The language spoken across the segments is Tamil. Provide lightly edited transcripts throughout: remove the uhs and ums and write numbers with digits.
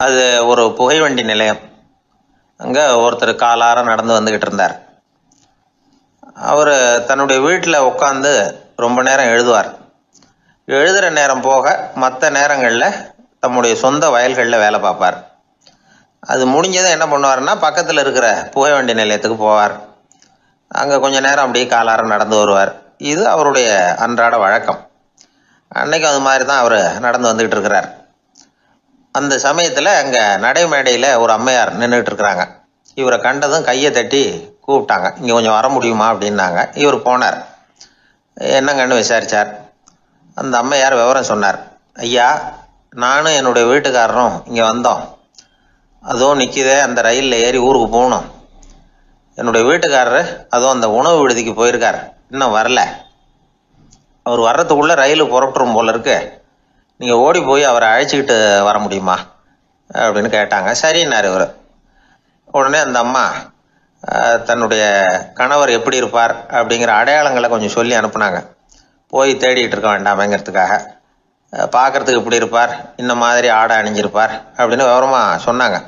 அது ஒரு புகைவண்டி நிலையம். அங்கே ஒருத்தர் காலார நடந்து வந்துக்கிட்டு இருந்தார். அவர் தன்னுடைய வீட்டில் உட்காந்து ரொம்ப நேரம் எழுதுவார். எழுதுகிற நேரம் போக மற்ற நேரங்களில் தம்முடைய சொந்த வயல்களில் வேலை பார்ப்பார். அது முடிஞ்சதை என்ன பண்ணுவார்னா, பக்கத்தில் இருக்கிற புகைவண்டி நிலையத்துக்கு போவார். அங்கே கொஞ்சம் நேரம் அப்படியே காலார நடந்து வருவார். இது அவருடைய அன்றாட வழக்கம். அன்னைக்கு அது மாதிரி தான் அவர் நடந்து வந்துக்கிட்டு இருக்கிறார். அந்த சமயத்தில் அங்கே நடைமேடையில் ஒரு அம்மையார் நின்றுட்டு இருக்கிறாங்க. இவரை கண்டதும் கையை தட்டி கூப்பிட்டாங்க. இங்கே கொஞ்சம் வர முடியுமா அப்படின்னாங்க. இவர் போனார். என்னங்கன்னு விசாரித்தார். அந்த அம்மையார் விவரம் சொன்னார். ஐயா, நானும் என்னுடைய வீட்டுக்காரரும் இங்கே வந்தோம். அதுவும் நிற்கிதே, அந்த ரயிலில் ஏறி ஊருக்கு போகணும். என்னுடைய வீட்டுக்காரரு அதுவும் அந்த உணவு விடுதிக்கு போயிருக்கார், இன்னும் வரல. அவர் வர்றதுக்குள்ளே ரயில் புறப்பட்டுரும் போல இருக்கு. நீங்கள் ஓடி போய் அவரை அழைச்சிக்கிட்டு வர முடியுமா அப்படின்னு கேட்டாங்க. சரின்னார் இவர். உடனே அந்த அம்மா தன்னுடைய கணவர் எப்படி இருப்பார் அப்படிங்கிற அடையாளங்களை கொஞ்சம் சொல்லி அனுப்புனாங்க. போய் தேடிட்டு இருக்க வேண்டாமேங்கிறதுக்காக. பார்க்குறதுக்கு எப்படி இருப்பார், இந்த மாதிரி ஆடை அணிஞ்சிருப்பார் அப்படின்னு விவரமாக சொன்னாங்க.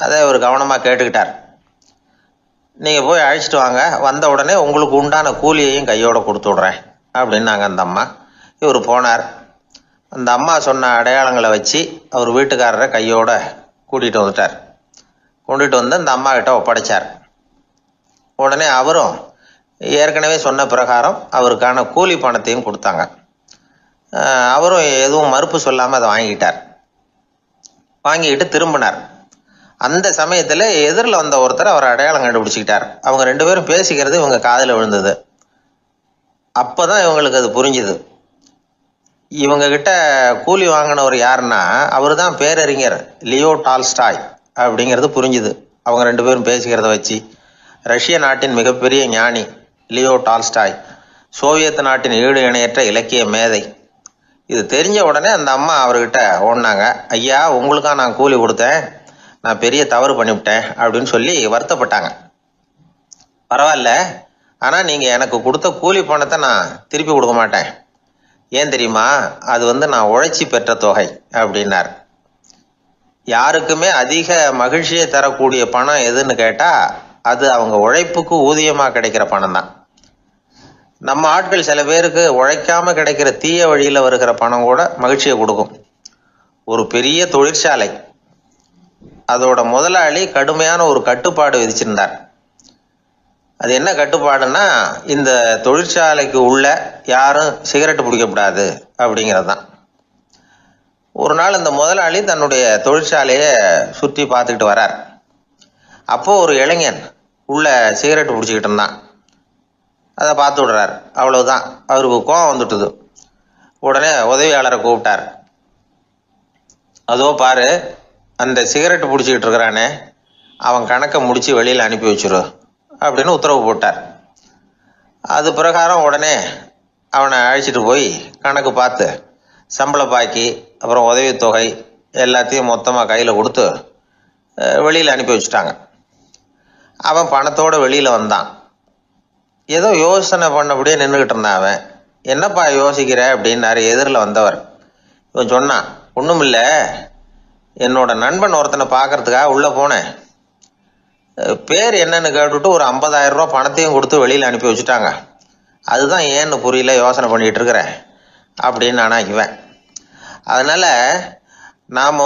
அதை இவர் கவனமாக கேட்டுக்கிட்டார். நீங்கள் போய் அழைச்சிட்டு வாங்க, வந்த உடனே உங்களுக்கு உண்டான கூலியையும் கையோடு கொடுத்து விட்றேன் அப்படின்னாங்க அந்த அம்மா. இவர் போனார். அந்த அம்மா சொன்ன அடையாளங்களை வச்சு அவர் வீட்டுக்காரரை கையோட கூட்டிகிட்டு வந்துட்டார். கொண்டுட்டு வந்து அந்த அம்மா கிட்ட ஒப்படைச்சார். உடனே அவரும் ஏற்கனவே சொன்ன பிரகாரம் அவருக்கான கூலி பணத்தையும் கொடுத்தாங்க. அவரும் எதுவும் மறுப்பு சொல்லாமல் அதை வாங்கிக்கிட்டார். வாங்கிக்கிட்டு திரும்பினார். அந்த சமயத்தில் எதிரில் வந்த ஒருத்தர் அவர் அடையாளம் கண்டுபிடிச்சிக்கிட்டார். அவங்க ரெண்டு பேரும் பேசிக்கிறது இவங்க காதில் விழுந்தது. அப்போ தான் இவங்களுக்கு அது புரிஞ்சுது. இவங்க கிட்ட கூலி வாங்கினவர் யாருன்னா, அவர் தான் பேரறிஞர் லியோ டால்ஸ்டாய் அப்படிங்கிறது புரிஞ்சுது அவங்க ரெண்டு பேரும் பேசிக்கிறத வச்சு. ரஷ்ய நாட்டின் மிகப்பெரிய ஞானி லியோ டால்ஸ்டாய், சோவியத் நாட்டின் ஈடு இணையற்ற இலக்கிய மேதை. இது தெரிஞ்ச உடனே அந்த அம்மா அவர்கிட்ட ஓடினாங்க. ஐயா, உங்களுக்காக நான் கூலி கொடுத்தேன், நான் பெரிய தவறு பண்ணிவிட்டேன் அப்படின்னு சொல்லி வருத்தப்பட்டாங்க. பரவாயில்ல, ஆனால் நீங்கள் எனக்கு கொடுத்த கூலி பணத்தை நான் திருப்பி கொடுக்க மாட்டேன். ஏன் தெரியுமா, அது நான் உழைச்சி பெற்ற தொகை அப்படின்னார். யாருக்குமே அதிக மகிழ்ச்சியை தரக்கூடிய பணம் எதுன்னு கேட்டால், அது அவங்க உழைப்புக்கு ஊதியமாக கிடைக்கிற பணம் தான். நம்ம ஆட்கள் சில பேருக்கு உழைக்காமல் கிடைக்கிற தீய வழியில் வருகிற பணம் கூட மகிழ்ச்சியை கொடுக்கும். ஒரு பெரிய தொழிற்சாலை, அதோட முதலாளி கடுமையான ஒரு கட்டுப்பாடு விதிச்சிருந்தார். அது என்ன கட்டுப்பாடுன்னா, இந்த தொழிற்சாலைக்கு உள்ள யாரும் சிகரெட்டு பிடிக்கக்கூடாது அப்படிங்கிறது தான். ஒரு நாள் இந்த முதலாளி தன்னுடைய தொழிற்சாலையை சுற்றி பார்த்துக்கிட்டு வரார். அப்போது ஒரு இளைஞன் உள்ள சிகரெட்டு பிடிச்சிக்கிட்டு இருந்தான். அதை பார்த்து விடுறார். அவ்வளவுதான், அவருக்கு கோபம் வந்துட்டுது. உடனே உதவியாளரை கூப்பிட்டார். அதோ பாரு, அந்த சிகரெட்டு பிடிச்சிக்கிட்டு இருக்கிறானே, அவன் கணக்கை முடித்து வெளியில் அனுப்பி வச்சிரு அப்படின்னு உத்தரவு போட்டார். அது பிரகாரம் உடனே அவனை அழைச்சிட்டு போய் கணக்கு பார்த்து சம்பள பாக்கி, அப்புறம் உதவித்தொகை எல்லாத்தையும் மொத்தமாக கையில் கொடுத்து வெளியில் அனுப்பி வச்சுட்டாங்க. அவன் பணத்தோடு வெளியில் வந்தான். ஏதோ யோசனை பண்ணபடியே நின்றுக்கிட்டு இருந்தான். அவன், என்னப்பா யோசிக்கிற அப்படின்னாரு எதிரில் வந்தவர். இவன் சொன்னான், ஒன்றும் இல்லை, என்னோட நண்பன் ஒருத்தனை பார்க்கறதுக்காக உள்ளே போனேன். பேர் என்னன்னு கேட்டுட்டு ஒரு 50,000 ரூபா பணத்தையும் கொடுத்து வெளியில் அனுப்பி வச்சுட்டாங்க. அதுதான் ஏன்னு புரியல, யோசனை பண்ணிகிட்டு இருக்கிறேன் அப்படின்னு நானாக்குவேன். அதனால் நாம்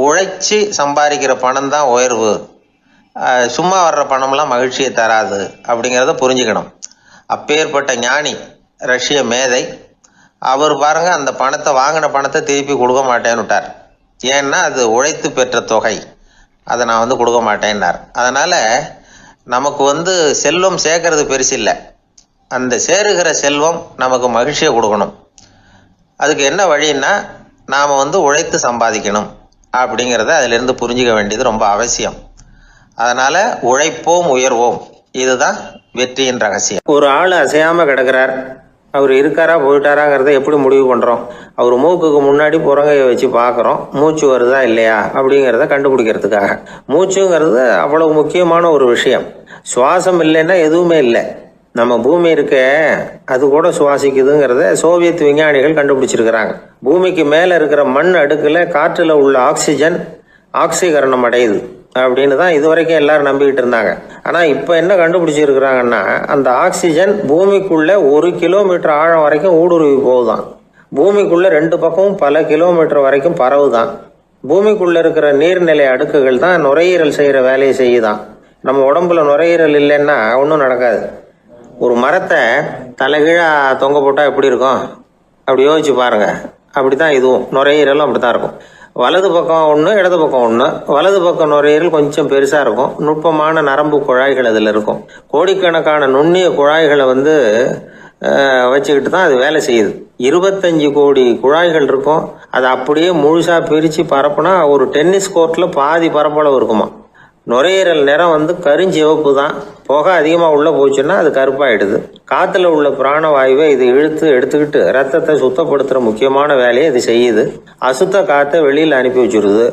உழைச்சி சம்பாதிக்கிற பணம் தான் உயர்வு, சும்மா வர்ற பணம்லாம் மகிழ்ச்சியை தராது அப்படிங்கிறத புரிஞ்சுக்கணும். அப்பேற்பட்ட ஞானி ரஷ்ய மேதை அவர் பாருங்க, அந்த பணத்தை வாங்கின பணத்தை திருப்பி கொடுக்க மாட்டேன்னு விட்டார். ஏன்னா அது உழைத்து பெற்ற தொகை, அதை நான் கொடுக்க மாட்டேன்னார். அதனால் நமக்கு செல்வம் சேர்க்கறது பெருசு இல்லை, அந்த சேருகிற செல்வம் நமக்கு மகிழ்ச்சியை கொடுக்கணும். அதுக்கு என்ன வழின்னா, நாம் உழைத்து சம்பாதிக்கணும் அப்படிங்கிறத அதிலிருந்து புரிஞ்சிக்க வேண்டியது ரொம்ப அவசியம். அதனால் உழைப்போம் உயர்வோம், இதுதான் வெற்றியின் ரகசியம். ஒரு ஆள் அசையாமல் கிடக்கிறார், அவர் இருக்காரா போயிட்டாராங்கிறத எப்படி முடிவு பண்ணுறோம்? அவர் மூக்குக்கு முன்னாடி புறங்கையை வச்சு பார்க்குறோம், மூச்சு வருதா இல்லையா அப்படிங்கிறத கண்டுபிடிக்கிறதுக்காக. மூச்சுங்கிறது அவ்வளவு முக்கியமான ஒரு விஷயம். சுவாசம் இல்லைன்னா எதுவுமே இல்லை. நம்ம பூமி இருக்க அது கூட சுவாசிக்குதுங்கிறத சோவியத் விஞ்ஞானிகள் கண்டுபிடிச்சிருக்கிறாங்க. பூமிக்கு மேலே இருக்கிற மண் அடுக்கில் காற்றில் உள்ள ஆக்சிஜன் ஆக்சிகரணம் அடையுது அப்படின்னு தான் இதுவரைக்கும் எல்லாரும் நம்பிக்கிட்டு இருந்தாங்க. ஆனால் இப்போ என்ன கண்டுபிடிச்சிருக்கிறாங்கன்னா, அந்த ஆக்சிஜன் பூமிக்குள்ள 1 கிலோமீட்டர் ஆழம் வரைக்கும் ஊடுருவி போகுதான். பூமிக்குள்ள 2 பக்கமும் பல கிலோமீட்டர் வரைக்கும் பரவுதான். பூமிக்குள்ள இருக்கிற நீர்நிலை அடுக்குகள் தான் நுரையீரல் செய்கிற வேலையை செய்யுதான். நம்ம உடம்புல நுரையீரல் இல்லைன்னா ஒன்றும் நடக்காது. ஒரு மரத்தை தலைகீழாக தொங்க போட்டால் எப்படி இருக்கும் அப்படி யோசிச்சு பாருங்க. அப்படி தான் இதுவும் நுரையீரலும் அப்படி தான் இருக்கும். வலது பக்கம் ஒன்று, இடது பக்கம் ஒன்று. வலது பக்கம் நுரையீரல் கொஞ்சம் பெருசாக இருக்கும். நுட்பமான நரம்பு குழாய்கள் அதில் இருக்கும். கோடிக்கணக்கான நுண்ணிய குழாய்களை வச்சுக்கிட்டு தான் அது வேலை செய்யுது. 25 கோடி குழாய்கள் இருக்கும். அதை அப்படியே முழுசாக பிரித்து பரப்புனா ஒரு டென்னிஸ் கோர்ட்டில் பாதி பரப்பளவு இருக்குமா. நுரையீரல் நிறம் கருஞ்சிவப்பு தான். புகை அதிகமாக உள்ளே போச்சுன்னா அது கருப்பாயிடுது. காற்றுல உள்ள பிராணவாயுவை இது இழுத்து எடுத்துக்கிட்டு ரத்தத்தை சுத்தப்படுத்துகிற முக்கியமான வேலையை இது செய்யுது. அசுத்த காற்றை வெளியில் அனுப்பி வச்சுருது.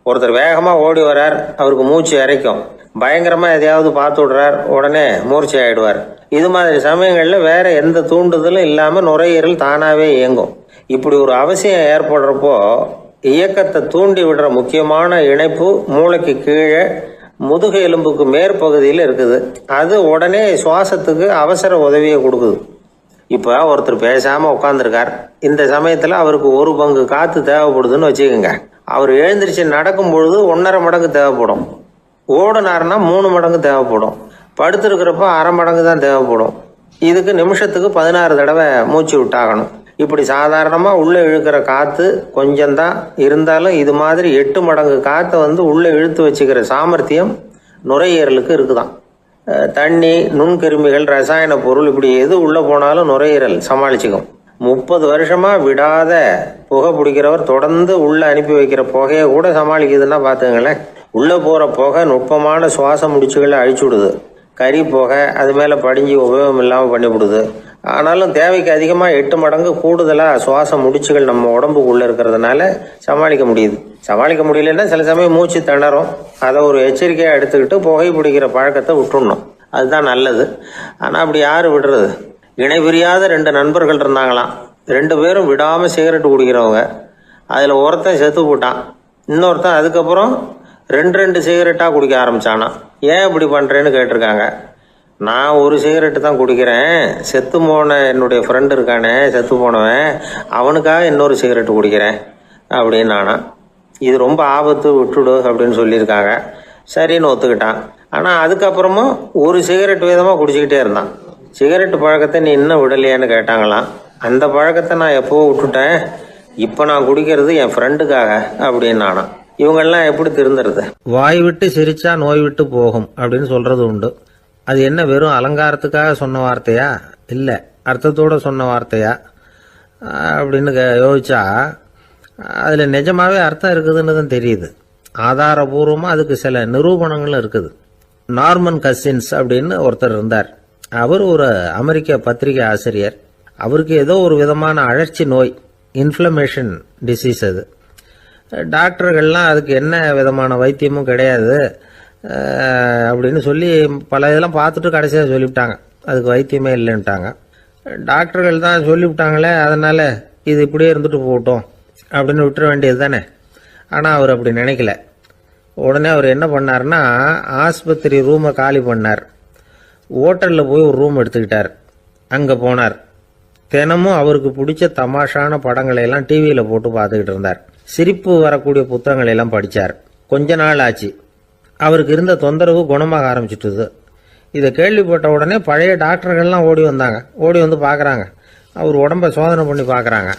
ஒருத்தர் வேகமாக ஓடி வரார், அவருக்கு மூச்சு இறைக்கும். பயங்கரமாக எதையாவது பார்த்து விடுறார், உடனே மூர்ச்சி ஆகிடுவார். இது மாதிரி சமயங்களில் வேற எந்த தூண்டுதலும் இல்லாமல் நுரையீரல் தானாகவே இயங்கும். இப்படி ஒரு அவசியம் ஏற்படுறப்போ இயக்கத்தை தூண்டி விடுற முக்கியமான இணைப்பு மூளைக்கு கீழே முதுகு எலும்புக்கு மேற்பகுதியில் இருக்குது. அது உடனே சுவாசத்துக்கு அவசர உதவியை கொடுக்குது. இப்போ ஒருத்தர் பேசாமல் உட்காந்துருக்கார். இந்த சமயத்தில் அவருக்கு 1 பங்கு காற்று தேவைப்படுதுன்னு வச்சுக்கோங்க. அவர் எழுந்திரிச்சு நடக்கும் பொழுது 1.5 மடங்கு தேவைப்படும். ஓடுனாருன்னா 3 மடங்கு தேவைப்படும். படுத்திருக்கிறப்ப 1/2 மடங்கு தான் தேவைப்படும். இதுக்கு நிமிஷத்துக்கு 16 தடவை மூச்சு விட்டாகணும். இப்படி சாதாரணமாக உள்ளே இழுக்கிற காற்று கொஞ்சம்தான் இருந்தாலும் இது மாதிரி 8 மடங்கு காற்றை உள்ளே இழுத்து வச்சுக்கிற சாமர்த்தியம் நுரையீரலுக்கு இருக்குதான். தண்ணி, நுண்கிருமிகள், ரசாயன பொருள் இப்படி எது உள்ளே போனாலும் நுரையீரல் சமாளிச்சுக்கும். 30 வருஷமாக விடாத புகை பிடிக்கிறவர் தொடர்ந்து உள்ளே அனுப்பி வைக்கிற புகையை கூட சமாளிக்குதுன்னா பார்த்துங்களேன். உள்ளே போகிற புகை நுட்பமான சுவாச முடிச்சுகளை அழிச்சு விடுது. கறி புகை அது மேலே படிஞ்சு உபயோகம் இல்லாமல் பண்ணிவிடுது. ஆனாலும் தேவைக்கு அதிகமாக 8 மடங்கு கூடுதலாக சுவாச முடிச்சுகள் நம்ம உடம்புக்குள்ளே இருக்கிறதுனால சமாளிக்க முடியுது. சமாளிக்க முடியலன்னா சில சமயம் மூச்சு திணறும். அதை ஒரு எச்சரிக்கையாக எடுத்துக்கிட்டு புகை பிடிக்கிற பழக்கத்தை விட்டுடணும். அதுதான் நல்லது. ஆனால் அப்படி யார் விடுறது? இணை பிரியாத 2 நண்பர்கள் இருந்தாங்களாம். 2 பேரும் விடாமல் சிகரெட் குடிக்கிறவங்க. அதில் ஒருத்தன் செத்து போட்டான். இன்னொருத்தன் அதுக்கப்புறம் 2 சிகரெட்டாக குடிக்க ஆரம்பித்தானா. ஏன் இப்படி பண்ணுறேன்னு கேட்டிருக்காங்க. நான் ஒரு சிகரெட்டு தான் குடிக்கிறேன், செத்து போன என்னுடைய ஃப்ரெண்டு இருக்கானே செத்து போனவன், அவனுக்காக இன்னொரு சிகரெட்டு குடிக்கிறேன் அப்படின்னு நானா. இது ரொம்ப ஆபத்து, விட்டுடு அப்படின்னு சொல்லியிருக்காங்க. சரின்னு ஒத்துக்கிட்டான். ஆனால் அதுக்கப்புறமும் ஒரு சிகரெட் வீதமாக குடிச்சிக்கிட்டே இருந்தான். சிகரெட்டு பழக்கத்தை நீ இன்னும் விடலையான்னு கேட்டாங்களாம். அந்த பழக்கத்தை நான் எப்போ விட்டுட்டேன், இப்போ நான் குடிக்கிறது என் ஃப்ரெண்டுக்காக அப்படின்னு நானா. இவங்கெல்லாம் எப்படி திருந்துறது? வாய் விட்டு சிரிச்சா நோய் விட்டு போகும் அப்படின்னு சொல்றது உண்டு. அது என்ன வெறும் அலங்காரத்துக்காக சொன்ன வார்த்தையா, இல்லை அர்த்தத்தோடு சொன்ன வார்த்தையா அப்படின்னு யோசிச்சா அதில் நிஜமாவே அர்த்தம் இருக்குதுன்னு தான் தெரியுது. ஆதாரபூர்வமாக அதுக்கு சில நிரூபணங்களும் இருக்குது. நார்மன் கசின்ஸ் அப்படின்னு ஒருத்தர் இருந்தார். அவர் ஒரு அமெரிக்க பத்திரிகை ஆசிரியர். அவருக்கு ஏதோ ஒரு விதமான அழற்சி நோய், இன்ஃப்ளமேஷன் டிசீஸ். அது டாக்டர்கள்லாம் அதுக்கு என்ன விதமான வைத்தியமும் கிடையாது அப்படின்னு சொல்லி பல இதெல்லாம் பார்த்துட்டு கடைசியாக சொல்லிவிட்டாங்க அதுக்கு வைத்தியமே இல்லைன்ட்டாங்க. டாக்டர்கள் தான் சொல்லிவிட்டாங்களே, அதனால் இது இப்படியே இருந்துட்டு போகட்டும் அப்படின்னு விட்டுற வேண்டியது தானே. ஆனால் அவர் அப்படி நினைக்கல. உடனே அவர் என்ன பண்ணார்னா, ஆஸ்பத்திரி ரூமை காலி பண்ணார். ஹோட்டலில் போய் ஒரு ரூம் எடுத்துக்கிட்டார். அங்கே போனார். தினமும் அவருக்கு பிடிச்ச தமாஷான படங்களை எல்லாம் டிவியில் போட்டு பார்த்துக்கிட்டு இருந்தார். சிரிப்பு வரக்கூடிய புத்தகங்களை எல்லாம் படித்தார். கொஞ்ச நாள் ஆச்சு, அவருக்கு இருந்த தொந்தரவு குணமாக ஆரம்பிச்சிட்டுது. இதை கேள்விப்பட்ட உடனே பழைய டாக்டர்கள்லாம் ஓடி வந்தாங்க. ஓடி வந்து பார்க்குறாங்க. அவர் உடம்பை சோதனை பண்ணி பார்க்குறாங்க.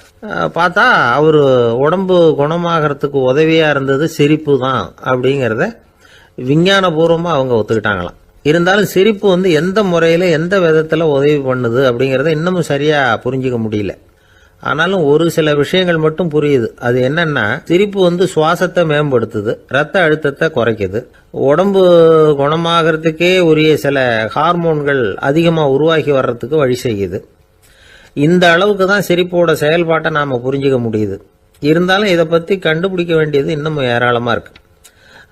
பார்த்தா அவர் உடம்பு குணமாகறதுக்கு உதவியாக இருந்தது சிரிப்பு தான் அப்படிங்கிறத விஞ்ஞானபூர்வமாக அவங்க ஒத்துக்கிட்டாங்களாம். இருந்தாலும் சிரிப்பு எந்த முறையில் எந்த விதத்தில் உதவி பண்ணுது அப்படிங்கிறத இன்னமும் சரியாக புரிஞ்சிக்க முடியல. ஆனாலும் ஒரு சில விஷயங்கள் மட்டும் புரியுது. அது என்னன்னா, சிரிப்பு சுவாசத்தை மேம்படுத்துது, ரத்த அழுத்தத்தை குறைக்குது, உடம்பு குணமாகறதுக்கே உரிய சில ஹார்மோன்கள் அதிகமாக உருவாகி வர்றதுக்கு வழி செய்யுது. இந்த அளவுக்கு தான் சிரிப்போட செயல்பாட்டை நாம் புரிஞ்சிக்க முடியுது. இருந்தாலும் இதை பற்றி கண்டுபிடிக்க வேண்டியது இன்னமும் ஏராளமாக இருக்கு.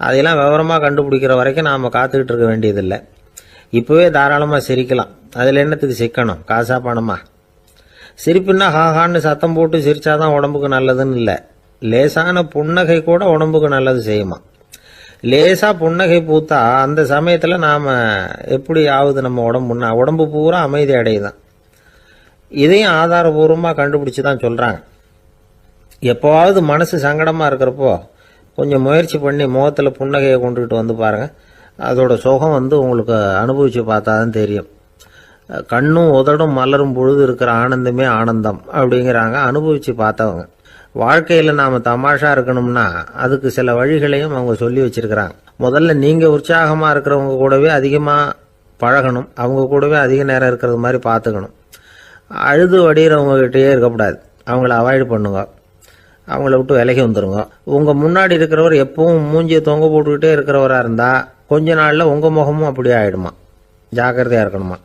அதையெல்லாம் விவரமாக கண்டுபிடிக்கிற வரைக்கும் நாம் காத்துக்கிட்டு இருக்க வேண்டியதில்லை. இப்போவே தாராளமாக சிரிக்கலாம். அதில் என்னத்துக்கு சிக்கணும்? காசா பணமா? சிரிப்புன்னா ஹாஹான்னு சத்தம் போட்டு சிரிச்சாதான் உடம்புக்கு நல்லதுன்னு இல்லை. லேசான புன்னகை கூட உடம்புக்கு நல்லது செய்யுமா. லேசா புன்னகை பூத்தா அந்த சமயத்தில் நாம் எப்படி ஆகுது? நம்ம உடம்பு பூரா அமைதி அடையுதான். இதையும் ஆதாரபூர்வமாக கண்டுபிடிச்சி தான் சொல்கிறாங்க. எப்போவாவது மனசு சங்கடமாக இருக்கிறப்போ கொஞ்சம் முயற்சி பண்ணி முகத்தில் புன்னகையை கொண்டுகிட்டு வந்து பாருங்கள். அதோட சுகம் உங்களுக்கு அனுபவித்து பார்த்தா தான் தெரியும். கண்ணும் உதடும் மலரும் பொழுது இருக்கிற ஆனந்தமே ஆனந்தம் அப்படிங்கிறாங்க அனுபவித்து பார்த்தவங்க. வாழ்க்கையில் நாம் தமாஷா இருக்கணும்னா அதுக்கு சில வழிகளையும் அவங்க சொல்லி வச்சிருக்கிறாங்க. முதல்ல நீங்கள் உற்சாகமாக இருக்கிறவங்க கூடவே அதிகமாக பழகணும். அவங்க கூடவே அதிக நேரம் இருக்கிறது மாதிரி பார்த்துக்கணும். அழுது வடிகிறவங்ககிட்டயே இருக்கக்கூடாது. அவங்கள அவாய்டு பண்ணுங்க. அவங்கள விட்டு விலகி வந்துடுங்க. உங்கள் முன்னாடி இருக்கிறவர் எப்பவும் மூஞ்சியை தொங்க போட்டுக்கிட்டே இருக்கிறவராக இருந்தால் கொஞ்ச நாளில் உங்கள் முகமும் அப்படியே ஆகிடுமா. ஜாக்கிரதையாக இருக்கணுமா.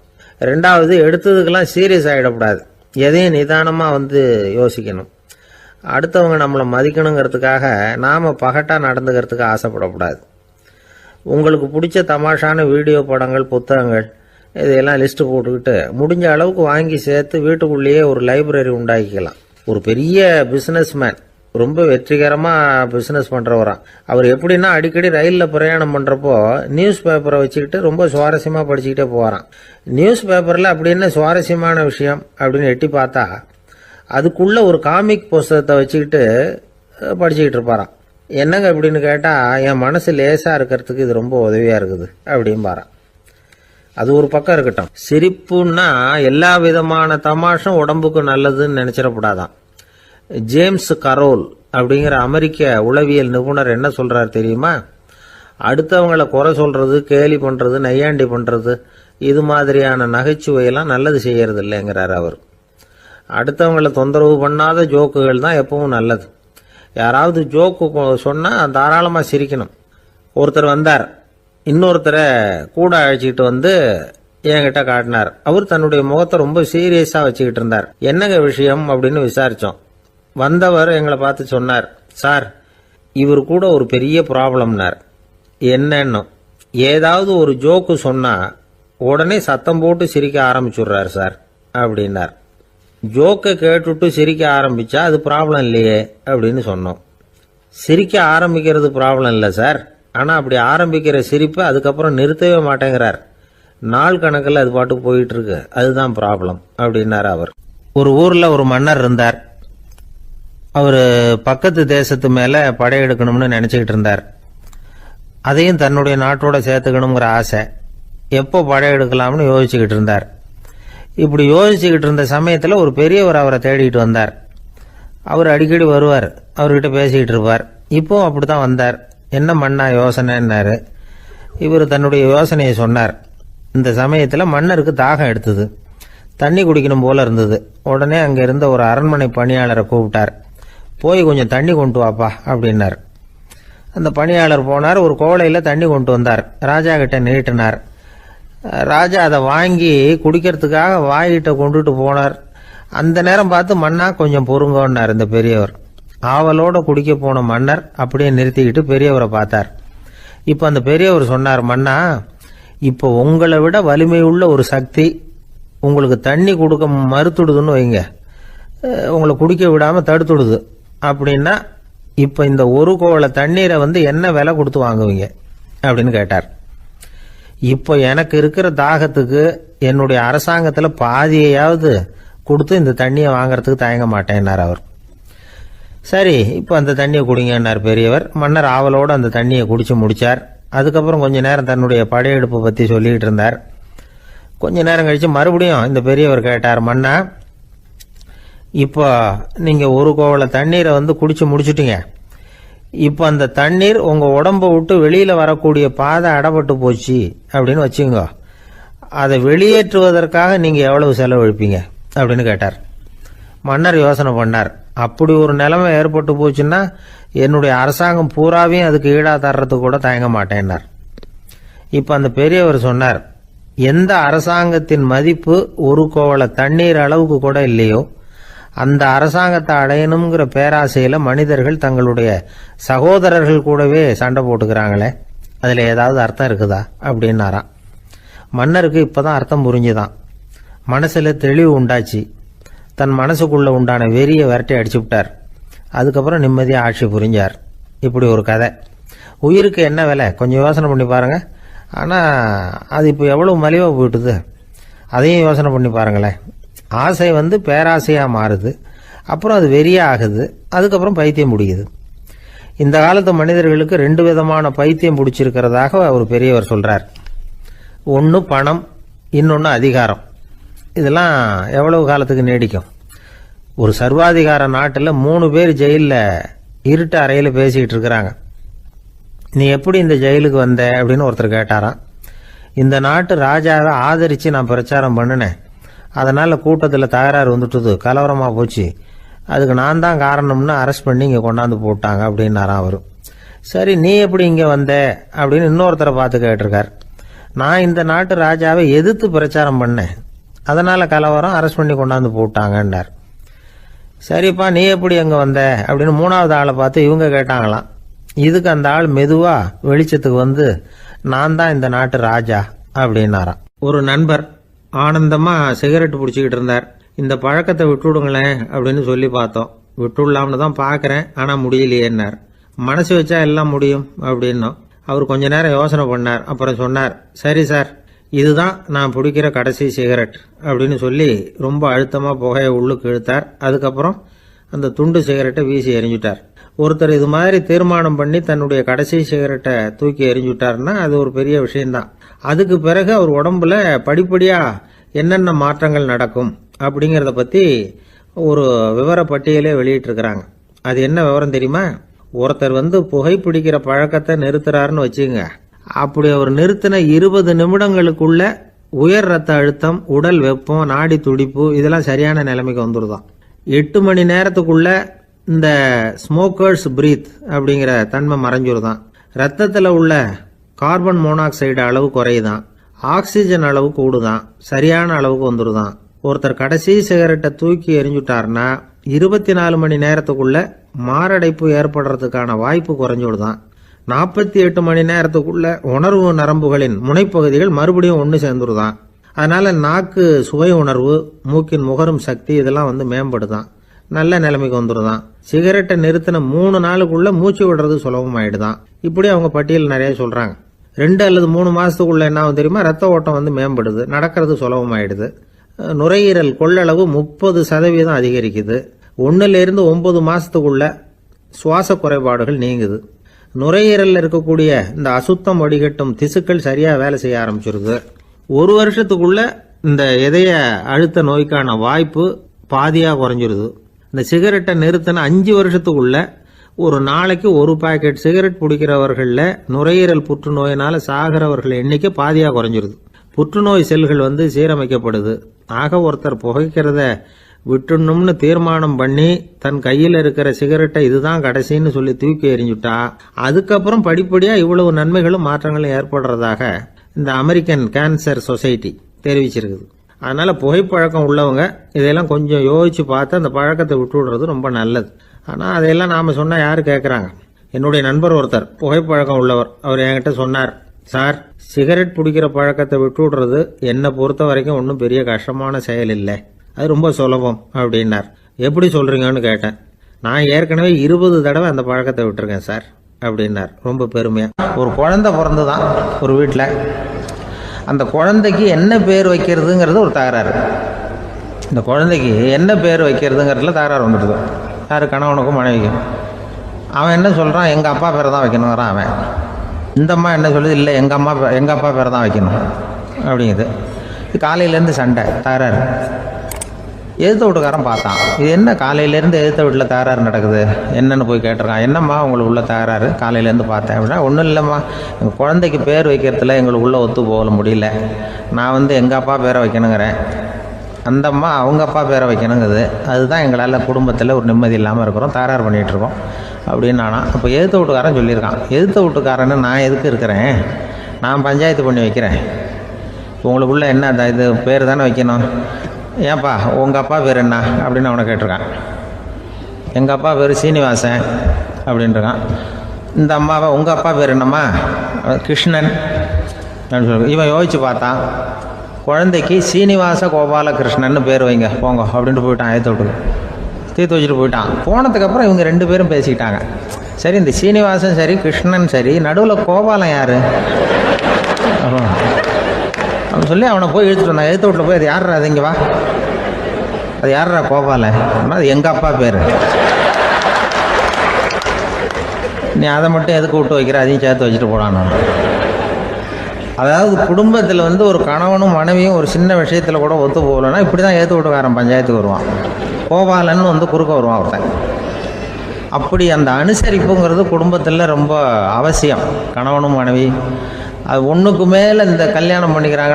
ரெண்டாவது, எடுத்ததுக்கெல்லாம் சீரியஸ் ஆகிடக்கூடாது. எதையும் நிதானமாக யோசிக்கணும். அடுத்தவங்க நம்மளை மதிக்கணுங்கிறதுக்காக நாம் பகட்டாக நடந்துக்கிறதுக்கு ஆசைப்படக்கூடாது. உங்களுக்கு பிடிச்ச தமாஷான வீடியோ படங்கள், புத்தகங்கள் இதையெல்லாம் லிஸ்ட்டு போட்டுக்கிட்டு முடிஞ்ச அளவுக்கு வாங்கி சேர்த்து வீட்டுக்குள்ளேயே ஒரு லைப்ரரி உண்டாக்கிக்கலாம். ஒரு பெரிய பிஸ்னஸ்மேன், ரொம்ப வெற்றிகரமாக பிஸ்னஸ் பண்ணுறவராம். அவர் எப்படின்னா அடிக்கடி ரயிலில் பிரயாணம் பண்ணுறப்போ நியூஸ் பேப்பரை வச்சுக்கிட்டு ரொம்ப சுவாரஸ்யமாக படிச்சுக்கிட்டே போகிறான். நியூஸ் பேப்பரில் அப்படி என்ன சுவாரஸ்யமான விஷயம் அப்படின்னு எட்டி பார்த்தா அதுக்குள்ளே ஒரு காமிக் புஸ்தகத்தை வச்சுக்கிட்டு படிச்சுக்கிட்டு இருப்பாராம். என்னங்க அப்படின்னு கேட்டால், என் மனசு லேசாக இருக்கிறதுக்கு இது ரொம்ப உதவியாக இருக்குது அப்படின்னு பாரான். அது ஒரு பக்கம் இருக்கட்டும். சிரிப்புன்னா எல்லா விதமான தமாஷும் உடம்புக்கு நல்லதுன்னு நினைச்சிடக்கூடாதான். ஜேம்ஸ் கரோல் அப்படிங்கிற அமெரிக்க உளவியல் நிபுணர் என்ன சொல்றாரு தெரியுமா? அடுத்தவங்களை குறை சொல்றது, கேலி பண்றது, நையாண்டி பண்றது, இது மாதிரியான நகைச்சுவையெல்லாம் நல்லது செய்யறது இல்லைங்கிறார் அவர். அடுத்தவங்களை தொந்தரவு பண்ணாத ஜோக்குகள் தான் எப்பவும் நல்லது. யாராவது ஜோக்கு சொன்னால் தாராளமாக சிரிக்கணும். ஒருத்தர் வந்தார், இன்னொருத்தரை கூட அழைச்சிக்கிட்டு என்கிட்ட காட்டினார். அவர் தன்னுடைய முகத்தை ரொம்ப சீரியஸாக வச்சுக்கிட்டு இருந்தார். என்னங்க விஷயம் அப்படின்னு விசாரித்தோம். வந்தவர் எங்களை பார்த்து சொன்னார், சார், இவர் கூட ஒரு பெரிய ப்ராப்ளம்னார். என்னன்னு, ஏதாவது ஒரு ஜோக்கு சொன்னால் உடனே சத்தம் போட்டு சிரிக்க ஆரம்பிச்சுடுறார் சார் அப்படின்னார். ஜோக்கை கேட்டுட்டு சிரிக்க ஆரம்பிச்சா அது ப்ராப்ளம் இல்லையே அப்படின்னு சொன்னோம். சிரிக்க ஆரம்பிக்கிறது ப்ராப்ளம் இல்லை சார், ஆனால் அப்படி ஆரம்பிக்கிற சிரிப்பை அதுக்கப்புறம் நிறுத்தவே மாட்டேங்கிறார். நாள் கணக்கில் அது பாட்டுக்கு போயிட்டு இருக்கு, அதுதான் ப்ராப்ளம் அப்படின்னார் அவர். ஒரு ஊரில் ஒரு மன்னர் இருந்தார். அவர் பக்கத்து தேசத்து மேலே படையெடுக்கணும்னு நினச்சிக்கிட்டு இருந்தார். அதையும் தன்னுடைய நாட்டோட சேர்த்துக்கணுங்கிற ஆசை. எப்போ படையெடுக்கலாம்னு யோசிச்சுக்கிட்டு இருந்தார். இப்படி யோசிச்சுக்கிட்டு இருந்த சமயத்தில் ஒரு பெரியவர் அவரை தேடிட்டு வந்தார். அவர் அடிக்கடி வருவார், அவர்கிட்ட பேசிக்கிட்டு இருப்பார். இப்போவும் அப்படி தான் வந்தார். என்ன மன்னா யோசனைன்னாரு. இவர் தன்னுடைய யோசனையை சொன்னார். இந்த சமயத்தில் மன்னருக்கு தாகம் எடுத்தது, தண்ணி குடிக்கணும் போல இருந்தது. உடனே அங்கே இருந்த ஒரு அரண்மனை பணியாளரை கூப்பிட்டார். போய் கொஞ்சம் தண்ணி கொண்டு வாப்பா அப்படின்னார். அந்த பணியாளர் போனார், ஒரு கோலையில் தண்ணி கொண்டு வந்தார். ராஜா கிட்ட நீட்டினார். ராஜா அதை வாங்கி குடிக்கிறதுக்காக வாய்கிட்ட கொண்டுட்டு போனார். அந்த நேரம் பார்த்து, மன்னா கொஞ்சம் பொறுங்கன்னார் இந்த பெரியவர். ஆவலோட குடிக்க போன மன்னர் அப்படியே நிறுத்திக்கிட்டு பெரியவரை பார்த்தார். இப்போ அந்த பெரியவர் சொன்னார், மன்னா, இப்போ உங்களை விட வலிமை உள்ள ஒரு சக்தி உங்களுக்கு தண்ணி கொடுக்க மறுத்துடுதுன்னு வைங்க, உங்களை குடிக்க விடாமல் தடுத்துடுது அப்படின்னா, இப்போ இந்த ஒரு கோவள தண்ணீரை என்ன விலை கொடுத்து வாங்குவீங்க அப்படின்னு கேட்டார். இப்போ எனக்கு இருக்கிற தாகத்துக்கு என்னுடைய அரசாங்கத்தில் பாதியையாவது கொடுத்து இந்த தண்ணியை வாங்கறதுக்கு தயங்க மாட்டேன்னார் அவர். சரி, இப்போ அந்த தண்ணியை குடிங்கன்னார் பெரியவர். மன்னர் ஆவலோடு அந்த தண்ணியை குடிச்சு முடிச்சார். அதுக்கப்புறம் கொஞ்ச நேரம் தன்னுடைய படையெடுப்பை பற்றி சொல்லிக்கிட்டு இருந்தார். கொஞ்ச நேரம் கழித்து மறுபடியும் இந்த பெரியவர் கேட்டார், மன்னா, இப்போ நீங்கள் ஒரு கோவள தண்ணீரை குடிச்சு முடிச்சுட்டீங்க. இப்போ அந்த தண்ணீர் உங்கள் உடம்பை விட்டு வெளியில் வரக்கூடிய பாதை அடப்பட்டு போச்சு அப்படின்னு வச்சுங்க. அதை வெளியேற்றுவதற்காக நீங்கள் எவ்வளவு செலவழிப்பீங்க அப்படின்னு கேட்டார். மன்னர் யோசனை பண்ணார். அப்படி ஒரு நிலைமை ஏற்பட்டு போச்சுன்னா என்னுடைய அரசாங்கம் பூராவையும் அதுக்கு ஈடா தர்றதுக்கு கூட தயங்க மாட்டேன்னார். இப்போ அந்த பெரியவர் சொன்னார், எந்த அரசாங்கத்தின் மதிப்பு ஒரு கோவள தண்ணீர் அளவுக்கு கூட இல்லையோ அந்த அரசாங்கத்தை அடையணுங்கிற பேராசையில் மனிதர்கள் தங்களுடைய சகோதரர்கள் கூடவே சண்டை போட்டுக்கிறாங்களே, அதில் ஏதாவது அர்த்தம் இருக்குதா அப்படின்னாராம். மன்னருக்கு இப்போதான் அர்த்தம் புரிஞ்சுதான். மனசில் தெளிவு உண்டாச்சு. தன் மனசுக்குள்ளே உண்டான வெறியை விரட்டி அடிச்சு விட்டார். அதுக்கப்புறம் நிம்மதியாக ஆட்சி புரிஞ்சார். இப்படி ஒரு கதை. உயிருக்கு என்ன விலை கொஞ்சம் யோசனை பண்ணி பாருங்கள். ஆனால் அது இப்போ எவ்வளோ மலிவாக போயிட்டுது, அதையும் யோசனை பண்ணி பாருங்களேன். ஆசை பேராசையாக மாறுது, அப்புறம் அது வெறியாக ஆகுது, அதுக்கப்புறம் பைத்தியம் பிடிக்குது. இந்த காலத்து மனிதர்களுக்கு 2 விதமான பைத்தியம் பிடிச்சிருக்கிறதாக ஒரு பெரியவர் சொல்கிறார். ஒன்று பணம், இன்னொன்று அதிகாரம். இதெல்லாம் எவ்வளவு காலத்துக்கு நீடிக்கும்? ஒரு சர்வாதிகார நாட்டில் 3 பேர் ஜெயிலில் இருட்டு அறையில் பேசிக்கிட்டு இருக்கிறாங்க. நீ எப்படி இந்த ஜெயிலுக்கு வந்த அப்படின்னு ஒருத்தர் கேட்டாராம். இந்த நாட்டு ராஜாவை ஆதரித்து நான் பிரச்சாரம் பண்ணினேன், அதனால் கூட்டத்தில் தகராறு வந்துட்டுது, கலவரமாக போச்சு, அதுக்கு நான் தான் காரணம்னு அரெஸ்ட் பண்ணி இங்கே கொண்டாந்து போட்டாங்க அப்படின்னாராம் அவர். சரி, நீ எப்படி இங்கே வந்த அப்படின்னு இன்னொருத்தரை பார்த்து கேட்டிருக்கார். நான் இந்த நாட்டு ராஜாவை எதிர்த்து பிரச்சாரம் பண்ணேன், அதனால் கலவரம், அரெஸ்ட் பண்ணி கொண்டாந்து போட்டாங்கன்னார். சரிப்பா, நீ எப்படி அங்கே வந்த அப்படின்னு 3வது ஆளை பார்த்து இவங்க கேட்டாங்களாம். இதுக்கு அந்த ஆள் மெதுவாக வெளிச்சத்துக்கு நான் தான் இந்த நாட்டு ராஜா அப்படின்னாராம். ஒரு நண்பர் ஆனந்தமாக சிகரெட் பிடிச்சிக்கிட்டு இருந்தார். இந்த பழக்கத்தை விட்டுவிடுங்களேன் அப்படின்னு சொல்லி பார்த்தோம். விட்டுடலாம்னு தான் பார்க்குறேன், ஆனால் முடியலையேன்னார். மனசு வச்சா எல்லாம் முடியும் அப்படின்னோம். அவர் கொஞ்ச நேரம் யோசனை பண்ணார். அப்புறம் சொன்னார், சரி சார், இதுதான் நான் பிடிக்கிற கடைசி சிகரெட் அப்படின்னு சொல்லி ரொம்ப அழுத்தமாக புகையை உள்ளுக்கு இழுத்தார். அதுக்கப்புறம் அந்த துண்டு சிகரெட்டை வீசி எறிஞ்சுட்டார். ஒருத்தர் இது மாதிரி தீர்மானம் பண்ணி தன்னுடைய கடைசி சிகரெட்டை தூக்கி எறிஞ்சுட்டாருன்னா அது ஒரு பெரிய விஷயம்தான். அதுக்கு பிறகு அவர் உடம்புல படிப்படியாக என்னென்ன மாற்றங்கள் நடக்கும் அப்படிங்கிறத பற்றி ஒரு விவர பட்டியலே வெளியிட்டிருக்கிறாங்க. அது என்ன விவரம் தெரியுமா? ஒருத்தர் புகைப்பிடிக்கிற பழக்கத்தை நிறுத்துறாருன்னு வச்சுங்க. அப்படி அவர் நிறுத்தின 20 நிமிடங்களுக்குள்ள உயர் ரத்த அழுத்தம், உடல் வெப்பம், நாடி துடிப்பு இதெல்லாம் சரியான நிலைமைக்கு வந்துடுதான். 8 மணி நேரத்துக்குள்ள இந்த ஸ்மோக்கர்ஸ் பிரீத் அப்படிங்கிற தன்மை மறைஞ்சிருதான். ரத்தத்தில் உள்ள கார்பன் மோனாக்சைடு அளவு குறையுதான், ஆக்சிஜன் அளவு கூடுதான், சரியான அளவுக்கு வந்துடுதான். ஒருத்தர் கடைசி சிகரெட்டை தூக்கி எறிஞ்சுட்டார்னா 24 மணி நேரத்துக்குள்ள மாரடைப்பு ஏற்படுறதுக்கான வாய்ப்பு குறைஞ்சுடுதான். 48 மணி நேரத்துக்குள்ள உணர்வு நரம்புகளின் முனைப்பகுதிகள் மறுபடியும் ஒன்று சேர்ந்துருதான். அதனால நாக்கு சுவை உணர்வு, மூக்கின் முகரும் சக்தி இதெல்லாம் மேம்படுதான், நல்ல நிலைமைக்கு வந்துடுதான். சிகரெட்டை நிறுத்தின 3 நாளுக்குள்ள மூச்சு விடுறது சுலபமாயிடுதான். இப்படி அவங்க பட்டியல் நிறைய சொல்றாங்க. 2 அல்லது 3 மாசத்துக்குள்ள என்ன ஆகும் தெரியுமா? ரத்த ஓட்டம் மேம்படுது, நடக்கிறது சுலபமாயிடுது. நுரையீரல் கொள்ளளவு 30% அதிகரிக்குது. 1லிருந்து 9 மாசத்துக்குள்ள சுவாச குறைபாடுகள் நீங்குது. நுரையீரலில் இருக்கக்கூடிய இந்த அசுத்தம் வடிகட்டும் திசுக்கள் சரியா வேலை செய்ய ஆரம்பிச்சிருது. 1 வருஷத்துக்குள்ள இந்த இதய அழுத்த நோய்க்கான வாய்ப்பு பாதியா குறைஞ்சிருது. இந்த சிகரெட்டை நிறுத்தின 5 வருஷத்துக்குள்ள ஒரு நாளைக்கு 1 பாக்கெட் சிகரெட் பிடிக்கிறவர்களில் நுரையீரல் புற்றுநோயினால சாகிறவர்கள் எண்ணிக்கை பாதியா குறைஞ்சிருது. புற்றுநோய் செல்கள் சீரமைக்கப்படுது. ஆக ஒருத்தர் புகைக்கிறத விட்டுணும்னு தீர்மானம் பண்ணி தன் கையில் இருக்கிற சிகரெட்டை இதுதான் கடைசின்னு சொல்லி தூக்கி எறிஞ்சுட்டா அதுக்கப்புறம் படிப்படியா இவ்வளவு நன்மைகளும் மாற்றங்களும் ஏற்படுறதாக இந்த அமெரிக்கன் கேன்சர் சொசைட்டி தெரிவிச்சிருக்குது. அதனால புகைப்பழக்கம் உள்ளவங்க இதையெல்லாம் கொஞ்சம் யோசிச்சு பார்த்து அந்த பழக்கத்தை விட்டு விடுறது ரொம்ப நல்லது. ஆனால் அதையெல்லாம் நாம சொன்னா யாரு கேட்கறாங்க? என்னுடைய நண்பர் ஒருத்தர் புகைப்பழக்கம் உள்ளவர், அவர் என்கிட்ட சொன்னார், சார், சிகரெட் பிடிக்கிற பழக்கத்தை விட்டு விடுறது என்னை பொறுத்த வரைக்கும் ஒன்றும் பெரிய கஷ்டமான செயல் இல்லை, அது ரொம்ப சுலபம் அப்படின்னார். எப்படி சொல்றீங்கன்னு கேட்டேன். நான் ஏற்கனவே 20 தடவை அந்த பழக்கத்தை விட்டுருக்கேன் சார் அப்படின்னார் ரொம்ப பெருமையா. ஒரு குழந்தை பிறந்துதான் ஒரு வீட்டில். அந்த குழந்தைக்கு என்ன பேர் வைக்கிறதுங்கிறது ஒரு தகராறு. இந்த குழந்தைக்கு என்ன பேர் வைக்கிறதுங்கிறதுல தகராறு வந்துடுது. யாரு? கணவனுக்கும் மனைவிக்கும். அவன் என்ன சொல்றான், எங்க அப்பா பேரை தான் வைக்கணுங்கிறான் அவன். இந்த அம்மா என்ன சொல்லுது, இல்லை எங்க அப்பா பேரை தான் வைக்கணும் அப்படிங்குது. காலையிலேருந்து சண்டை, தகராறு. எதிர்த்த வீட்டுக்காரன் பார்த்தான், இது என்ன காலையிலேருந்து எதிர்த்த வீட்டில் தகராறு நடக்குது, என்னன்னு போய் கேட்டிருக்கான். என்னம்மா உங்களுக்கு உள்ள தகராறு, காலையிலேருந்து பார்த்தேன் அப்படின்னா. ஒன்றும் இல்லைம்மா, எங்கள் குழந்தைக்கு பேர் வைக்கிறதுல எங்களுக்கு உள்ள ஒத்து போக முடியல. நான் எங்கள் அப்பா பேரை வைக்கணுங்கிறேன், அந்த அம்மா அவங்க அப்பா பேரை வைக்கணுங்குது. அதுதான் எங்களால் குடும்பத்தில் ஒரு நிம்மதி இல்லாமல் இருக்கிறோம், தகராறு பண்ணிகிட்ருக்கோம் அப்படின்னு நானா. அப்போ எதிர்த்த வீட்டுக்காரன் சொல்லியிருக்கான், எதிர்த்த வீட்டுக்காரன்னு நான் எதுக்கு இருக்கிறேன், நான் பஞ்சாயத்து பண்ணி வைக்கிறேன், உங்களுக்குள்ள என்ன இது பேர் தானே வைக்கணும், ஏன்பா உங்கள் அப்பா பேர் என்ன அப்படின்னு அவனை கேட்டிருக்கான். எங்கள் அப்பா பேர் சீனிவாசன் அப்படின்ட்டுருக்கான். இந்த அம்மாவை உங்கள் அப்பா பேர் என்னம்மா, கிருஷ்ணன் அப்படின்னு சொல்லி. இவன் யோசிச்சு பார்த்தான், குழந்தைக்கு சீனிவாச கோபாலகிருஷ்ணன்னு பேர் வைங்க போங்க அப்படின்ட்டு போயிட்டான். ஏற்ற விட்டுக்கு தீர்த்து வச்சுட்டு போயிட்டான். போனதுக்கப்புறம் இவங்க 2 பேரும் பேசிக்கிட்டாங்க. சரி, இந்த சீனிவாசன் சரி, கிருஷ்ணன் சரி, நடுவில் கோபாலன் யார் அவன் சொல்லி அவனை போய் இழுத்துட்டு வந்தான். எழுத்து வீட்டில் போய் அது யாரா, அது இங்கே வா, அது யாரா கோபாலன், அது எங்கள் அப்பா பேர், நீ அதை மட்டும் எதுக்கு விட்டு வைக்கிற, அதையும் சேர்த்து வச்சுட்டு போடான்னு. அதாவது குடும்பத்தில் வந்து ஒரு கணவனும் மனைவியும் ஒரு சின்ன விஷயத்தில் கூட ஒத்து போகலன்னா இப்படி தான் ஏற்று விட்டுக்காரன் பஞ்சாயத்துக்கு வருவான். கோபாலன் வந்து குறுக்க வருவான் ஒருத்தன். அப்படி அந்த அனுசரிப்புங்கிறது குடும்பத்தில் ரொம்ப அவசியம். கணவனும் மனைவி அது ஒன்றுக்கு மேலே இந்த கல்யாணம் பண்ணிக்கிறாங்க,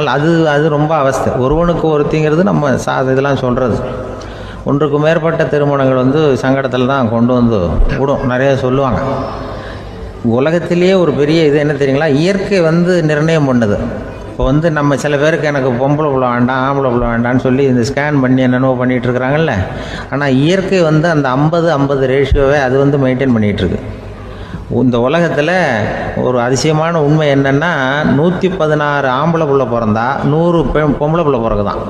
அது ரொம்ப அவஸ்தை. ஒருவனுக்கு ஒருத்திங்கிறது நம்ம இதெல்லாம் சொல்கிறது. ஒன்றுக்கு மேற்பட்ட திருமணங்கள் வந்து சங்கடத்தில் தான் கொண்டு வந்து விடும். நிறைய சொல்லுவாங்க. உலகத்திலேயே ஒரு பெரிய இது என்ன தெரியுங்களா, இயற்கை வந்து நிர்ணயம் பண்ணுது. இப்போ வந்து நம்ம சில பேருக்கு எனக்கு பொம்பளை புள்ள வேண்டாம், ஆம்பளை புள்ள வேண்டான்னு சொல்லி இந்த ஸ்கேன் பண்ணி என்னென்னவோ பண்ணிகிட்டு இருக்கிறாங்கல்ல. ஆனால் இயற்கை வந்து அந்த 50-50 ரேஷியோவை அது வந்து மெயின்டைன் பண்ணிகிட்ருக்கு. இந்த உலகத்தில் ஒரு அதிசயமான உண்மை என்னென்னா, 116 ஆம்பளை புள்ள பிறந்தா 100 பொம்பளை புள்ள பிறகுதான்.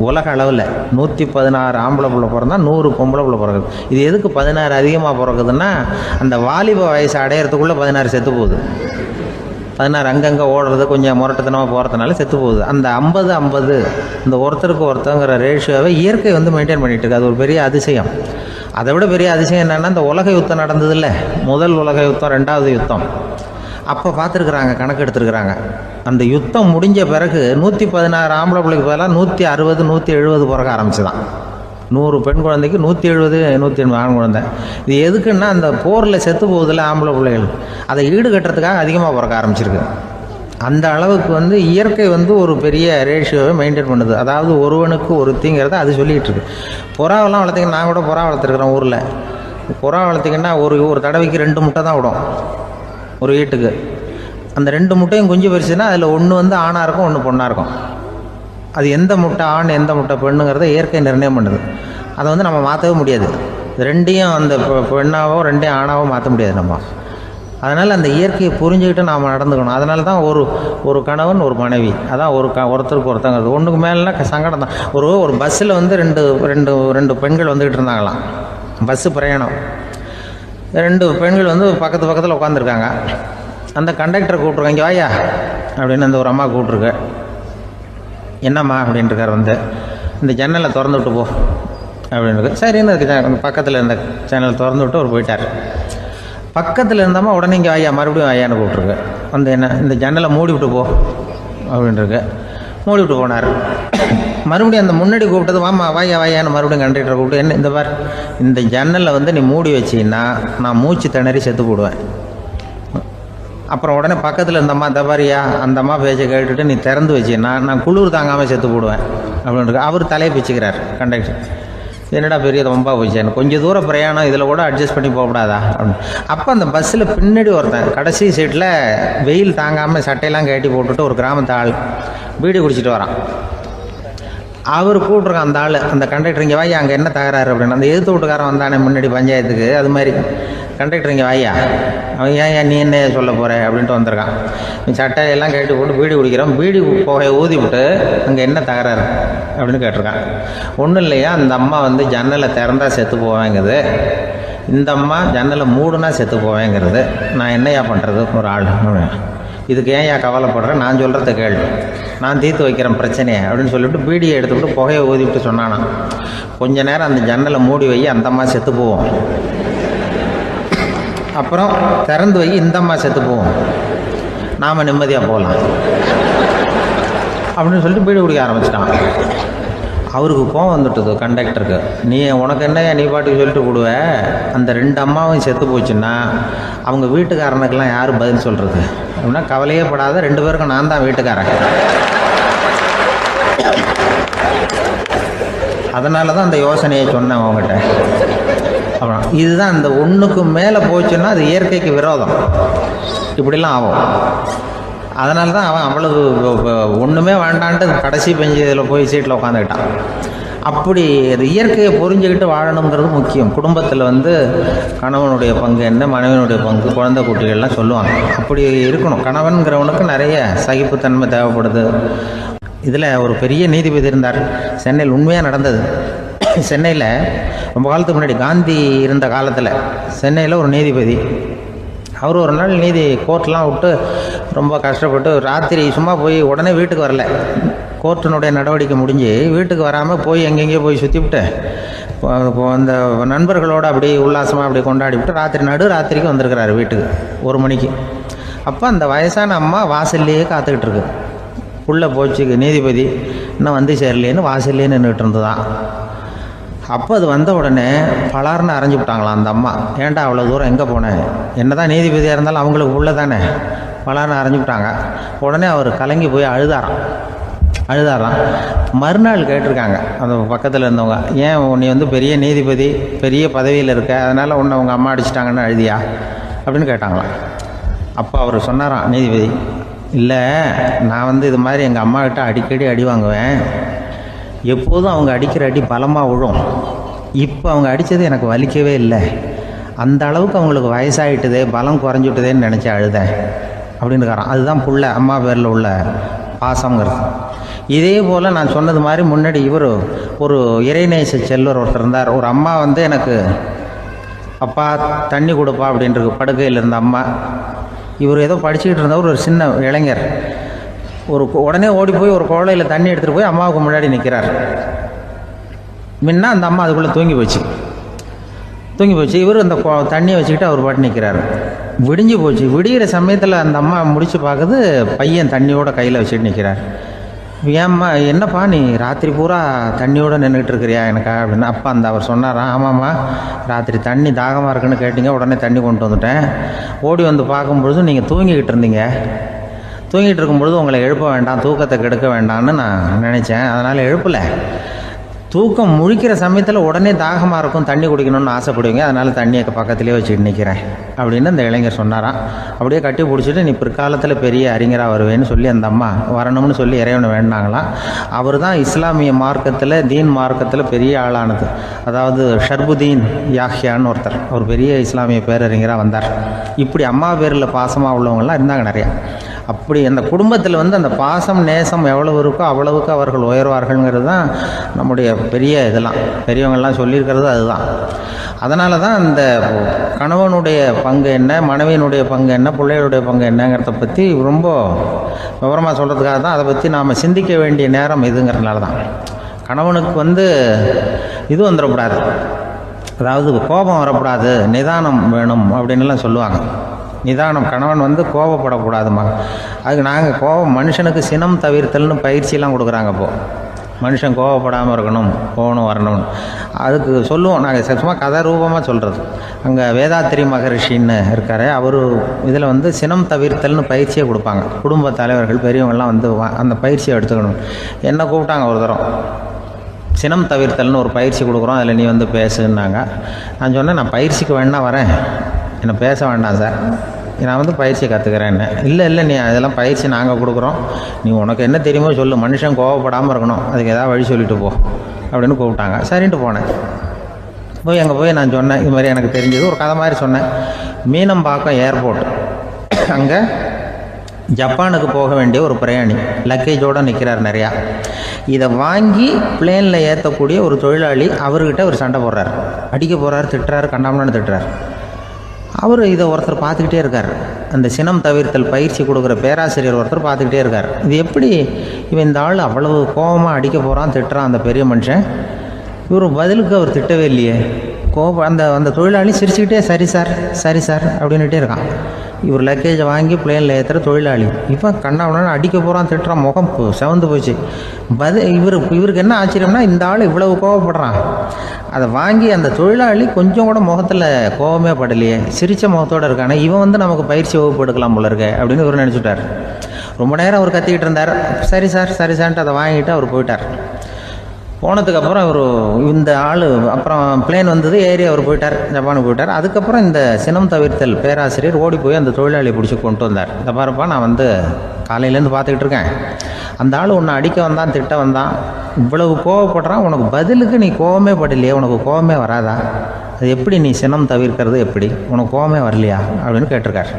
உலக அளவில் 116 ஆம்பளை புள்ள பிறந்தா 100 பொம்பளை புள்ள பிறகுது. இது எதுக்கு 16 அதிகமாக பிறகுதுன்னா, அந்த வாலிப வயசு அடையிறதுக்குள்ளே 16 செத்து போகுது. 16 அங்கங்கே ஓடுறது, கொஞ்சம் முரட்டத்தனமாக போகிறதுனால செத்து போகுது. அந்த 50-50 இந்த ஒருத்தருக்கு ஒருத்தங்கிற ரேஷியோவை இயற்கை வந்து மெயின்டைன் பண்ணிகிட்டு இருக்கு. அது ஒரு பெரிய அதிசயம். அதை விட பெரிய அதிசயம் என்னென்னா, இந்த உலக யுத்தம் நடந்ததில்ல, முதல் உலக யுத்தம், 2வது யுத்தம், அப்போ பார்த்துருக்குறாங்க, கணக்கு எடுத்துருக்குறாங்க. அந்த யுத்தம் முடிஞ்ச பிறகு 116 ஆம்பளை பிள்ளைக்கு பதிலாக 160 170 பிறக்க ஆரம்பிச்சுதான். 100 பெண் குழந்தைக்கு 170 180 ஆண் குழந்தை. இது எதுக்குன்னா, அந்த போரில் செத்து போகுதில்ல ஆம்பளை பிள்ளைகள், அதை ஈடுகட்டுறதுக்காக அதிகமாக பிறக்க ஆரம்பிச்சிருக்கு. அந்த அளவுக்கு வந்து இயற்கை வந்து ஒரு பெரிய ரேஷியோவை மெயின்டைன் பண்ணுது. அதாவது ஒருவனுக்கு ஒருத்திங்கிறத அது சொல்லிகிட்டு இருக்கு. புறாவெல்லாம் வளர்த்திங்கன்னா, நான் கூட புறா வளர்த்துருக்குறேன் ஊரில். புறா வளர்த்திங்கன்னா ஒரு தடவைக்கு 2 முட்டை தான் விடும் ஒரு வீட்டுக்கு. அந்த 2 முட்டையும் குஞ்சு பறிச்சுன்னா அதில் ஒன்று வந்து ஆணாக இருக்கும், ஒன்று பொண்ணாக இருக்கும். அது எந்த முட்டை ஆண் எந்த முட்டை பெண்ணுங்கிறத இயற்கை நிர்ணயம் பண்ணுது. அதை வந்து நம்ம மாற்றவே முடியாது. 2ஐயும் அந்த பெண்ணாவோ 2ஐயும் ஆணாவோ மாற்ற முடியாது நம்ம. அதனால் அந்த இயற்கையை புரிஞ்சுக்கிட்டு நாம் நடந்துக்கணும். அதனால தான் ஒரு கணவன் ஒரு மனைவி, அதான் ஒருத்தருக்கு ஒருத்தங்கிறது. ஒன்றுக்கு மேலேனா சங்கடம் தான். ஒரு பஸ்ஸில் வந்து ரெண்டு பெண்கள் வந்துக்கிட்டு இருந்தாங்களாம். பஸ்ஸு பிரயாணம். 2 பெண்கள் வந்து பக்கத்தில் உட்காந்துருக்காங்க. அந்த கண்டக்டரை கூப்பிட்ருக்காங்க, இங்கே வாயா அப்படின்னு அந்த ஒரு அம்மா கூப்பிட்ருக்கு. என்னம்மா அப்படின்ட்டுருக்கார். வந்து இந்த ஜன்னலை திறந்து விட்டு போ அப்படின்னு. சரின்னு அதுக்கு பக்கத்தில் இருந்த ஜன்னலை திறந்து விட்டு அவர் போயிட்டார். பக்கத்தில் இருந்தம்மா உடனே இங்கே வாயா, மறுபடியும் வாயான்னு கூப்பிட்ருக்கு. வந்து என்ன, இந்த ஜன்னலை மூடி விட்டு போ அப்படின்ட்டுருக்கு. மூடி விட்டு போனார். மறுபடியும் அந்த முன்னாடி கூப்பிட்டது, வாமா வாயான்னு மறுபடியும் கண்டக்டரை கூப்பிட்டு, என்ன இந்த பார், இந்த ஜன்னலை வந்து நீ மூடி வச்சின்னா நான் மூச்சு திணறி செத்து போடுவேன். அப்புறம் உடனே பக்கத்தில் இருந்தம்மா, இந்த பாரியா, அந்த அம்மா பேச்சை கேட்டுட்டு நீ திறந்து வச்சின்னா நான் குளிர் தாங்காமல் செத்து போடுவேன் அப்படின்ட்டு அவர் தலையை பிச்சுக்கிறார் கண்டக்டர். என்னடா பெரிய ரொம்ப போச்சு, கொஞ்சம் தூரம் பிரயாணம், இதில் கூட அட்ஜஸ்ட் பண்ணி போகக்கூடாதா அப்படின்னு. அப்போ அந்த பஸ்ஸில் பின்னாடி ஒருத்தன் கடைசி சீட்டில் வெயில் தாங்காமல் சட்டையெல்லாம் கட்டி போட்டுட்டு ஒரு கிராமத்து ஆள் பீடி குடிச்சிட்டு வரான். அவர் கூப்பிட்ருக்கான் அந்த ஆள், அந்த கண்டக்டர், இங்கே வாயா, அங்கே என்ன தகராறு அப்படின்னு. அந்த எதிர்த்து வீட்டுக்காரன் வந்தானே முன்னாடி பஞ்சாயத்துக்கு, அது மாதிரி கண்டக்டர், இங்கே வாயா, அவன் ஏன் நீ என்ன சொல்ல போகிற அப்படின்ட்டு வந்திருக்கான். நீ சட்டையெல்லாம் கேட்டு போட்டு பீடி குடிக்கிறோம், பீடி புகையை ஊதி விட்டு அங்கே என்ன தகராறு அப்படின்னு கேட்டிருக்கான். ஒன்றும் இல்லையா, அந்த அம்மா வந்து ஜன்னலை திறந்தா செத்து போவேங்கிறது, இந்த அம்மா ஜன்னலை மூடுனா செத்து போவேங்கிறது, நான் என்னையா பண்ணுறது ஒரு ஆள், இதுக்கு ஏன் கவலைப்படுறேன், நான் சொல்கிறத கேள், நான் தீர்த்து வைக்கிறேன் பிரச்சனையை அப்படின்னு சொல்லிவிட்டு பீடியை எடுத்துக்கிட்டு புகையை ஊதிவிட்டு சொன்னானா, கொஞ்ச நேரம் அந்த ஜன்னலை மூடி வை, அந்த அம்மா செத்து போவோம், அப்புறம் திறந்து வை, இந்த அம்மா செத்து போவோம், நாம் நிம்மதியாக போகலாம் அப்படின்னு சொல்லிட்டு பீடி குடிக்க ஆரம்பிச்சிட்டான். அவருக்கு கோவம் வந்துட்டுது கண்டக்டருக்கு. உனக்கு என்னையா நீ பாட்டுக்கு சொல்லிட்டு போடுவ, அந்த 2 அம்மாவும் செத்து போச்சுன்னா அவங்க வீட்டுக்காரனுக்கெல்லாம் யார் பதில் சொல்கிறது அப்படின்னா, கவலையே படாத, 2 பேருக்கும் நான் தான் வீட்டுக்காரன். அதனால தான் அந்த யோசனையை சொன்னேன் அவங்ககிட்ட. அப்புறம் இதுதான், இந்த ஒன்றுக்கு மேலே போச்சுன்னா அது இயற்கைக்கு விரோதம், இப்படிலாம் ஆகும். அதனால தான் அவன் அவ்வளவு ஒன்றுமே வேண்டான்ட்டு கடைசி பெஞ்சு இதில் போய் சீட்டில் உட்காந்துக்கிட்டான். அப்படி அது இயற்கையை புரிஞ்சுக்கிட்டு வாழணுங்கிறது முக்கியம். குடும்பத்தில் வந்து கணவனுடைய பங்கு என்ன, மனைவியினுடைய பங்கு, குழந்தை குட்டிகள்லாம் சொல்லுவாங்க. அப்படி இருக்கணும். கணவன்கிறவனுக்கு நிறைய சகிப்புத்தன்மை தேவைப்படுது. இதில் ஒரு பெரிய நீதிபதி இருந்தார், சென்னையில் உண்மையாக நடந்தது. சென்னையில் ரொம்ப காலத்துக்கு முன்னாடி காந்தி இருந்த காலத்தில் சென்னையில் ஒரு நீதிபதி, அவர் ஒரு நாள் நீதி கோர்ட்லாம் விட்டு ரொம்ப கஷ்டப்பட்டு ராத்திரி சும்மா போய் உடனே வீட்டுக்கு வரல. கோர்ட்டினுடைய நடவடிக்கை முடிஞ்சு வீட்டுக்கு வராமல் போய் எங்கெங்கேயோ போய் சுற்றிவிட்டு அந்த நண்பர்களோடு அப்படி உல்லாசமாக அப்படி கொண்டாடிவிட்டு ராத்திரிக்கு வந்திருக்கிறாரு வீட்டுக்கு 1 மணிக்கு. அப்போ அந்த வயசான அம்மா வாசல்லையே காத்துக்கிட்டு இருக்கு. உள்ளே போச்சு நீதிபதி, இன்னும் வந்து சேரலேன்னு வாசல்லையே நின்றுட்டு இருந்துதான். அப்போ அது வந்த உடனே பலார்னு அரைஞ்சி விட்டாங்களாம் அந்த அம்மா. ஏன்டா அவ்வளோ தூரம் எங்கே போனேன், என்ன தான் நீதிபதியாக இருந்தாலும் அவங்களுக்கு உள்ள தானே, பலார்னு அரைஞ்சி விட்டாங்க. உடனே அவர் கலங்கி போய் அழுதாராம். மறுநாள் கேட்டிருக்காங்க அந்த பக்கத்தில் இருந்தவங்க, ஏன் நீ வந்து பெரிய நீதிபதி, பெரிய பதவியில் இருக்க, அதனால் உன்னை அவங்க அம்மா அடிச்சிட்டாங்கன்னு அழுதியா அப்படின்னு கேட்டாங்களாம். அப்போ அவர் சொன்னாராம் நீதிபதி, இல்லை நான் வந்து இது மாதிரி எங்கள் அம்மாக்கிட்ட அடிக்கடி அடி வாங்குவேன், எப்போதும் அவங்க அடிக்கிற அடி பலமாக விழும், இப்போ அவங்க அடித்தது எனக்கு வலிக்கவே இல்லை, அந்த அளவுக்கு அவங்களுக்கு வயசாகிட்டுதே, பலம் குறைஞ்சிட்டுதேன்னு நினச்சி அழுதேன் அப்படின்னு இருக்காராம். அதுதான் புள்ள அம்மா பேரில் உள்ள பாசங்கிறது. இதே போல் நான் சொன்னது மாதிரி முன்னாடி இவர் ஒரு இறைநேச செல்வர் ஒருத்தர் இருந்தார். ஒரு அம்மா வந்து எனக்கு அப்பா தண்ணி கொடுப்பா அப்படின்றது படுக்கையில் இருந்த அம்மா. இவர் ஏதோ படிச்சுக்கிட்டு இருந்தவர், ஒரு சின்ன இளைஞர், உடனே ஓடி போய் ஒரு குவளையில் தண்ணி எடுத்துகிட்டு போய் அம்மாவுக்கு முன்னாடி நிற்கிறார். முன்ன அந்த அம்மா அதுக்குள்ளே தூங்கி போச்சு. இவர் அந்த தண்ணியை வச்சுக்கிட்டு அவர் பாட்டு நிற்கிறார். விடிஞ்சு போச்சு. விடிகிற சமயத்தில் அந்த அம்மா முடிச்சு பார்க்குது, பையன் தண்ணியோட கையில் வச்சுட்டு நிற்கிறார். ஏம்மா என்னப்பா நீ ராத்திரி பூரா தண்ணியோடு நின்றுட்டு இருக்கிறியா எனக்கா அப்படின்னு. அப்போ அவர் சொன்னாராம், ஆமாம்மா ராத்திரி தண்ணி தாகமாக இருக்குன்னு கேட்டிங்க, உடனே தண்ணி கொண்டு வந்துட்டேன், ஓடி வந்து பார்க்கும்பொழுது நீங்கள் தூங்கிக்கிட்டு இருந்தீங்க, தூங்கிட்டு இருக்கும்பொழுது உங்களை எழுப்ப வேண்டாம், தூக்கத்தை கெடுக்க வேண்டாம்னு நான் நினச்சேன், அதனால் எழுப்பலை. தூக்கம் முழிக்கிற சமயத்தில் உடனே தாகமாக இருக்கும், தண்ணி குடிக்கணும்னு ஆசைப்படுவீங்க, அதனால் தண்ணியை பக்கத்துலேயே வச்சுட்டு நிற்கிறேன் அப்படின்னு அந்த இளைஞர் சொன்னாராம். அப்படியே கட்டி பிடிச்சிட்டு நீ பிற்காலத்தில் பெரிய அறிஞராக வருவேன்னு சொல்லி அந்த அம்மா வரணும்னு சொல்லி இறைவனை வேண்டாங்களாம். அவர் தான் இஸ்லாமிய மார்க்கத்தில், தீன் மார்க்கத்தில் பெரிய ஆளானது. அதாவது ஷர்புதீன் யாஹ்யான்னு ஒருத்தர், ஒரு பெரிய இஸ்லாமிய பேரறிஞராக வந்தார். இப்படி அம்மா பேரில் பாசமாக உள்ளவங்களாம் இருந்தாங்க நிறையா. அப்படி அந்த குடும்பத்தில் வந்து அந்த பாசம் நேசம் எவ்வளவு இருக்கோ அவ்வளவுக்கு அவர்கள் உயர்வார்கள்ங்கிறது தான் நம்முடைய பெரிய இதெல்லாம் பெரியவங்கள்லாம் சொல்லியிருக்கிறது அதுதான். அதனால தான் அந்த கணவனுடைய பங்கு என்ன, மனைவியினுடைய பங்கு என்ன, பிள்ளைகளுடைய பங்கு என்னங்கிறத பற்றி ரொம்ப விவரமாக சொல்கிறதுக்காக தான் அதை பற்றி நாம் சிந்திக்க வேண்டிய நேரம் இதுங்கிறதுனால தான். கணவனுக்கு வந்து இது வந்துடக்கூடாது, அதாவது கோபம் வரக்கூடாது, நிதானம் வேணும் அப்படின்லாம் சொல்லுவாங்க. நிதானம், கணவன் வந்து கோபப்படக்கூடாதுமா. அதுக்கு நாங்கள் மனுஷனுக்கு சினம் தவிர்த்தல்னு பயிற்சியெல்லாம் கொடுக்குறாங்க. இப்போது மனுஷன் கோபப்படாமல் இருக்கணும், போகணும் வரணும்னு அதுக்கு சொல்லுவோம் நாங்கள். சும்மா கதை ரூபமாக சொல்கிறது. அங்கே வேதாத்திரி மகரிஷின்னு இருக்கார், அவர் இதில் வந்து சினம் தவிர்த்தல்னு பயிற்சியை கொடுப்பாங்க. குடும்ப தலைவர்கள் பெரியவங்கள்லாம் வந்து அந்த பயிற்சியை எடுத்துக்கணும். என்ன கூப்பிட்டாங்க ஒரு தரம், சினம் தவிர்த்தல்னு ஒரு பயிற்சி கொடுக்குறோம், அதில் நீ வந்து பேசுன்னாங்க. நான் சொன்னேன், நான் பயிற்சிக்கு வேணா வரேன், என்னை பேச வேண்டாம் சார், நான் வந்து பயிற்சி கற்றுக்கிறேன்னு. இல்லை நீ அதெல்லாம் பயிற்சி நாங்கள் கொடுக்குறோம், நீ உனக்கு என்ன தெரியுமோ சொல்லு, மனுஷன் கோவப்படாமல் இருக்கணும், அதுக்கு ஏதாவது வழி சொல்லிட்டு போ அப்படின்னு கூப்பிட்டாங்க. சரின்ட்டு போனேன். அங்கே போய் நான் சொன்னேன், இது மாதிரி எனக்கு தெரிஞ்சது ஒரு கதை மாதிரி சொன்னேன். மீனம்பாக்கம் ஏர்போர்ட், அங்கே ஜப்பானுக்கு போக வேண்டிய ஒரு பிரயாணி லக்கேஜோடு நிற்கிறார் நிறையா. இதை வாங்கி பிளேனில் ஏற்றக்கூடிய ஒரு தொழிலாளி அவர்கிட்ட ஒரு சண்டை போடுறார், அடிக்க போகிறார், திட்டுறாரு, கண்டாமலான்னு திட்டுறார். அவர் இதை ஒருத்தர் பார்த்துக்கிட்டே இருக்கார். அந்த சினம் தவிர்த்தல் பயிற்சி கொடுக்குற பேராசிரியர் ஒருத்தர் பார்த்துக்கிட்டே இருக்கார். இது எப்படி இவன் இந்த ஆள் அவ்வளவு கோபமாக அடிக்க போகிறான், திட்டுறான் அந்த பெரிய மனுஷன், இவர் பதிலுக்கு அவர் திட்டவே இல்லையே. அந்த தொழிலாளி சிரிச்சுக்கிட்டே சரி சார் அப்படின்னுட்டே இருக்கான். இவர் லக்கேஜை வாங்கி பிளேனில் ஏற்றுற தொழிலாளி இப்போ கண்ணாவுடனே அடிக்க போகிறான், திட்டுறான், முகம் செவந்து போச்சு. இவருக்கு என்ன ஆச்சரியம்னா, இந்த ஆள் இவ்வளவு கோவப்படுறான், அதை வாங்கி அந்த தொழிலாளி கொஞ்சம் கூட முகத்தில் கோபமே படலையே, சிரித்த முகத்தோடு இருக்கானே, இவன் வந்து நமக்கு பயிற்சி வகுப்பு எடுக்கலாம் போல இருக்கே அப்படின்னு இவர் நினச்சிட்டார். ரொம்ப நேரம் அவர் கத்திக்கிட்டு இருந்தார். சரி சார்ன்ட்டு அதை வாங்கிட்டு அவர் போயிட்டார். போனதுக்கப்புறம் இந்த ஆள் அப்புறம் பிளேன் வந்தது, ஏறி அவர் போயிட்டார், ஜப்பானுக்கு போயிட்டார். அதுக்கப்புறம் இந்த சினம் தவிர்த்தல் பேராசிரியர் ஓடி போய் அந்த தொழிலாளியை பிடிச்சி கொண்டு வந்தார். இந்த பாருப்பா, நான் வந்து காலையிலேருந்து பார்த்துக்கிட்டு இருக்கேன், அந்த ஆள் உன்னை அடிக்க வந்தான், திட்ட வந்தான், இவ்வளவு கோவப்படுறான், உனக்கு பதிலுக்கு நீ கோவமே படலையே, உனக்கு கோவமே வராதா, அது எப்படி நீ சினம் தவிர்க்கிறது, எப்படி உனக்கு கோவமே வரலையா அப்படின்னு கேட்டிருக்கார்.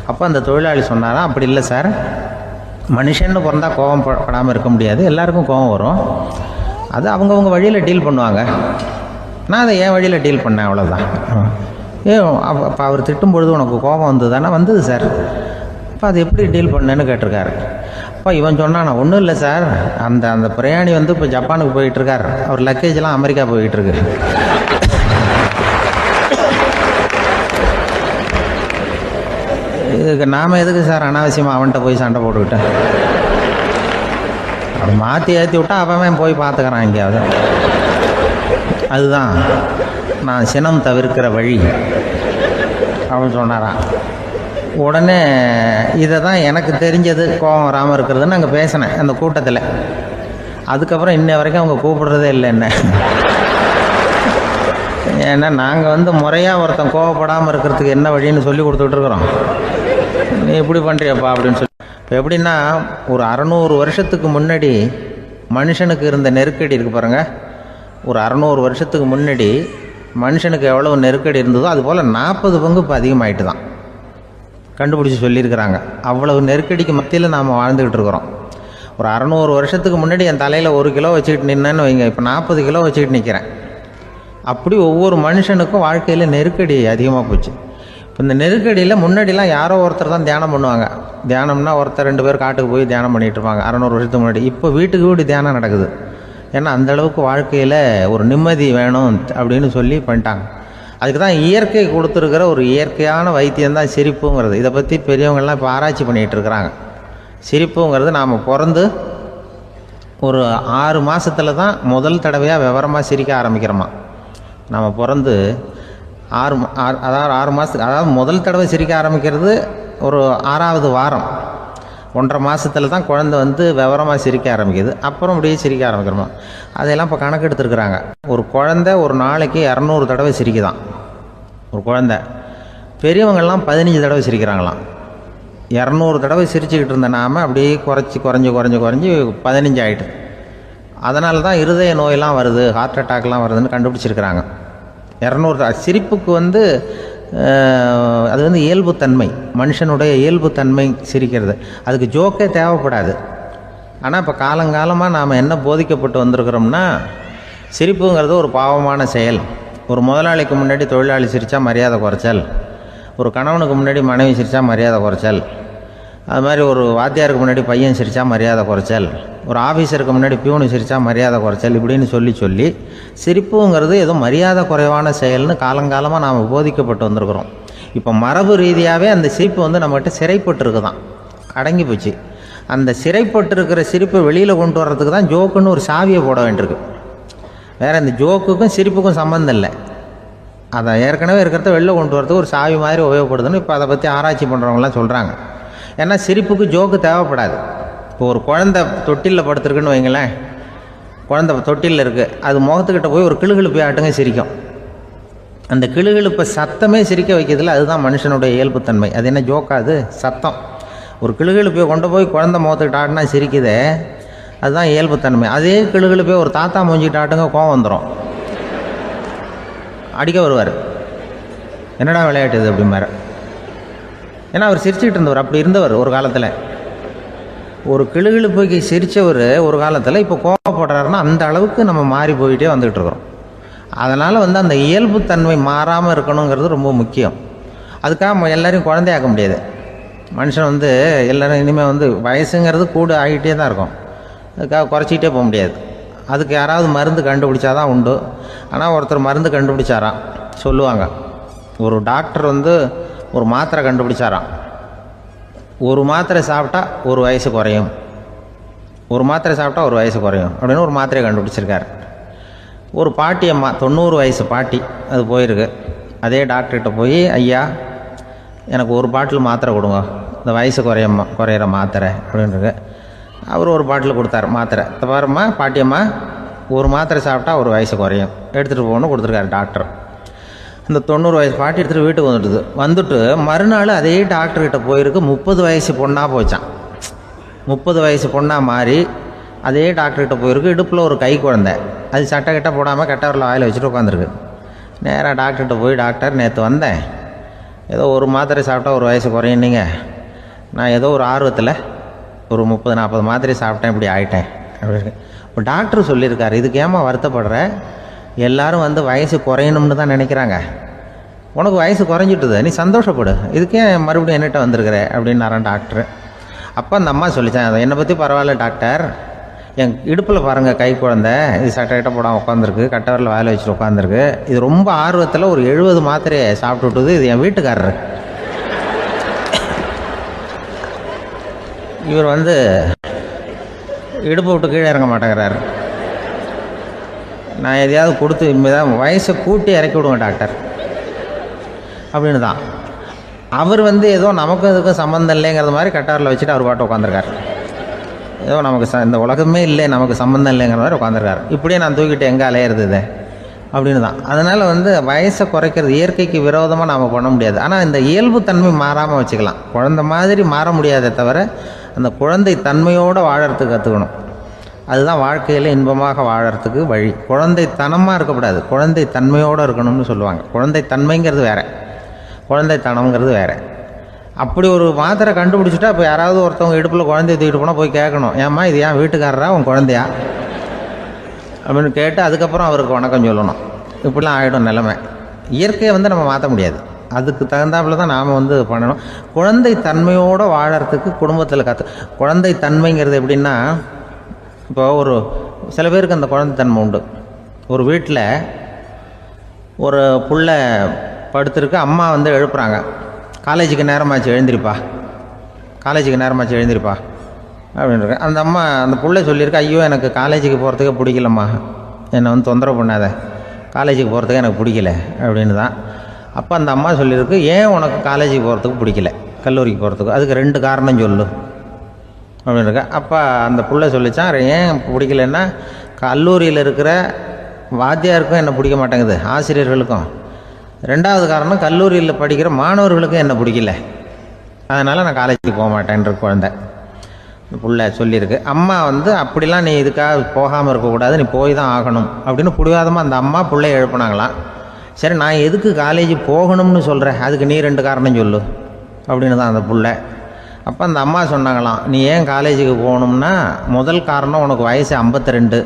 அப்போ அந்த தொழிலாளி சொன்னாராம், அப்படி இல்லை சார், மனுஷன்னு பிறந்தா கோபம் படாமல் இருக்க முடியாது, எல்லாருக்கும் கோபம் வரும். அது அவங்கவுங்க வழியில் டீல் பண்ணுவாங்க. நான் அதை என் வழியில் டீல் பண்ணேன், அவ்வளோதான். அப்போ அவர் திட்டும் பொழுது உனக்கு கோபம் வந்தது தானே? வந்தது சார். அப்போ அது எப்படி டீல் பண்ணேன்னு கேட்டிருக்காரு. அப்போ இவன் சொன்னான், நான் ஒன்றும் இல்லை சார், அந்த பிரயாணி வந்து இப்போ ஜப்பானுக்கு போயிட்டுருக்கார், அவர் லக்கேஜெலாம் அமெரிக்கா போயிட்டுருக்கு. இதுக்கு நாம் எதுக்கு சார் அனாவசியமாக அவன்கிட்ட போய் சண்டை போட்டுக்கிட்டேன்? அப்படி மாற்றி ஏற்றி விட்டா அவன் போய் பார்த்துக்கிறான் எங்கேயாவது. அதுதான் நான் சினம் தவிர்க்கிற வழி அவன் சொன்னாரான். உடனே இதை தான் எனக்கு தெரிஞ்சது கோபம் வராமல் இருக்கிறதுன்னு அங்கே பேசினேன் அந்த கூட்டத்தில். அதுக்கப்புறம் இன்ன வரைக்கும் அவங்க கூப்பிடுறதே இல்லை என்ன. ஏன்னா நாங்கள் வந்து முறையாக ஒருத்தன் கோவப்படாமல் இருக்கிறதுக்கு என்ன வழின்னு சொல்லி கொடுத்துட்ருக்குறோம். நீ இப்படி பண்ணுறியப்பா அப்படின்னு சொல்லி. இப்போ எப்படின்னா, ஒரு 600 வருஷத்துக்கு முன்னாடி மனுஷனுக்கு இருந்த நெருக்கடி இருக்குது பாருங்கள். ஒரு 600 வருஷத்துக்கு முன்னாடி மனுஷனுக்கு எவ்வளோ நெருக்கடி இருந்ததோ அதுபோல் 40 பங்கு இப்போ அதிகமாகிட்டு தான் கண்டுபிடிச்சி சொல்லியிருக்கிறாங்க. அவ்வளவு நெருக்கடிக்கு மத்தியில் நாம் வாழ்ந்துக்கிட்டு இருக்கிறோம். ஒரு 600 வருஷத்துக்கு முன்னாடி என் தலையில் 1 கிலோ வச்சுக்கிட்டு நின்னேன்னு வைங்க, இப்போ 40 கிலோ வச்சுக்கிட்டு நிற்கிறேன். அப்படி ஒவ்வொரு மனுஷனுக்கும் வாழ்க்கையில் நெருக்கடி அதிகமாக போச்சு. இப்போ இந்த நெருக்கடியில் முன்னாடிலாம் யாரோ ஒருத்தர் தான் தியானம் பண்ணுவாங்க. தியானம்னா ஒருத்தர் 2 பேர் காட்டுக்கு போய் தியானம் பண்ணிகிட்டு இருப்பாங்க 600 வருஷத்துக்கு முன்னாடி. இப்போ வீட்டுக்கு வீடு தியானம் நடக்குது. ஏன்னா அந்தளவுக்கு வாழ்க்கையில் ஒரு நிம்மதி வேணும் அப்படின்னு சொல்லி பண்ணிட்டாங்க. அதுக்கு தான் இயற்கை கொடுத்துருக்கிற ஒரு இயற்கையான வைத்தியம்தான் சிரிப்புங்கிறது. இதை பற்றி பெரியவங்கள்லாம் இப்போ ஆராய்ச்சி பண்ணிகிட்டு இருக்கிறாங்க. சிரிப்புங்கிறது நாம் பிறந்து ஒரு 6 மாதத்தில் தான் முதல் தடவையாக விவரமாக சிரிக்க ஆரம்பிக்கிறோமா. நம்ம பிறந்து 6 மாதத்துக்கு, அதாவது முதல் தடவை சிரிக்க ஆரம்பிக்கிறது ஒரு 6ஆவது வாரம், 1.5 மாதத்தில் தான் குழந்தை வந்து விவரமாக சிரிக்க ஆரம்பிக்குது. அப்புறம் அப்படியே சிரிக்க ஆரம்பிக்கிறோமா. அதையெல்லாம் இப்போ கணக்கு எடுத்துருக்குறாங்க. ஒரு குழந்தை ஒரு நாளைக்கு 200 தடவை சிரிக்குதான் ஒரு குழந்தை. பெரியவங்கள்லாம் 15 தடவை சிரிக்கிறாங்களாம். 200 தடவை சிரிச்சுக்கிட்டு இருந்த நாம் அப்படியே குறைஞ்சி 15 ஆகிட்டு. அதனால தான் இருதய நோயெல்லாம் வருது, ஹார்ட் அட்டாக்லாம் வருதுன்னு கண்டுபிடிச்சிருக்கிறாங்க. 200 சிரிப்புக்கு வந்து அது வந்து இயல்புத்தன்மை, மனுஷனுடைய இயல்புத்தன்மை சிரிக்கிறது. அதுக்கு ஜோக்கே தேவைப்படாது. ஆனால் இப்போ காலங்காலமாக நாம் என்ன போதிக்கப்பட்டு வந்திருக்கிறோம்னா, சிரிப்புங்கிறது ஒரு பாவமான செயல். ஒரு முதலாளிக்கு முன்னாடி தொழிலாளி சிரித்தா மரியாதை குறைச்சல், ஒரு கணவனுக்கு முன்னாடி மனைவி சிரித்தா மரியாதை குறைச்சல், அது மாதிரி ஒரு வாத்தியாருக்கு முன்னாடி பையன் சிரித்தா மரியாதை குறைச்சல், ஒரு ஆஃபீஸருக்கு முன்னாடி பியூனு சிரித்தா மரியாதை குறைச்சல், இப்படின்னு சொல்லி சிரிப்புங்கிறது ஏதோ மரியாதை குறைவான செயல்னு காலங்காலமாக நாம் போதிக்கப்பட்டு வந்திருக்கிறோம். இப்போ மரபு ரீதியாகவே அந்த சிரிப்பு வந்து நம்மகிட்ட சிறைப்பட்டு தான், அடங்கி போச்சு. அந்த சிறைப்பட்டு இருக்கிற சிரிப்பை வெளியில் கொண்டு வர்றதுக்கு தான் ஜோக்குன்னு ஒரு சாவியை போட வேண்டியிருக்கு. வேறு இந்த ஜோக்குக்கும் சிரிப்புக்கும் சம்மந்தம் இல்லை. அதை ஏற்கனவே இருக்கிறத வெளில கொண்டு வரதுக்கு ஒரு சாவி மாதிரி உபயோகப்படுதுன்னு இப்போ அதை பற்றி ஆராய்ச்சி பண்ணுறவங்களாம் சொல்கிறாங்க. ஏன்னா சிரிப்புக்கு ஜோக்கு தேவைப்படாது. இப்போ ஒரு குழந்தை தொட்டிலில் படுத்துருக்குன்னு வைங்களேன், குழந்தை தொட்டிலில் இருக்குது, அது முகத்துக்கிட்ட போய் ஒரு கிளுகிழுப்பை ஆட்டுங்க சிரிக்கும். அந்த கிளுகிழுப்பை சத்தமே சிரிக்க வைக்கிறதுல அதுதான் மனுஷனுடைய இயல்புத்தன்மை. அது என்ன ஜோக்காது? சத்தம். ஒரு கிளுகிழுப்பையை கொண்டு போய் குழந்தை முகத்துக்கிட்ட ஆட்டினா சிரிக்குதே, அதுதான் இயல்புத்தன்மை. அதே கிளுகிழுப்பையை ஒரு தாத்தா மூஞ்சிக்கிட்ட ஆட்டுங்க, கோவம் வந்துடும், அடிக்க வருவார். என்னடா விளையாட்டு இது அப்படிம்பாரு. ஏன்னா அவர் சிரிச்சுக்கிட்டு இருந்தவர், அப்படி இருந்தவர் ஒரு காலத்தில். ஒரு கிளுகிழுப்பைக்கு சிரித்தவர் ஒரு காலத்தில் இப்போ கோவப்படுறாருன்னா அந்த அளவுக்கு நம்ம மாறி போயிட்டே வந்துக்கிட்டு இருக்கிறோம். அதனால் வந்து அந்த இயல்புத்தன்மை மாறாமல் இருக்கணுங்கிறது ரொம்ப முக்கியம். அதுக்காக எல்லோரையும் குழந்தையாக்க முடியாது. மனுஷன் வந்து எல்லோரும் இனிமேல் வந்து வயசுங்கிறது கூட ஆகிட்டே தான் இருக்கும். அதுக்காக குறைச்சிக்கிட்டே போக முடியாது. அதுக்கு யாராவது மருந்து கண்டுபிடிச்சாதான் உண்டு. ஆனால் ஒருத்தர் மருந்து கண்டுபிடிச்சாராம், சொல்லுவாங்க. ஒரு டாக்டர் வந்து ஒரு மாத்திரை கண்டுபிடிச்சாராம். ஒரு மாத்திரை சாப்பிட்டா 1 வயசு குறையும், ஒரு மாத்திரை சாப்பிட்டா 1 வயசு குறையும் அப்படின்னு ஒரு மாத்திரையை கண்டுபிடிச்சிருக்காரு. ஒரு பாட்டி அம்மா, 90 வயசு பாட்டி, அது போயிருக்கு. அதே டாக்டர்கிட்ட போய், ஐயா எனக்கு 1 பாட்டில் மாத்திரை கொடுங்க, இந்த வயசு குறையிற மாத்திரை அப்படின்ருக்கு. அவர் 1 பாட்டில் கொடுத்தாரு மாத்திரை. பாரும்மா பாட்டியம்மா, 1 மாத்திரை சாப்பிட்டா 1 வயசு குறையும், எடுத்துகிட்டு போகணும்னு கொடுத்துருக்காரு டாக்டர். அந்த 90 வயசு பாட்டி எடுத்துகிட்டு வீட்டுக்கு வந்துட்டு மறுநாள் அதே டாக்டர்கிட்ட போயிருக்கு. 30 வயசு பொண்ணாக போச்சான். 30 வயசு பொண்ணாக மாறி அதே டாக்டர்கிட்ட போயிருக்கு. இடுப்பில் ஒரு கை குழந்தை, அது சட்டை கிட்ட போடாமல் கட்டவரில் வாயில் வச்சுட்டு உட்காந்துருக்கு. நேராக டாக்டர்கிட்ட போய், டாக்டர் நேற்று வந்தேன், ஏதோ 1 மாத்திரை சாப்பிட்டா 1 வயசு குறையும், நீங்கள் நான் ஏதோ ஒரு ஆர்வத்தில் ஒரு 30-40 மாத்திரை சாப்பிட்டேன், இப்படி ஆகிட்டேன் அப்படின்னு. இப்போ டாக்டர் சொல்லியிருக்காரு, இதுக்கு ஏமா வருத்தப்படுற, எல்லாரும் வந்து வயசு குறையணும்னு தான் நினைக்கிறாங்க, உனக்கு வயசு குறைஞ்சிட்டுது, நீ சந்தோஷப்படு, இதுக்கே மறுபடியும் என்னட்ட வந்திருக்கிற அப்படின்னாரான் டாக்டர். அப்போ அந்த அம்மா சொல்லித்தேன், என்னை பற்றி பரவாயில்ல டாக்டர், என் இடுப்பில் பாருங்கள் கை குழந்தை, இது சட்டை போடாமல் உட்காந்துருக்கு, கட்டவரில் வேலை வச்சுட்டு உட்காந்துருக்கு, இது ரொம்ப ஆர்வத்தில் ஒரு 70 மாத்திரையை சாப்பிட்டு விட்டுது, இது என் வீட்டுக்காரரு. இவர் வந்து இடுப்பை விட்டு கீழே இறங்க மாட்டேங்கிறாரு. நான் எதையாவது கொடுத்து இனிமேதான் வயசை கூட்டி இறக்கி விடுவேன் டாக்டர் அப்படின்னு தான். அவர் வந்து ஏதோ நமக்கும் இதுக்கும் சம்மந்தம் இல்லைங்கிறது மாதிரி கட்டாரில் வச்சுட்டு அவர் பாட்டு உட்காந்துருக்கார். ஏதோ நமக்கு இந்த உலகமே இல்லை, நமக்கு சம்மந்தம் இல்லைங்கிற மாதிரி உட்காந்துருக்காரு. இப்படியே நான் தூக்கிட்டு எங்கே அலையிறது அப்படின்னு தான். அதனால் வந்து வயசை குறைக்கிறது இயற்கைக்கு விரோதமாக நாம் பண்ண முடியாது. ஆனால் இந்த இயல்பு தன்மை மாறாமல் வச்சுக்கலாம். குழந்தை மாதிரி மாற முடியாதே தவிர அந்த குழந்தை தன்மையோடு வாழறதுக்கு கற்றுக்கணும். அதுதான் வாழ்க்கையில் இன்பமாக வாழறதுக்கு வழி. குழந்தைத்தனமாக இருக்கக்கூடாது, குழந்தை தன்மையோடு இருக்கணும்னு சொல்லுவாங்க. குழந்தை தன்மைங்கிறது வேறு, குழந்தைத்தனம்ங்கிறது வேறு. அப்படி ஒரு மாத்திரை கண்டுபிடிச்சிட்டா இப்போ யாராவது ஒருத்தவங்க இடுப்பில் குழந்தைய தூக்கிட்டு போனால் போய் கேட்கணும், ஏம்மா இது ஏன் வீட்டுக்காரரா உன் குழந்தையா அப்படின்னு கேட்டு அதுக்கப்புறம் அவருக்கு வணக்கம் சொல்லணும். இப்படிலாம் ஆகிடும் நிலைமை. இயற்கையை வந்து நம்ம மாற்ற முடியாது, அதுக்கு தகுந்தாப்புல தான் நாம் வந்து பண்ணணும். குழந்தை தன்மையோடு வாழறதுக்கு குடும்பத்தில் குழந்தை தன்மைங்கிறது எப்படின்னா, இப்போ ஒரு சில பேருக்கு அந்த குழந்தைத்தன்மை உண்டு. ஒரு வீட்டில் ஒரு புள்ள படுத்துருக்கு, அம்மா வந்து எழுப்புறாங்க, காலேஜுக்கு நேரமாச்சு எழுந்திருப்பா, காலேஜுக்கு நேரமாச்சு எழுந்திருப்பா அப்படின்ட்டு. அந்த அம்மா அந்த புள்ள சொல்லியிருக்கு, ஐயோ எனக்கு காலேஜுக்கு போகிறதுக்கே பிடிக்கலம்மா, என்னை வந்து தொந்தரவு பண்ணாத, காலேஜுக்கு போகிறதுக்கு எனக்கு பிடிக்கல அப்படின்னு தான். அப்போ அந்த அம்மா சொல்லியிருக்கு, ஏன் உனக்கு காலேஜுக்கு போகிறதுக்கு பிடிக்கல, கல்லூரிக்கு போகிறதுக்கு, அதுக்கு 2 காரணம் சொல்லு அப்படின்னு இருக்கா. அப்போ அந்த புள்ள சொல்லிச்சான், ஏன் பிடிக்கலன்னா கல்லூரியில் இருக்கிற வாத்தியாருக்கும் என்னை பிடிக்க மாட்டேங்குது, ஆசிரியர்களுக்கும். 2வது காரணம், கல்லூரியில் படிக்கிற மாணவர்களுக்கும் என்னை பிடிக்கல, அதனால் நான் காலேஜுக்கு போக மாட்டேன்ற குழந்தை புள்ள சொல்லியிருக்கு. அம்மா வந்து அப்படிலாம் நீ இதுக்காக போகாமல் இருக்கக்கூடாது, நீ போய் தான் ஆகணும் அப்படின்னு பிடிவாதமாக அந்த அம்மா பிள்ளைய எழுப்புனாங்களாம். சரி நான் எதுக்கு காலேஜ் போகணும்னு சொல்கிறேன், அதுக்கு நீ 2 காரணம் சொல்லு அப்படின்னு தான் அந்த புள்ள. அப்போ அந்த அம்மா சொன்னாங்களாம், நீ ஏன் காலேஜுக்கு போகணும்னா முதல் காரணம் உனக்கு வயசு 52,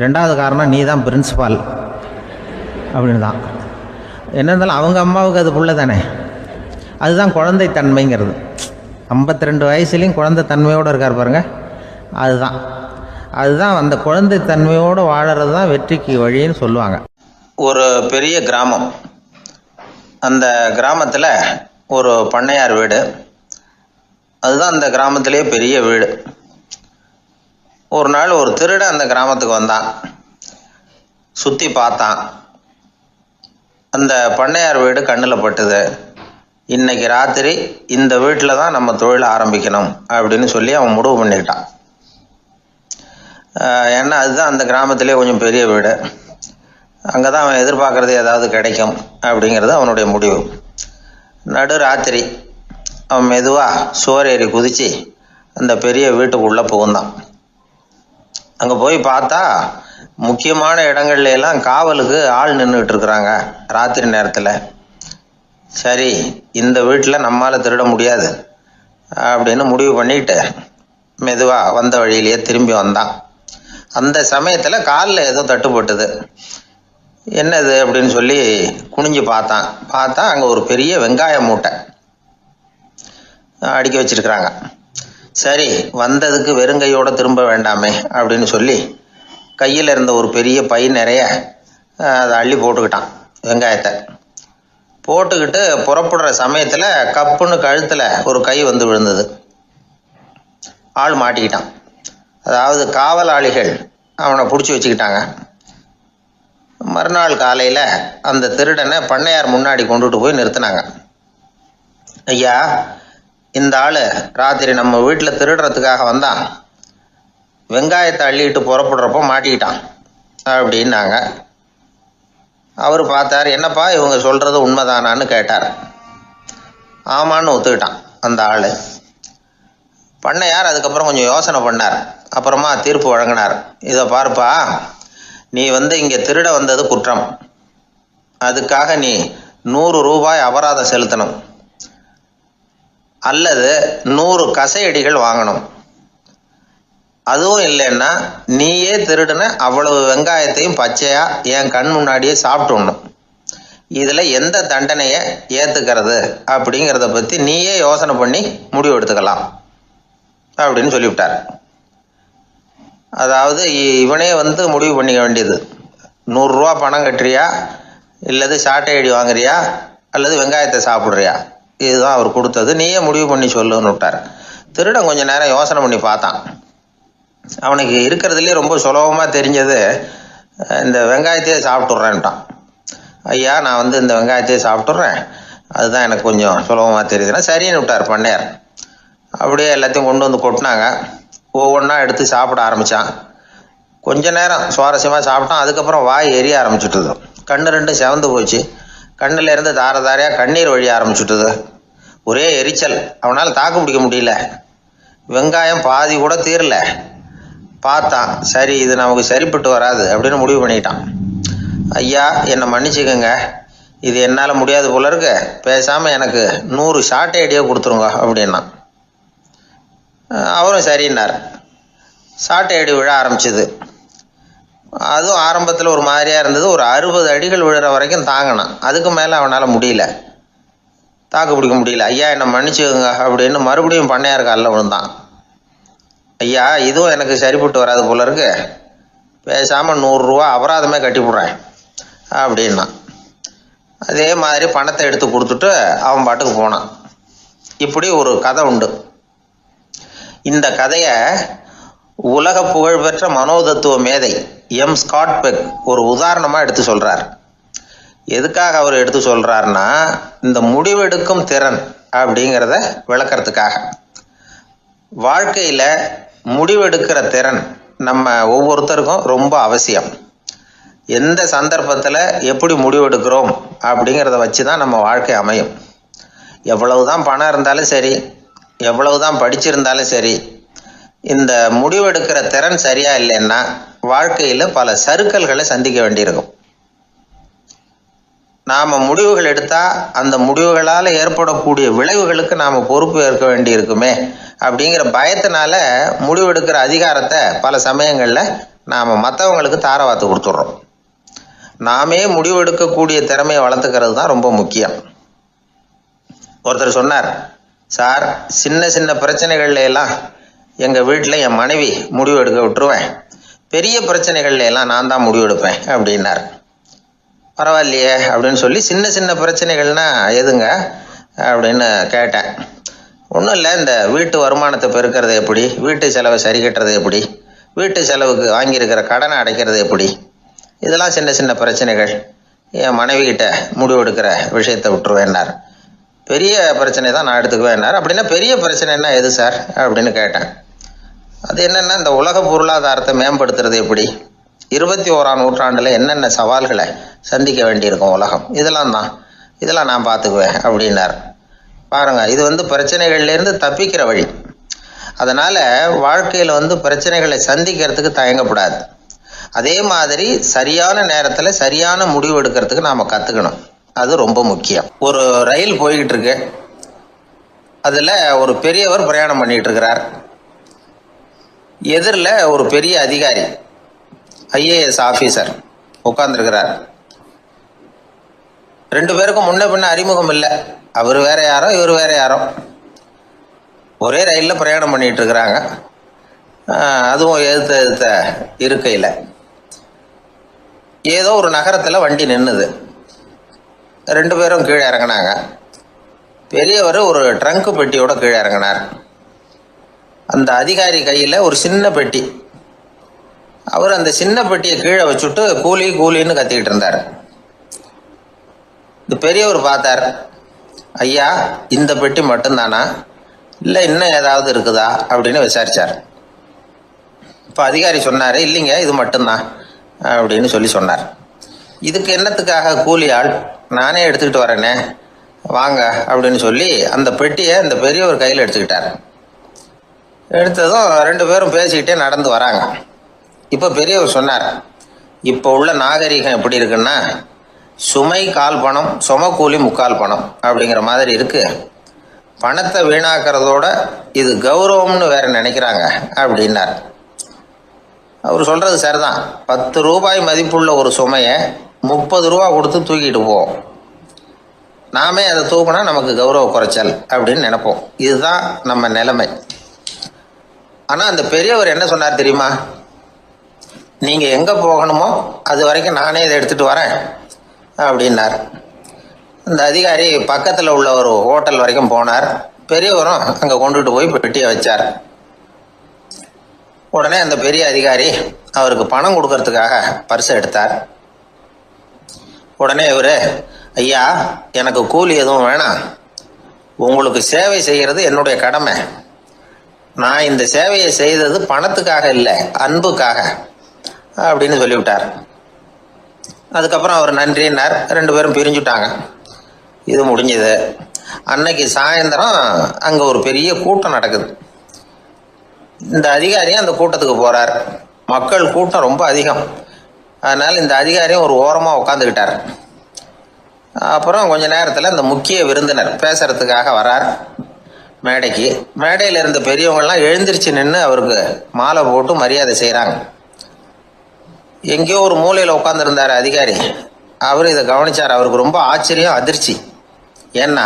2வது காரணம் நீ தான் பிரின்சிபால் அப்படின்னு தான். என்ன இருந்தாலும் அவங்க அம்மாவுக்கு அது புள்ள தானே, அதுதான் குழந்தை தன்மைங்கிறது. 52 வயசுலேயும் குழந்தை தன்மையோடு இருக்கார் பாருங்க, அதுதான் அந்த குழந்தை தன்மையோடு வாழறது தான் வெற்றிக்கு வழின்னு சொல்லுவாங்க. ஒரு பெரிய கிராமம், அந்த கிராமத்தில் ஒரு பண்ணையார் வீடு, அதுதான் அந்த கிராமத்திலே பெரிய வீடு. ஒரு நாள் ஒரு திருடன் அந்த கிராமத்துக்கு வந்தான், சுற்றி பார்த்தான். அந்த பண்ணையார் வீடு கண்ணில் பட்டுது. இன்னைக்கு ராத்திரி இந்த வீட்டில் தான் நம்ம தொழிலை ஆரம்பிக்கணும் அப்படின்னு சொல்லி அவன் முடிவு பண்ணிக்கிட்டான். ஏன்னா அதுதான் அந்த கிராமத்திலே கொஞ்சம் பெரிய வீடு, அங்கே தான் அவன் எதிர்பார்க்குறது ஏதாவது கிடைக்கும் அப்படிங்கிறது அவனுடைய முடிவு. நடு ராத்திரி அவன் மெதுவாக சுவரேறி குதித்து அந்த பெரிய வீட்டுக்குள்ளே புகுந்தான். அங்கே போய் பார்த்தா முக்கியமான இடங்கள்ல எல்லாம் காவலுக்கு ஆள் நின்றுட்டு இருக்கிறாங்க ராத்திரி நேரத்தில். சரி இந்த வீட்டில் நம்மால் திருட முடியாது அப்படின்னு முடிவு பண்ணிட்டு மெதுவாக வந்த வழியிலேயே திரும்பி வந்தான். அந்த சமயத்தில் காலில் ஏதோ தட்டுப்பட்டுது. என்னது அப்படின்னு சொல்லி குனிஞ்சு பார்த்தா அங்கே ஒரு பெரிய வெங்காய மூட்டை அடுக்கி வச்சிருக்கிறாங்க. சரி வந்ததுக்கு வெறுங்கையோடு திரும்ப வேண்டாமே அப்படின்னு சொல்லி கையில் இருந்த ஒரு பெரிய பை நிறைய அதை அள்ளி போட்டுக்கிட்டான். வெங்காயத்தை போட்டுக்கிட்டு புறப்படுற சமயத்தில் கப்புன்னு கழுத்தில் ஒரு கை வந்து விழுந்தது. ஆள் மாட்டிக்கிட்டான். அதாவது காவலாளிகள் அவனை பிடிச்சி வச்சுக்கிட்டாங்க. மறுநாள் காலையில் அந்த திருடனை பண்ணையார் முன்னாடி கொண்டுட்டு போய் நிறுத்தினாங்க. ஐயா, இந்த ஆள் ராத்திரி நம்ம வீட்டில் திருடுறதுக்காக வந்தான், வெங்காயத்தை அள்ளிட்டு புறப்படுறப்போ மாட்டிக்கிட்டான் அப்படின்னாங்க. அவர் பார்த்தார், என்னப்பா இவங்க சொல்கிறது உண்மைதானான்னு கேட்டார். ஆமான்னு ஒத்துக்கிட்டான் அந்த ஆள். பண்ணையார் அதுக்கப்புறம் கொஞ்சம் யோசனை பண்ணார். அப்புறமா தீர்ப்பு வழங்கினார். இதை பாருப்பா, நீ இங்கே திருட வந்தது குற்றம், அதுக்காக நீ 100 ரூபாய் அபராதம் செலுத்தணும் அல்லது 100 கசையடிகள் வாங்கணும். அதுவும் இல்லைன்னா நீயே திருடுன அவ்வளவு வெங்காயத்தையும் பச்சையா என் கண் முன்னாடியே சாப்பிட்டுடணும். இதுல எந்த தண்டனையை ஏத்துக்கிறது அப்படிங்கிறத பத்தி நீயே யோசனை பண்ணி முடிவு எடுத்துக்கலாம் அப்படின்னு சொல்லிவிட்டார். அதாவது இவனே முடிவு பண்ணிக்க வேண்டியது, 100 ரூபா பணம் கட்டுறியா, இல்லது சாட்டை அடி வாங்குறியா, அல்லது வெங்காயத்தை சாப்பிட்றியா, இதுதான் அவர் கொடுத்தது, நீயே முடிவு பண்ணி சொல்லுன்னு விட்டார். திருடன் கொஞ்ச நேரம் யோசனை பண்ணி பார்த்தான். அவனுக்கு இருக்கிறதுலே ரொம்ப சுலபமாக தெரிஞ்சது இந்த வெங்காயத்தையே சாப்பிட்டுட்றேன்ட்டான். ஐயா நான் இந்த வெங்காயத்தையே சாப்பிட்டுட்றேன், அதுதான் எனக்கு கொஞ்சம் சுலபமாக தெரியுதுன்னா சரின்னு விட்டார் பண்ணையார். அப்படியே எல்லாத்தையும் கொண்டு கொட்டினாங்க. ஒவ்வொன்றா எடுத்து சாப்பிட ஆரம்பித்தான். கொஞ்ச நேரம் சுவாரஸ்யமாக சாப்பிட்டான். அதுக்கப்புறம் வாய் எரிய ஆரம்பிச்சுட்டுது, கண்ணு ரெண்டும் செவந்து போச்சு, கண்ணில் இருந்து தார தாரையாக கண்ணீர் வழிய ஆரம்பிச்சுட்டுது. ஒரே எரிச்சல், அவனால் தாக்கு பிடிக்க முடியல. வெங்காயம் பாதி கூட தீரல. பார்த்தான், சரி இது நமக்கு சரிப்பட்டு வராது அப்படின்னு முடிவு பண்ணிட்டான். ஐயா என்னை மன்னிச்சுக்கோங்க, இது என்னால் முடியாது போல இருக்கு, பேசாமல் எனக்கு 100 சாட்டை அடியை கொடுத்துருங்க அப்படின்னா. அவரும் சரின்னார். சாட்டை அடி விழ ஆரம்பிச்சுது. அதுவும் ஆரம்பத்தில் ஒரு மாதிரியாக இருந்தது. ஒரு 60 அடிகள் விழுற வரைக்கும் தாங்கினான். அதுக்கு மேலே அவனால் முடியல, தாக்கு பிடிக்க முடியல. ஐயா என்னை மன்னிச்சுக்கோங்க அப்படின்னு மறுபடியும் பண்ணையார் காலில் விழுந்தான். ஐயா இதுவும் எனக்கு சரிப்பட்டு வராது போல இருக்கு, பேசாமல் 100 ரூபா அபராதமே கட்டிவிடுறேன் அப்படின்னா. அதே மாதிரி பணத்தை எடுத்து கொடுத்துட்டு அவன் பாட்டுக்கு போனான். இப்படி ஒரு கதை உண்டு. இந்த கதையை உலக புகழ்பெற்ற மனோதத்துவ மேதை எம் ஸ்காட் பெக் ஒரு உதாரணமாக எடுத்து சொல்கிறார். எதுக்காக அவர் எடுத்து சொல்கிறாருன்னா, இந்த முடிவெடுக்கும் திறன் அப்படிங்கிறத விளக்கறதுக்காக. வாழ்க்கையில் முடிவெடுக்கிற திறன் நம்ம ஒவ்வொருத்தருக்கும் ரொம்ப அவசியம். எந்த சந்தர்ப்பத்தில் எப்படி முடிவெடுக்கிறோம் அப்படிங்கிறத வச்சு தான் நம்ம வாழ்க்கை அமையும். எவ்வளவு தான் பணம் இருந்தாலும் சரி, எவ்வளவு தான் படிச்சிருந்தாலும் சரி, இந்த முடிவெடுக்கிற திறன் சரியா இல்லைன்னா வாழ்க்கையில் பல சறுக்கல்களை சந்திக்க வேண்டியிருக்கும். நாம் முடிவுகள் எடுத்தால் அந்த முடிவுகளால் ஏற்படக்கூடிய விளைவுகளுக்கு நாம் பொறுப்பு ஏற்க வேண்டி இருக்குமே அப்படிங்கிற பயத்தினால முடிவெடுக்கிற அதிகாரத்தை பல சமயங்களில் நாம் மற்றவங்களுக்கு தாரவாத்து கொடுத்துட்றோம். நாமே முடிவெடுக்கக்கூடிய திறமையை வளர்த்துக்கிறது தான் ரொம்ப முக்கியம். ஒருத்தர் சொன்னார், சார் சின்ன சின்ன பிரச்சனைகள்ல எல்லாம் எங்கள் வீட்டில் என் மனைவி முடிவு எடுக்க விட்டுருவேன், பெரிய பிரச்சனைகள்ல எல்லாம் நான் தான் முடிவெடுப்பேன் அப்படின்னார். பரவாயில்லையே அப்படின்னு சொல்லி சின்ன சின்ன பிரச்சனைகள்னா எதுங்க அப்படின்னு கேட்டேன். ஒன்றும் இல்லை, இந்த வீட்டு வருமானத்தை பெருக்கிறது எப்படி, வீட்டு செலவை சரி கட்டுறது எப்படி, வீட்டு செலவுக்கு வாங்கியிருக்கிற கடனை அடைக்கிறது எப்படி, இதெல்லாம் சின்ன சின்ன பிரச்சனைகள், என் மனைவி கிட்ட முடிவெடுக்கிற விஷயத்தை விட்டுருவேன்னார். பெரிய பிரச்சனை தான் நான் எடுத்துக்குவேன்னார். அப்படின்னா பெரிய பிரச்சனைன்னா எது சார் அப்படின்னு கேட்டேன். அது என்னென்னா, இந்த உலக பொருளாதாரத்தை மேம்படுத்துறது எப்படி, 21ஆம் நூற்றாண்டில் என்னென்ன சவால்களை சந்திக்க வேண்டியிருக்கும் உலகம், இதெல்லாம் நான் பார்த்துக்குவேன் அப்படின்னார். பாருங்க, இது பிரச்சனைகள்லேருந்து தப்பிக்கிற வழி. அதனால் வாழ்க்கையில் பிரச்சனைகளை சந்திக்கிறதுக்கு தயங்கப்படாது. அதே மாதிரி சரியான நேரத்தில் சரியான முடிவு எடுக்கிறதுக்கு நாம் கற்றுக்கணும். அது ரொம்ப முக்கியம். ஒரு ரயில் போய்கிட்டு இருக்கு, அதில் ஒரு பெரியவர் பிரயாணம் பண்ணிகிட்டு இருக்கிறார். எதிரில் ஒரு பெரிய அதிகாரி, ஐஏஎஸ் ஆஃபீஸர் உட்காந்துருக்கிறார். 2 பேருக்கும் முன்ன பின்ன அறிமுகம் இல்லை. அவர் வேற யாரோ, இவர் வேற யாரோ. ஒரே ரயிலில் பிரயாணம் பண்ணிகிட்டு இருக்கிறாங்க. அதுவும் எதிர்த்த இருக்கையில். ஏதோ ஒரு நகரத்தில் வண்டி நின்றுது. 2 பேரும் கீழே இறங்கினாங்க. பெரியவர் ஒரு ட்ரங்கு பெட்டியோட கீழே இறங்கினார். அந்த அதிகாரி கையில் ஒரு சின்ன பெட்டி. அவர் அந்த சின்ன பெட்டியை கீழே வச்சுட்டு கூலி கூலின்னு கத்திக்கிட்டு இருந்தார். இந்த பெரியவர் பார்த்தார், ஐயா இந்த பெட்டி மட்டும்தானா, இல்லை இன்னும் ஏதாவது இருக்குதா அப்படின்னு விசாரித்தார். இப்போ அதிகாரி சொன்னார், இல்லைங்க இது மட்டும்தான் அப்படின்னு சொன்னார். இதுக்கு என்னத்துக்காக கூலி ஆள், நானே எடுத்துக்கிட்டு வரேனே வாங்க அப்படின்னு சொல்லி அந்த பெட்டியை அந்த பெரியவர் கையில் எடுத்துக்கிட்டார். எடுத்ததும் 2 பேரும் பேசிக்கிட்டே நடந்து வராங்க. இப்போ பெரியவர் சொன்னார், இப்போ உள்ள நாகரிகம் எப்படி இருக்குன்னா, சுமை கால் பணம் சுமக்கூலி முக்கால் பணம் அப்படிங்கிற மாதிரி இருக்கு. பணத்தை வீணாக்கிறதோட இது கௌரவம்னு வேற நினைக்கிறாங்க அப்படின்னார். அவர் சொல்கிறது சரிதான். 10 ரூபாய் மதிப்புள்ள ஒரு சுமையை 30 ரூபா கொடுத்து தூக்கிட்டு போவோம். நாமே அதை தூக்குனா நமக்கு கௌரவ குறைச்சல் அப்படின்னு நினைப்போம். இதுதான் நம்ம நிலைமை. ஆனால் அந்த பெரியவர் என்ன சொன்னார் தெரியுமா? நீங்கள் எங்கே போகணுமோ அது வரைக்கும் நானே இதை எடுத்துகிட்டு வரேன் அப்படின்னார். இந்த அதிகாரி பக்கத்தில் உள்ள ஒரு ஹோட்டல் வரைக்கும் போனார். பெரியவரும் அங்கே கொண்டுட்டு போய் பெட்டியை வச்சார். உடனே அந்த பெரிய அதிகாரி அவருக்கு பணம் கொடுக்கறதுக்காக பர்ஸை எடுத்தார். உடனே இவர், ஐயா எனக்கு கூலி எதுவும் வேணாம், உங்களுக்கு சேவை செய்கிறது என்னுடைய கடமை. நான் இந்த சேவையை செய்தது பணத்துக்காக இல்லை, அன்புக்காக அப்படின்னு சொல்லிவிட்டார். அதுக்கப்புறம் அவர் நன்றின்னார். 2 பேரும் பிரிஞ்சுட்டாங்க. இது முடிஞ்சது. அன்னைக்கு சாயந்தரம் அங்கே ஒரு பெரிய கூட்டம் நடக்குது. இந்த அதிகாரியும் அந்த கூட்டத்துக்கு போகிறார். மக்கள் கூட்டம் ரொம்ப அதிகம். அதனால் இந்த அதிகாரியும் ஒரு ஓரமாக உட்காந்துக்கிட்டார். அப்புறம் கொஞ்ச நேரத்தில் இந்த முக்கிய விருந்தினர் பேசுறதுக்காக வரார் மேடைக்கு. மேடையில் இருந்த பெரியவங்கள்லாம் எழுந்திரிச்சு நின்று அவருக்கு மாலை போட்டு மரியாதை செய்கிறாங்க. எங்கேயோ ஒரு மூலையில் உட்காந்துருந்தார் அதிகாரி. அவர் இதை கவனித்தார். அவருக்கு ரொம்ப ஆச்சரியம், அதிர்ச்சி. ஏன்னா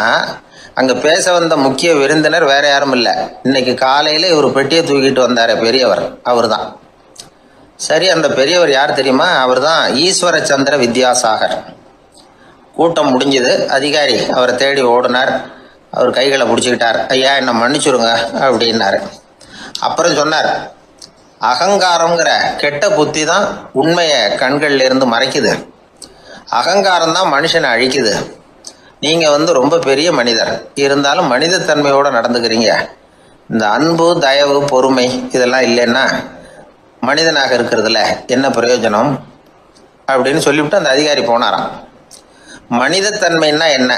அங்கே பேச வந்த முக்கிய விருந்தினர் வேற யாரும் இல்லை, இன்னைக்கு காலையில் இவர் பெட்டியை தூக்கிட்டு வந்தார் பெரியவர், அவர் தான். சரி, அந்த பெரியவர் யார் தெரியுமா? அவர் தான் ஈஸ்வர சந்திர வித்யாசாகர். கூட்டம் முடிஞ்சது. அதிகாரி அவரை தேடி ஓடினார். அவர் கைகளை பிடிச்சிக்கிட்டார். ஐயா என்னை மன்னிச்சுடுங்க அப்படின்னாரு. அப்புறம் சொன்னார், அகங்காரங்கிற கெட்ட புத்தி தான் உண்மையை கண்கள்ல இருந்து மறைக்குது. அகங்காரம் தான் மனுஷனை அழிக்குது. நீங்கள் ரொம்ப பெரிய மனிதர், இருந்தாலும் மனிதத்தன்மையோடு நடந்துக்கிறீங்க. இந்த அன்பு, தயவு, பொறுமை இதெல்லாம் இல்லைன்னா மனிதனாக இருக்கிறதுல என்ன பிரயோஜனம் அப்படின்னு சொல்லிவிட்டு அந்த அதிகாரி போனாராம். மனிதத்தன்மைன்னா என்ன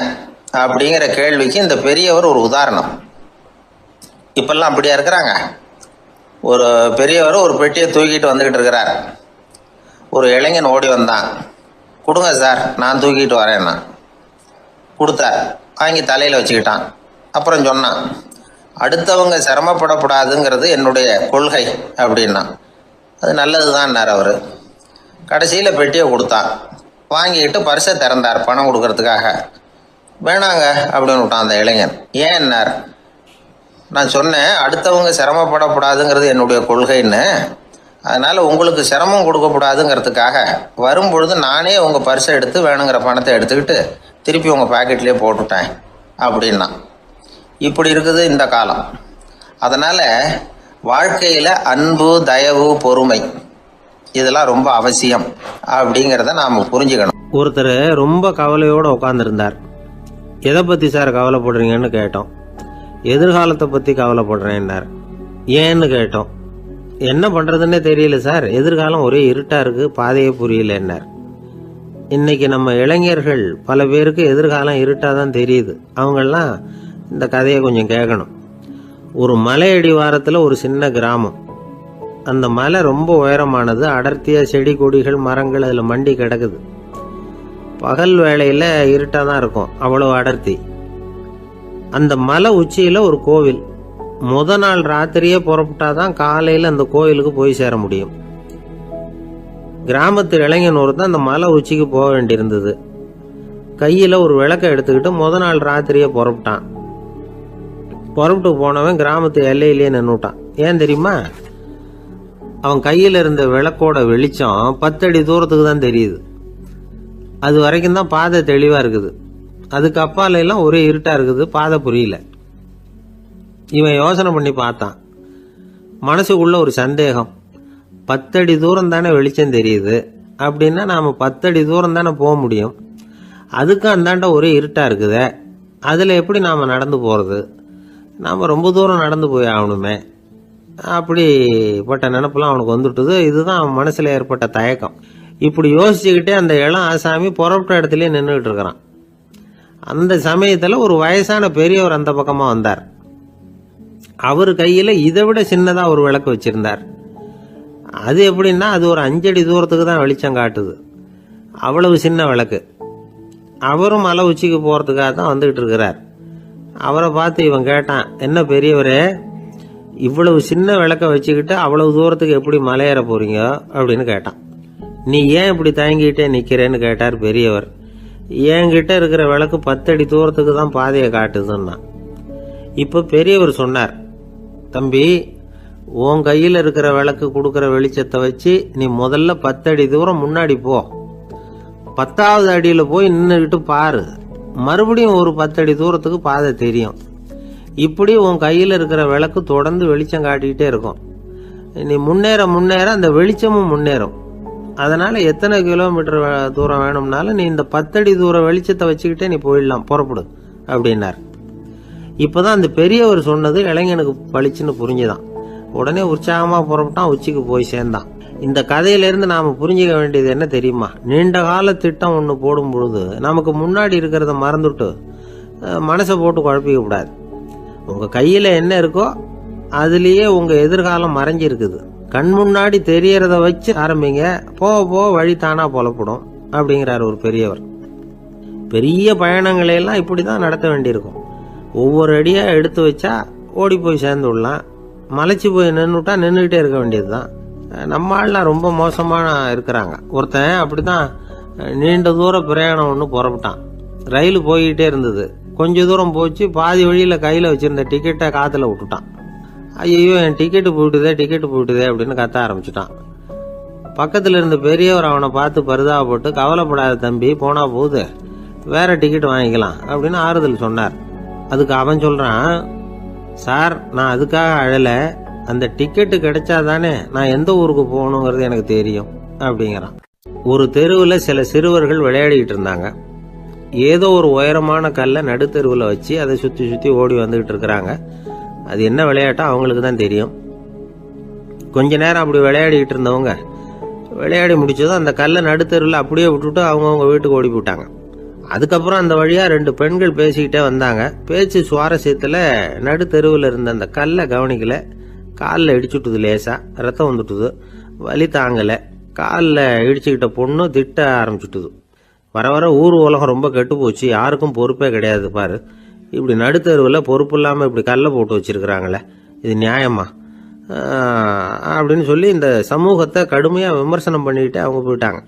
அப்படிங்கிற கேள்விக்கு இந்த பெரியவர் ஒரு உதாரணம். இப்பெல்லாம் அப்படியா இருக்கிறாங்க? ஒரு பெரியவர் ஒரு பெட்டியை தூக்கிட்டு வந்துக்கிட்டு இருக்கிறார். ஒரு இளைஞன் ஓடி வந்தான். கொடுங்க சார், நான் தூக்கிட்டு வரேன்னா. கொடுத்தார். வாங்கி தலையில் வச்சுக்கிட்டான். அப்புறம் சொன்னான், அடுத்தவங்க சிரமப்படக்கூடாதுங்கிறது என்னுடைய கொள்கை அப்படின்னா. அது நல்லது தான்னார் அவர். கடைசியில் பெட்டியை கொடுத்தான். வாங்கிக்கிட்டு பர்ஸை திறந்தார் பணம் கொடுக்கறதுக்காக. வேணாங்க அப்படின்னு விட்டான் அந்த இளைஞன். ஏன்னார், நான் சொன்னேன் அடுத்தவங்க சிரமப்படக்கூடாதுங்கிறது என்னுடைய கொள்கைன்னு. அதனால் உங்களுக்கு சிரமம் கொடுக்கக்கூடாதுங்கிறதுக்காக வரும்பொழுது நானே உங்கள் பர்ஸை எடுத்து வேணுங்கிற பணத்தை எடுத்துக்கிட்டு திருப்பி உங்கள் பாக்கெட்லேயே போட்டுட்டேன் அப்படின்னா. இப்படி இருக்குது இந்த காலம். அதனால் வாழ்க்கையில் அன்பு, தயவு, பொறுமை இதெல்லாம் ரொம்ப அவசியம் அப்படிங்கிறத நாம் புரிஞ்சுக்கணும். ஒருத்தர் ரொம்ப கவலையோடு உட்காந்துருந்தார். எதை பற்றி சார் கவலைப்படுறீங்கன்னு கேட்டோம். எதிர்காலத்தை பற்றி கவலைப்படுறேன்னார். ஏன்னு கேட்டோம். என்ன பண்ணுறதுன்னே தெரியல சார், எதிர்காலம் ஒரே இருட்டாக இருக்குது, பாதையே புரியலன்னார். இன்னைக்கு நம்ம இளைஞர்கள் பல பேருக்கு எதிர்காலம் இருட்டாக தான் தெரியுது. அவங்கெல்லாம் இந்த கதையை கொஞ்சம் கேட்கணும். ஒரு மலை அடிவாரத்தில் ஒரு சின்ன கிராமம். அந்த மலை ரொம்ப உயரமானது. அடர்த்தியாக செடி கொடிகள் மரங்கள் அதில் மண்டி கிடக்குது. பகல் வேளையில் இருட்டாக தான் இருக்கும், அவ்வளோ அடர்த்தி. அந்த மலை உச்சியில் ஒரு கோவில். முத நாள் ராத்திரியே புறப்பட்டாதான் காலையில் அந்த கோவிலுக்கு போய் சேர முடியும். கிராமத்து இளைஞன் ஒருத்தன் அந்த மலை உச்சிக்கு போக வேண்டியிருந்தது. கையில் ஒரு விளக்கை எடுத்துக்கிட்டு முத நாள் ராத்திரியே புறப்பட்டான். புறப்பட்டு போனவன் கிராமத்து எல்லையிலேயே நின்றுட்டான். ஏன் தெரியுமா? அவன் கையில் இருந்த விளக்கோட வெளிச்சம் 10 அடி தூரத்துக்கு தான் தெரியுது. அது வரைக்கும் தான் பாதை தெளிவாக இருக்குது. அதுக்கு அப்பால எல்லாம் ஒரே இருட்டாக இருக்குது, பாதை புரியல. இவன் யோசனை பண்ணி பார்த்தான். மனசுக்குள்ள ஒரு சந்தேகம். 10 அடி தூரம் தானே வெளிச்சம் தெரியுது அப்படின்னா நாம் 10 அடி தூரம் தானே போக முடியும். அதுக்கும் அந்தாண்ட ஒரே இருட்டாக இருக்குதே, அதில் எப்படி நாம் நடந்து போகிறது? நாம் ரொம்ப தூரம் நடந்து போய் ஆகணுமே. அப்படிப்பட்ட நினப்பெல்லாம் அவனுக்கு வந்துட்டுது. இதுதான் அவன் மனசில் ஏற்பட்ட தயக்கம். இப்படி யோசிச்சுக்கிட்டே அந்த இளம் ஆசாமி புறப்பட்ட இடத்துலயே நின்றுக்கிட்டு இருக்கிறான். அந்த சமயத்தில் ஒரு வயசான பெரியவர் அந்த பக்கமாக வந்தார். அவர் கையில் இதை விட சின்னதாக ஒரு விளக்கு வச்சிருந்தார். அது எப்படின்னா அது ஒரு 5 அடி தூரத்துக்கு தான் வெளிச்சம் காட்டுது. அவ்வளவு சின்ன விளக்கு. அவரும் மலை உச்சிக்கு போகிறதுக்காக தான் வந்துக்கிட்டு இருக்கிறார். அவரை பார்த்து இவன் கேட்டான், என்ன பெரியவரே, இவ்வளவு சின்ன விளக்க வச்சுக்கிட்டு அவ்வளவு தூரத்துக்கு எப்படி மலையேற போறீங்க அப்படின்னு கேட்டான். நீ ஏன் இப்படி தயங்கிட்டே நிக்கிறேன்னு கேட்டார் பெரியவர். என்கிட்ட இருக்கிற விளக்கு 10 அடி தூரத்துக்கு தான் பாதையை காட்டுதுன்னா. இப்ப பெரியவர் சொன்னார், தம்பி, உன் கையில் இருக்கிற விளக்கு கொடுக்கற வெளிச்சத்தை வச்சு நீ முதல்ல 10 அடி தூரம் முன்னாடி போ. 10வது அடியில போய் நின்றுகிட்டு பாரு, மறுபடியும் ஒரு 10 அடி தூரத்துக்கு பாதை தெரியும். இப்படி உன் கையில் இருக்கிற விளக்கு தொடர்ந்து வெளிச்சம் காட்டிக்கிட்டே இருக்கும். நீ முன்னேற முன்னேற அந்த வெளிச்சமும் முன்னேறும். அதனால எத்தனை கிலோமீட்டர் தூரம் வேணும்னாலும் நீ இந்த 10 அடி தூரம் வெளிச்சத்தை வச்சுக்கிட்டே நீ போயிடலாம், புறப்படு அப்படின்னார். இப்பதான் அந்த பெரியவர் சொன்னது இளைஞனுக்கு பளிச்சுன்னு புரிஞ்சுதான். உடனே உற்சாகமா புறப்பட்டான், உச்சிக்கு போய் சேர்ந்தான். இந்த கதையிலிருந்து நாம புரிஞ்சுக்க வேண்டியது என்ன தெரியுமா? நீண்ட கால திட்டம் ஒன்று போடும் பொழுது நமக்கு முன்னாடி இருக்கிறத மறந்துட்டு மனசை போட்டு குழப்பிக்க கூடாது. உங்க கையில என்ன இருக்கோ அதுலயே உங்க எதிர்காலம் மறைஞ்சிருக்குது. கண் முன்னாடி தெரியறத வச்சு ஆரம்பிங்க, போக போக வழி தானா புலப்படும் அப்படிங்கிறார் ஒரு பெரியவர். பெரிய பயணங்களை எல்லாம் இப்படிதான் நடத்த வேண்டியிருக்கும். ஒவ்வொரு அடியா எடுத்து வச்சா ஓடி போய் சேர்ந்து விடலாம். மலைச்சு போய் நின்றுட்டா நின்றுகிட்டே இருக்க வேண்டியதுதான். நம்ம ஆள்லாம் ரொம்ப மோசமான இருக்கிறாங்க. ஒருத்தன் அப்படிதான் நீண்ட தூர பிரயாணம் ஒன்று புறப்பட்டான். ரயில் போய்கிட்டே இருந்தது. கொஞ்ச தூரம் போச்சு, பாதி வழியில கையில வச்சிருந்த டிக்கெட்டை காத்துல விட்டுட்டான். ஐயோ, என் டிக்கெட்டு போயிட்டுதே அப்படின்னு கத்த ஆரம்பிச்சுட்டான். பக்கத்துல இருந்த பெரியவர் அவனை பார்த்து பரிதாபப்பட்டு, கவலைப்படாத தம்பி, போனா போகுது, வேற டிக்கெட் வாங்கிக்கலாம் அப்படின்னு ஆறுதல் சொன்னார். அதுக்கு அவன் சொல்றான், சார், நான் அதுக்காக அழல, அந்த டிக்கெட்டு கிடைச்சாதானே நான் எந்த ஊருக்கு போகணுங்கிறது எனக்கு தெரியும் அப்படிங்கிறான். ஒரு தெருவில் சில சிறுவர்கள் விளையாடிக்கிட்டு இருந்தாங்க. ஏதோ ஒரு உயரமான கல்லை நடுத்தெருவில் வச்சு அதை சுற்றி சுற்றி ஓடி வந்துகிட்டு இருக்கிறாங்க. அது என்ன விளையாட்டோ அவங்களுக்கு தான் தெரியும். கொஞ்ச நேரம் அப்படி விளையாடிக்கிட்டு இருந்தவங்க விளையாடி முடிச்சதும் அந்த கல்லை நடுத்தெருவில் அப்படியே விட்டுட்டு அவங்கவுங்க வீட்டுக்கு ஓடி போட்டாங்க. அதுக்கப்புறம் அந்த வழியா 2 பெண்கள் பேசிக்கிட்டே வந்தாங்க. பேச்சு சுவாரஸ்யத்துல நடுத்தெருவில் இருந்த அந்த கல்லை கவனிக்கல. காலில் இடிச்சுட்டுது, லேசா ரத்தம் வந்துட்டுது, வலி தாங்கல. காலில் இடிச்சுக்கிட்ட பொண்ணு திட்ட ஆரம்பிச்சுட்டுது. வர வர ஊர் உலகம் ரொம்ப கெட்டு போச்சு, யாருக்கும் பொறுப்பே கிடையாது பாரு, இப்படி நடுத்தெருவில் பொறுப்பு இல்லாமல் இப்படி கல்லை போட்டு வச்சிருக்கிறாங்களே, இது நியாயமா அப்படின்னு சொல்லி இந்த சமூகத்தை கடுமையாக விமர்சனம் பண்ணிக்கிட்டு அவங்க போயிட்டாங்க.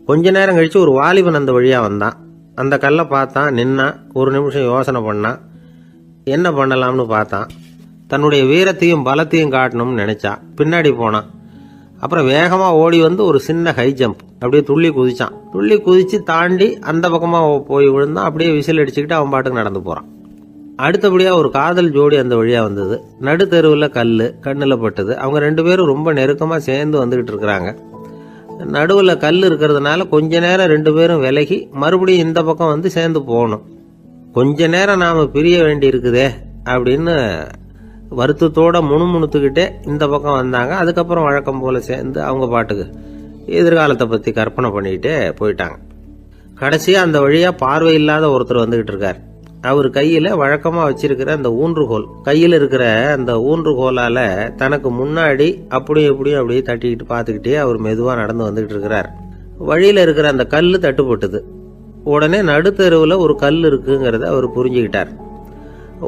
கொஞ்ச நேரம் கழிச்சு ஒரு வாலிபன் அந்த வழியாக வந்தான். அந்த கல்லை பார்த்தான், நின்னான். ஒரு நிமிஷம் யோசனை பண்ணான், என்ன பண்ணலாம்னு பார்த்தான். தன்னுடைய வீரத்தையும் பலத்தையும் காட்டணும்னு நினைச்சான். பின்னாடி போனான். அப்புறம் வேகமாக ஓடி வந்து ஒரு சின்ன ஹை ஜம்ப் அப்படியே துள்ளி குதிச்சான். துள்ளி குதிச்சு தாண்டி அந்த பக்கமாக போய் விழுந்தான். அப்படியே விசில் அடிச்சுக்கிட்டு அவன் பாட்டுக்கு நடந்து போகிறான். அடுத்தபடியாக ஒரு காதல் ஜோடி அந்த வழியாக வந்தது. நடுத்தெருவில் கல் கண்ணில் பட்டது. அவங்க 2 பேரும் ரொம்ப நெருக்கமாக சேர்ந்து வந்துகிட்டு இருக்கிறாங்க. நடுவில் கல் இருக்கிறதுனால கொஞ்ச நேரம் 2 பேரும் விலகி மறுபடியும் இந்த பக்கம் வந்து சேர்ந்து போகணும். கொஞ்ச நேரம் நாம் பிரிய வேண்டி இருக்குதே அப்படின்னு வருத்தத்தோட முணுமுணுத்துக்கிட்டே இந்த பக்கம் வந்தாங்க. அதுக்கப்புறம் வழக்கம் போல சேர்ந்து அவங்க பாட்டுக்கு எதிர்காலத்தை பற்றி கற்பனை பண்ணிக்கிட்டே போயிட்டாங்க. கடைசியாக அந்த வழியாக பார்வை இல்லாத ஒருத்தர் வந்துகிட்டு இருக்கார். அவர் கையில் வழக்கமாக வச்சிருக்கிற அந்த ஊன்றுகோல், கையில் இருக்கிற அந்த ஊன்றுகோலால் தனக்கு முன்னாடி அப்படியே தட்டிக்கிட்டு பார்த்துக்கிட்டே அவர் மெதுவாக நடந்து வந்துகிட்டு இருக்கிறார். வழியில் இருக்கிற அந்த கல் தட்டுப்பட்டுது. உடனே நடுத்தெருவில் ஒரு கல் இருக்குங்கிறத அவர் புரிஞ்சுக்கிட்டார்.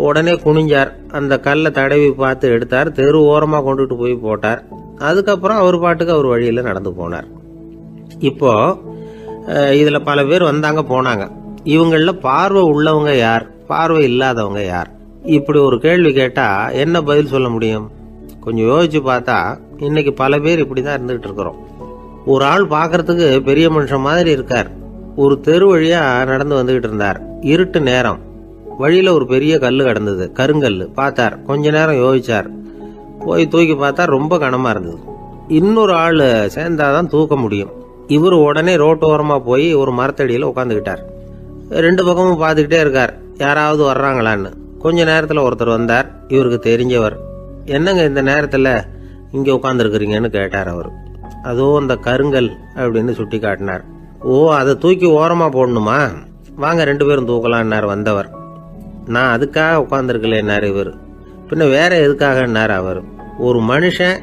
உடனே குனிஞ்சார். அந்த கல்லை தடவி பார்த்து எடுத்தார். தெரு ஓரமாக கொண்டுட்டு போய் போட்டார். அதுக்கப்புறம் அவர் பாட்டுக்கு அவர் வழியில் நடந்து போனார். இப்போ இதில் பல பேர் வந்தாங்க போனாங்க. இவங்களில் பார்வை உள்ளவங்க யார், பார்வை இல்லாதவங்க யார்? இப்படி ஒரு கேள்வி கேட்டால் என்ன பதில் சொல்ல முடியும்? கொஞ்சம் யோசிச்சு பார்த்தா இன்னைக்கு பல பேர் இப்படி தான் இருந்துகிட்டு இருக்கிறோம். ஒரு ஆள் பார்க்கறதுக்கு பெரிய மனுஷன் மாதிரி இருக்கார். ஒரு தெரு வழியாக நடந்து வந்துகிட்டு இருந்தார். இருட்டு நேரம். வழியில ஒரு பெரிய கல் கிடந்தது, கருங்கல். பார்த்தார். கொஞ்ச நேரம் யோசிச்சார். போய் தூக்கி பார்த்தா ரொம்ப கனமா இருந்தது. இன்னொரு ஆள் சேர்ந்தாதான் தூக்க முடியும். இவர் உடனே ரோட்டோரமா போய் ஒரு மரத்தடியில உட்காந்துக்கிட்டார். 2 பக்கமும் பார்த்துக்கிட்டே இருக்கார், யாராவது வர்றாங்களான்னு. கொஞ்ச நேரத்துல ஒருத்தர் வந்தார். இவருக்கு தெரிஞ்சவர். என்னங்க இந்த நேரத்துல இங்க உட்காந்துருக்கிறீங்கன்னு கேட்டார் அவர். அதோ அந்த கருங்கல் அப்படின்னு சுட்டி காட்டினார். ஓ, அதை தூக்கி ஓரமா போடணுமா? வாங்க 2 பேரும் தூக்கலான்னார் வந்தவர். நான் அதுக்காக உட்காந்துருக்கலன்னாரு இவர். பின்ன வேற எதுக்காகன்னார் அவர். ஒரு மனுஷன்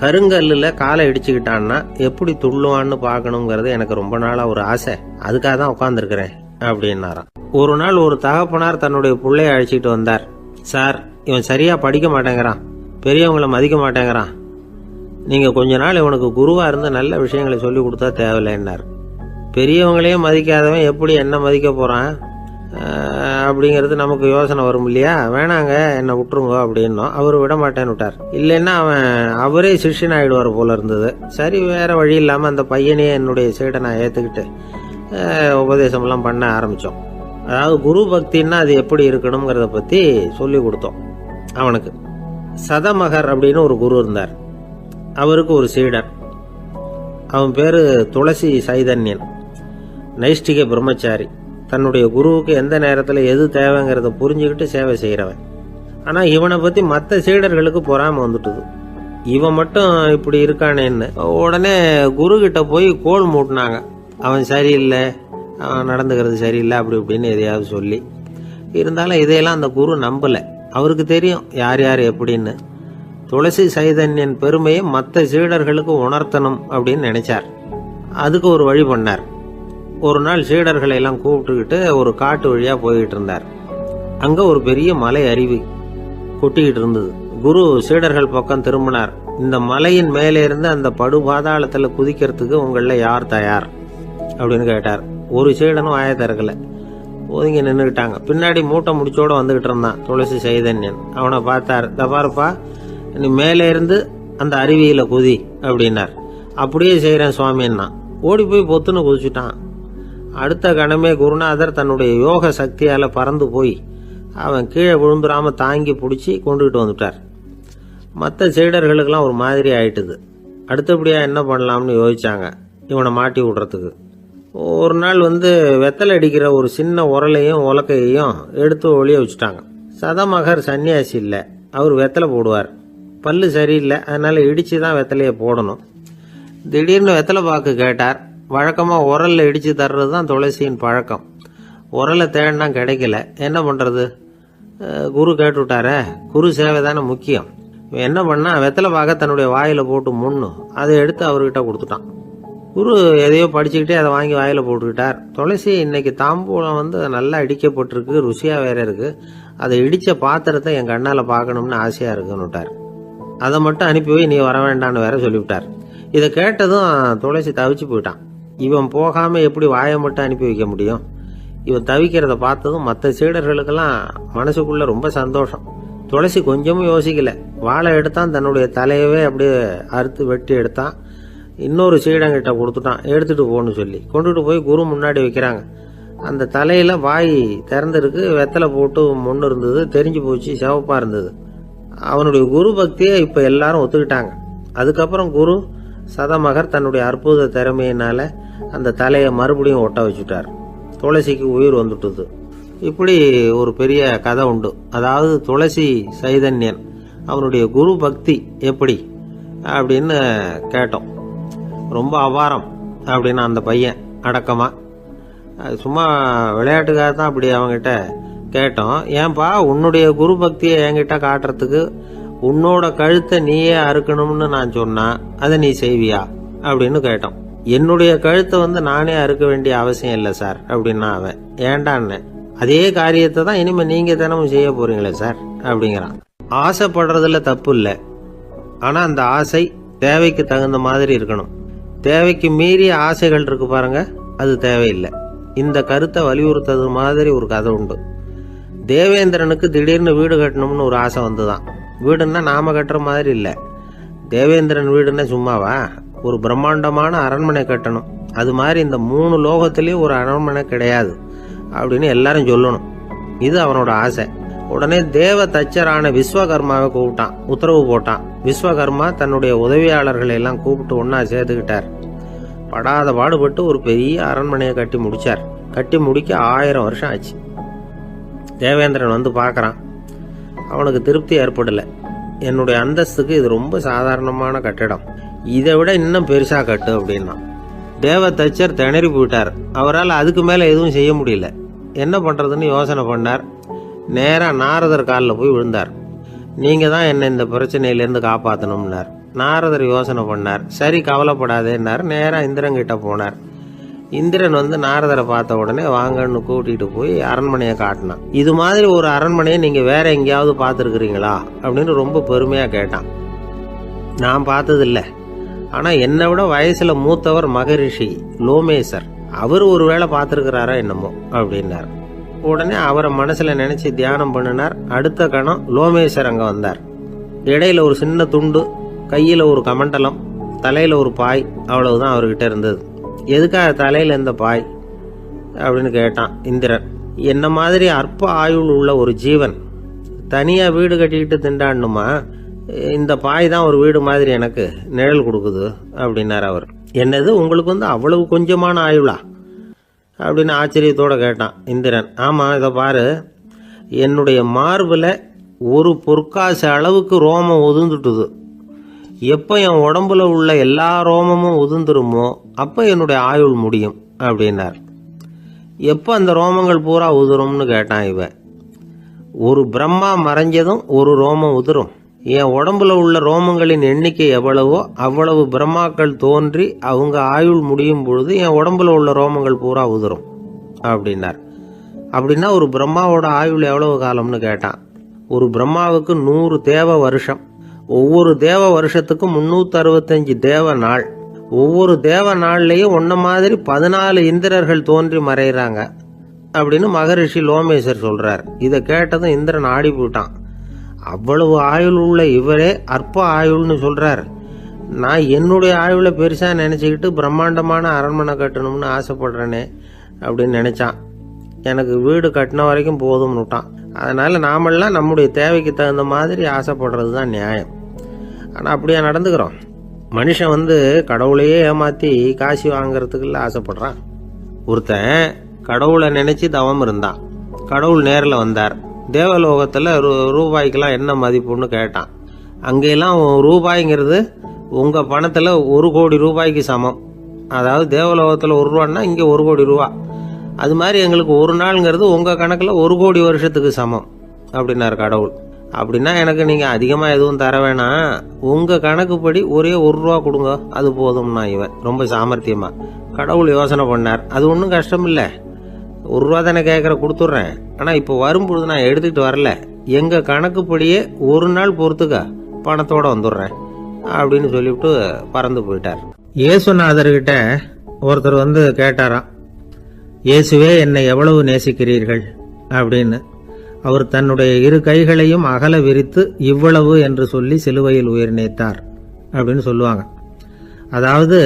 கருங்கல்ல காலை இடிச்சுக்கிட்டான்னா எப்படி துள்ளுவான்னு பார்க்கணுங்கிறது எனக்கு ரொம்ப நாளா ஒரு ஆசை, அதுக்காக தான் உட்காந்துருக்கிறேன் அப்படின்னாராம். ஒரு நாள் ஒரு தகப்பனார் தன்னுடைய பிள்ளைய அழைச்சிட்டு வந்தார். சார், இவன் சரியா படிக்க மாட்டேங்கிறான், பெரியவங்களை மதிக்க மாட்டேங்கிறான். நீங்கள் கொஞ்ச நாள் இவனுக்கு குருவாக இருந்து நல்ல விஷயங்களை சொல்லி கொடுத்தா தேவையில்லைன்னார். பெரியவங்களையே மதிக்காதவன் எப்படி என்ன மதிக்க போகிறான் அப்படிங்கிறது நமக்கு யோசனை வரும் இல்லையா? வேணாங்க என்னை விட்டுருங்க அப்படின்னோம். அவர் விட மாட்டேன்னு விட்டார். இல்லைன்னா அவரே சிஷ்யன் ஆகிடுவார் போல இருந்தது. சரி, வேறு வழி இல்லாமல் அந்த பையனையே என்னுடைய சீடை நான் ஏற்றுக்கிட்டு உபதேசம்லாம் பண்ண ஆரம்பித்தோம். அதாவது குரு பக்தின்னா அது எப்படி இருக்கணுங்கிறத பற்றி சொல்லி கொடுத்தோம் அவனுக்கு. சதமகர் அப்படின்னு ஒரு குரு இருந்தார். அவருக்கு ஒரு சீடர். அவன் பேர் துளசி சைதன்யன். நைஷ்டிக பிரம்மச்சாரி. தன்னுடைய குருவுக்கு எந்த நேரத்தில் எது தேவைங்கிறத புரிஞ்சுக்கிட்டு சேவை செய்கிறவன். ஆனால் இவனை பற்றி மற்ற சீடர்களுக்கு பொறாமல் வந்துட்டுது. இவன் மட்டும் இப்படி இருக்கானேன்னு உடனே குரு கிட்ட போய் கோல் மூட்டினாங்க. அவன் சரியில்லை, அவன் நடந்துக்கிறது சரியில்லை, அப்படி இப்படின்னு எதையாவது சொல்லி. இருந்தாலும் இதையெல்லாம் அந்த குரு நம்பலை. அவருக்கு தெரியும் யார் யார் எப்படின்னு. துளசி சைதன்யன் பெருமையை மற்ற சீடர்களுக்கு உணர்த்தணும் அப்படின்னு நினைச்சார். அதுக்கு ஒரு வழி பண்ணார். ஒரு நாள் சீடர்களை எல்லாம் கூப்பிட்டுக்கிட்டு ஒரு காட்டு வழியாக போய்கிட்டு இருந்தார். அங்கே ஒரு பெரிய மலை அருவி கொட்டிக்கிட்டு இருந்தது. குரு சீடர்கள் பக்கம் திரும்பினார். இந்த மலையின் மேலே இருந்து அந்த படுபாதாளத்தில் குதிக்கிறதுக்கு உங்களில் யார் தயார் அப்படின்னு கேட்டார். ஒரு சீடனும் வாயை திறக்கலை, ஒதுங்கி நின்றுக்கிட்டாங்க. பின்னாடி மூட்டை முடிச்சோடு வந்துக்கிட்டு இருந்தான் துளசி சைதன்யன். அவனை பார்த்தார். தபாருப்பா, நீ மேலே இருந்து அந்த அருவியில் குதி அப்படின்னார். அப்படியே செய்கிறேன் சுவாமின்னா ஓடி போய் பொத்துன்னு குதிச்சுட்டான். அடுத்த கணமே குருநாதர் தன்னுடைய யோக சக்தியால் பறந்து போய் அவன் கீழே விழுந்துடாமல் தாங்கி பிடிச்சி கொண்டுகிட்டு வந்துட்டார். மற்ற சீடர்களுக்கெல்லாம் ஒரு மாதிரி ஆயிட்டுது. அடுத்தபடியாக என்ன பண்ணலாம்னு யோசிச்சாங்க இவனை மாட்டி விடுறதுக்கு. ஒரு நாள் வெத்தலை அடிக்கிற ஒரு சின்ன உரலையும் உலக்கையையும் எடுத்து ஒளிய வச்சுட்டாங்க. சதமகர் சன்னியாசி இல்லை, அவர் வெத்தலை போடுவார். பல்லு சரியில்லை, அதனால் இடித்து தான் வெத்தலையை போடணும். திடீர்னு வெத்தலை பாக்கு கேட்டார். வழக்கமாக உரலில் இடித்து தர்றது தான் துளசியின் பழக்கம். உரலை தேடினா கிடைக்கல, என்ன பண்ணுறது? குரு கேட்டுவிட்டாரே, குரு சேவை தானே முக்கியம். என்ன பண்ணா, வெத்தலை பாக்க தன்னுடைய வாயில் போட்டு முன்னும் அதை எடுத்து அவர்கிட்ட கொடுத்துட்டான். குரு எதையோ படிச்சுக்கிட்டே அதை வாங்கி வாயில் போட்டுக்கிட்டார். துளசி இன்னைக்கு தாம்பூலம் நல்லா இடிக்கப்பட்டிருக்கு, ருசியாக வேற இருக்குது, அதை இடித்த பாத்திரத்தை என் கண்ணால் பார்க்கணும்னு ஆசையாக இருக்குன்னு விட்டார். அதை மட்டும் அனுப்பி போய் நீ வர வேண்டான்னு வேற சொல்லிவிட்டார். இதை கேட்டதும் துளசி தவிச்சு போயிட்டான். இவன் போகாமல் எப்படி வாயை மட்டும் அனுப்பி வைக்க முடியும்? இவன் தவிக்கிறத பார்த்ததும் மற்ற சீடர்களுக்கெல்லாம் மனசுக்குள்ள ரொம்ப சந்தோஷம். துளசி கொஞ்சமும் யோசிக்கல, வாழை எடுத்தான், தன்னுடைய தலையவே அப்படியே அறுத்து வெட்டி எடுத்தான். இன்னொரு சீடங்கிட்ட கொடுத்துட்டான், எடுத்துட்டு போன்னு சொல்லி. கொண்டுட்டு போய் குரு முன்னாடி வைக்கிறாங்க. அந்த தலையில வாய் திறந்துருக்கு, வெத்தலை போட்டு முன்னு இருந்தது, தெரிஞ்சு போச்சு, சிவப்பா இருந்தது. அவனுடைய குரு பக்தியை இப்ப எல்லாரும் ஒத்துக்கிட்டாங்க. அதுக்கப்புறம் குரு சதமகர் தன்னுடைய அற்புத திறமையினால அந்த தலையை மறுபடியும் ஒட்ட வச்சுட்டார். துளசிக்கு உயிர் வந்துட்டுது. இப்படி ஒரு பெரிய கதை உண்டு. அதாவது துளசி சைதன்யன் அவனுடைய குரு பக்தி எப்படி அப்படின்னு கேட்டோம். ரொம்ப அபாரம் அப்படின்னு அந்த பையன் அடக்கமா, சும்மா விளையாட்டுக்காக தான் அப்படி அவங்ககிட்ட கேட்டோம். ஏன்பா உன்னுடைய குரு பக்தியை என்கிட்ட காட்டுறதுக்கு உன்னோட கழுத்தை நீயே அறுக்கணும்னு நான் சொன்னா அதை நீ செய்வியா அப்படின்னு கேட்டோம். என்னுடைய கழுத்தை நானே அறுக்க வேண்டிய அவசியம் இல்லை சார் அப்படின்னா அவன். ஏண்டான்னு, அதே காரியத்தை தான் இனிமே நீங்க தினமும் செய்ய போறீங்களே சார் அப்படிங்கிறான். ஆசைப்படுறதுல தப்பு இல்லை, ஆனா அந்த ஆசை தேவைக்கு தகுந்த மாதிரி இருக்கணும். தேவைக்கு மீறிய ஆசைகள் இருக்கு பாருங்க, அது தேவையில்லை. இந்த கருத்தை வலியுறுத்தது மாதிரி ஒரு கதை உண்டு. தேவேந்திரனுக்கு திடீர்னு வீடு கட்டணும்னு ஒரு ஆசை வந்துதான். வீடுன்னா நாம கட்டுற மாதிரி இல்லை. தேவேந்திரன் வீடுன்னா சும்மாவா, ஒரு பிரம்மாண்டமான அரண்மனை கட்டணும். அது மாதிரி இந்த 3 லோகத்திலயும் ஒரு அரண்மனை கிடையாது அப்படின்னு எல்லாரும் சொல்லணும். இது அவனோட ஆசை. உடனே தேவ தச்சரான விஸ்வகர்மாவை கூப்பிட்டான், உத்தரவு போட்டான். விஸ்வகர்மா தன்னுடைய உதவியாளர்களை எல்லாம் கூப்பிட்டு ஒன்னா சேர்த்துக்கிட்டார். படாத பாடுபட்டு ஒரு பெரிய அரண்மனையை கட்டி முடிச்சார். கட்டி முடிக்க 1000 வருஷம் ஆச்சு. தேவேந்திரன் பார்க்கறான். அவனுக்கு திருப்தி ஏற்படலை. என்னுடைய அந்தஸ்துக்கு இது ரொம்ப சாதாரணமான கட்டிடம், இதை விட இன்னும் பெருசா கட்டு அப்படின்னா. தேவ தச்சர் திணறி போயிட்டார். அவரால் அதுக்கு மேல எதுவும் செய்ய முடியல. என்ன பண்றதுன்னு யோசனை பண்ணார். நேரா நாரதர் காலில் போய் விழுந்தார். நீங்க தான் என்ன இந்த பிரச்சனையிலேருந்து காப்பாற்றணும்னார். நாரதர் யோசனை பண்ணார். சரி கவலைப்படாதேன்னார். நேரா இந்திரங்கிட்ட போனார். இந்திரன் வந்து நாரதரை பார்த்த உடனே வாங்கன்னு கூட்டிகிட்டு போய் அரண்மனையை காட்டினான். இது மாதிரி ஒரு அரண்மனையை நீங்கள் வேற எங்கேயாவது பார்த்துருக்குறீங்களா அப்படின்னு ரொம்ப பெருமையாக கேட்டான். நான் பார்த்ததில்லை, ஆனால் என்னை விட வயசில் மூத்தவர் மகரிஷி லோமேசர், அவர் ஒரு வேளை பார்த்துருக்கிறாரா என்னமோ அப்படின்னார். உடனே அவரை மனசில் நினச்சி தியானம் பண்ணினார். அடுத்த கணம் லோமேசர் அங்கே வந்தார். இடையில ஒரு சின்ன துண்டு, கையில் ஒரு கமண்டலம், தலையில் ஒரு பாய், அவ்வளவுதான் அவர்கிட்ட இருந்தது. எதுக்காக தலையில் இந்த பாய் அப்படின்னு கேட்டான் இந்திரன். என்ன மாதிரி அற்ப ஆயுள் உள்ள ஒரு ஜீவன் தனியாக வீடு கட்டிக்கிட்டு திண்டாடணுமா? இந்த பாய் தான் ஒரு வீடு மாதிரி எனக்கு நிழல் கொடுக்குது அப்படின்னார் அவர். என்னது, உங்களுக்கு வந்து அவ்வளவு கொஞ்சமான ஆயுளா அப்படின்னு ஆச்சரியத்தோடு கேட்டான் இந்திரன். ஆமாம், இதை பாரு, என்னுடைய மார்பில் ஒரு பொற்காசு அளவுக்கு ரோமம் உதிர்ந்துட்டுது. எப்போ என் உடம்புல உள்ள எல்லா ரோமமும் உதிர்ந்துருமோ அப்போ என்னுடைய ஆயுள் முடியும் அப்படின்னார். எப்போ அந்த ரோமங்கள் பூரா உதிரும்னு கேட்டான் இவன். ஒரு பிரம்மா மறைஞ்சதும் ஒரு ரோமம் உதிரும். என் உடம்புல உள்ள ரோமங்களின் எண்ணிக்கை எவ்வளவோ அவ்வளவு பிரம்மாக்கள் தோன்றி அவங்க ஆயுள் முடியும் பொழுது என் உடம்புல உள்ள ரோமங்கள் பூரா உதிரும் அப்படின்னார். அப்படின்னா ஒரு பிரம்மாவோட ஆயுள் எவ்வளவு காலம்னு கேட்டான். ஒரு பிரம்மாவுக்கு 100 தேவ வருஷம். ஒவ்வொரு தேவ வருஷத்துக்கும் 365 தேவ நாள். ஒவ்வொரு தேவ நாள்லையும் ஒன்ன மாதிரி 14 இந்திரர்கள் தோன்றி மறைகிறாங்க அப்படின்னு மகரிஷி லோமேசர் சொல்றார். இதை கேட்டதும் இந்திரன் ஆடி போயிட்டான். அவ்வளவு ஆயுள் உள்ள இவரே அற்ப ஆயுள்னு சொல்றார். நான் என்னுடைய ஆயுளை பெருசாக நினச்சிக்கிட்டு பிரம்மாண்டமான அரண்மனை கட்டணும்னு ஆசைப்படுறேனே அப்படின்னு நினச்சான். எனக்கு வீடு கட்டின வரைக்கும் போதும்னு விட்டான். அதனால் நாமெல்லாம் நம்முடைய தேவைக்கு தகுந்த மாதிரி ஆசைப்படுறது தான் நியாயம். ஆனால் அப்படியே நடந்துக்கிறோம். மனுஷன் வந்து கடவுளையே ஏமாற்றி காசு வாங்கிறதுக்குள்ள ஆசைப்படுறான். ஒருத்தன் கடவுளை நினச்சி தவம் இருந்தான். கடவுள் நேரில் வந்தார். தேவலோகத்தில் ரூபாய்க்கெல்லாம் என்ன மதிப்புன்னு கேட்டான். அங்கெல்லாம் ரூபாய்ங்கிறது உங்கள் பணத்தில் 1 கோடி ரூபாய்க்கு சமம். அதாவது தேவலோகத்தில் 1 ரூபான்னா இங்கே 1 கோடி ரூபா. அது மாதிரி எங்களுக்கு ஒரு நாளுங்கிறது உங்கள் கணக்கில் 1 கோடி வருஷத்துக்கு சமம் அப்படின்னார் கடவுள். அப்படின்னா எனக்கு நீங்கள் அதிகமாக எதுவும் தர வேணாம், உங்கள் கணக்குப்படி ஒரே 1 ரூபா கொடுங்க, அது போதும்னா இவன் ரொம்ப சாமர்த்தியமாக. கடவுள் யோசனை பண்ணார். அது ஒன்றும் கஷ்டம் இல்லை, 1 ரூபா தானே கேட்குற, கொடுத்துட்றேன். ஆனால் இப்போ வரும்பொழுது நான் எடுத்துக்கிட்டு வரல, எங்கள் கணக்குப்படியே 1 நாள் பொறுத்துக்க பணத்தோடு வந்துடுறேன் அப்படின்னு சொல்லிவிட்டு பறந்து போயிட்டார். இயேசுநாதர்கிட்ட ஒருத்தர் வந்து கேட்டாராம், இயேசுவே என்னை எவ்வளவு நேசிக்கிறீர்கள் அப்படின்னு. அவர் தன்னுடைய 2 கைகளையும் அகல விரித்து இவ்வளவு என்று சொல்லி சிலுவையில் உயிர் நீத்தார் அப்படின்னு சொல்லுவாங்க. அதாவது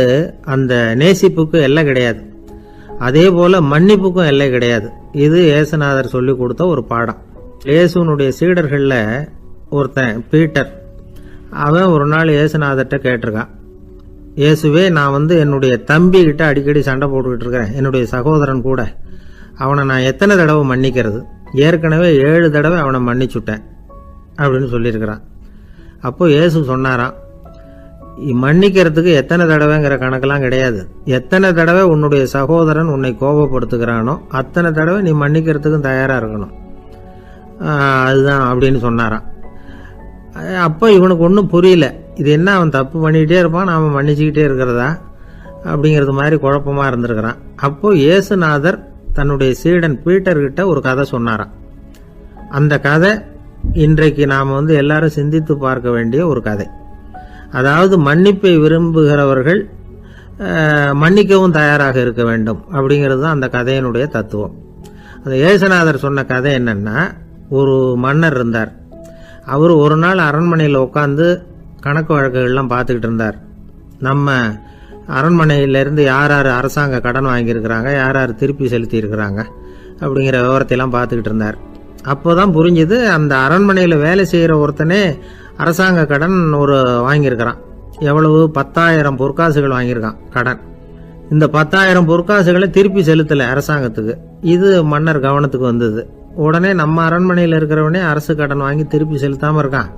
அந்த நேசிப்புக்கு எல்லை கிடையாது, அதே போல மன்னிப்புக்கும் எல்லை கிடையாது. இது இயேசுநாதர் சொல்லி கொடுத்த ஒரு பாடம். இயேசுனுடைய சீடர்களில் ஒருத்தன் பீட்டர், அவன் ஒரு நாள் இயேசுநாதர்கிட்ட கேட்டிருக்கான், இயேசுவே நான் வந்து என்னுடைய தம்பி கிட்ட அடிக்கடி சண்டை போட்டுக்கிட்டு இருக்கிறேன், என்னுடைய சகோதரன் கூட. அவனை நான் எத்தனை தடவை மன்னிக்கிறது? ஏற்கனவே 7 தடவை அவனை மன்னிச்சுட்டேன் அப்படின்னு சொல்லியிருக்கிறான். அப்போ இயேசு சொன்னாராம், மன்னிக்கிறதுக்கு எத்தனை தடவைங்கிற கணக்கெல்லாம் கிடையாது. எத்தனை தடவை உன்னுடைய சகோதரன் உன்னை கோபப்படுத்துகிறானோ அத்தனை தடவை நீ மன்னிக்கிறதுக்கும் தயாராக இருக்கணும், அதுதான் அப்படின்னு சொன்னாராம். அப்போ இவனுக்கு ஒன்றும் புரியல, இது என்ன அவன் தப்பு பண்ணிக்கிட்டே இருப்பான், நாம் மன்னிச்சுக்கிட்டே இருக்கிறதா அப்படிங்கிறது மாதிரி குழப்பமாக இருந்திருக்கிறான். அப்போ இயேசுநாதர் தன்னுடைய சீடன் பீட்டர்கிட்ட ஒரு கதை சொன்னாராம். அந்த கதை இன்றைக்கு நாம் வந்து எல்லாரும் சிந்தித்து பார்க்க வேண்டிய ஒரு கதை. அதாவது மன்னிப்பை விரும்புகிறவர்கள் மன்னிக்கவும் தயாராக இருக்க வேண்டும் அப்படிங்கிறது தான் அந்த கதையினுடைய தத்துவம். அந்த இயேசுநாதர் சொன்ன கதை என்னன்னா, ஒரு மன்னர் இருந்தார். அவர் ஒரு நாள் அரண்மனையில் உட்காந்து கணக்கு வழக்குகள்லாம் பார்த்துக்கிட்டு இருந்தார். நம்ம அரண்மனையிலேருந்து யார் யார் அரசாங்க கடன் வாங்கியிருக்கிறாங்க, யார் யார் திருப்பி செலுத்தியிருக்கிறாங்க அப்படிங்கிற விவரத்தையெல்லாம் பார்த்துக்கிட்டு இருந்தார். அப்போ தான் புரிஞ்சுது, அந்த அரண்மனையில் வேலை செய்கிற ஒருத்தனே அரசாங்க கடன் ஒரு வாங்கியிருக்கிறான். எவ்வளவு? 10,000 பொற்காசுகள் வாங்கியிருக்கான் கடன். இந்த 10,000 பொற்காசுகளை திருப்பி செலுத்தலை அரசாங்கத்துக்கு. இது மன்னர் கவனத்துக்கு வந்தது. உடனே நம்ம அரண்மனையில் இருக்கிறவனே அரசு கடன் வாங்கி திருப்பி செலுத்தாமல் இருக்கான்,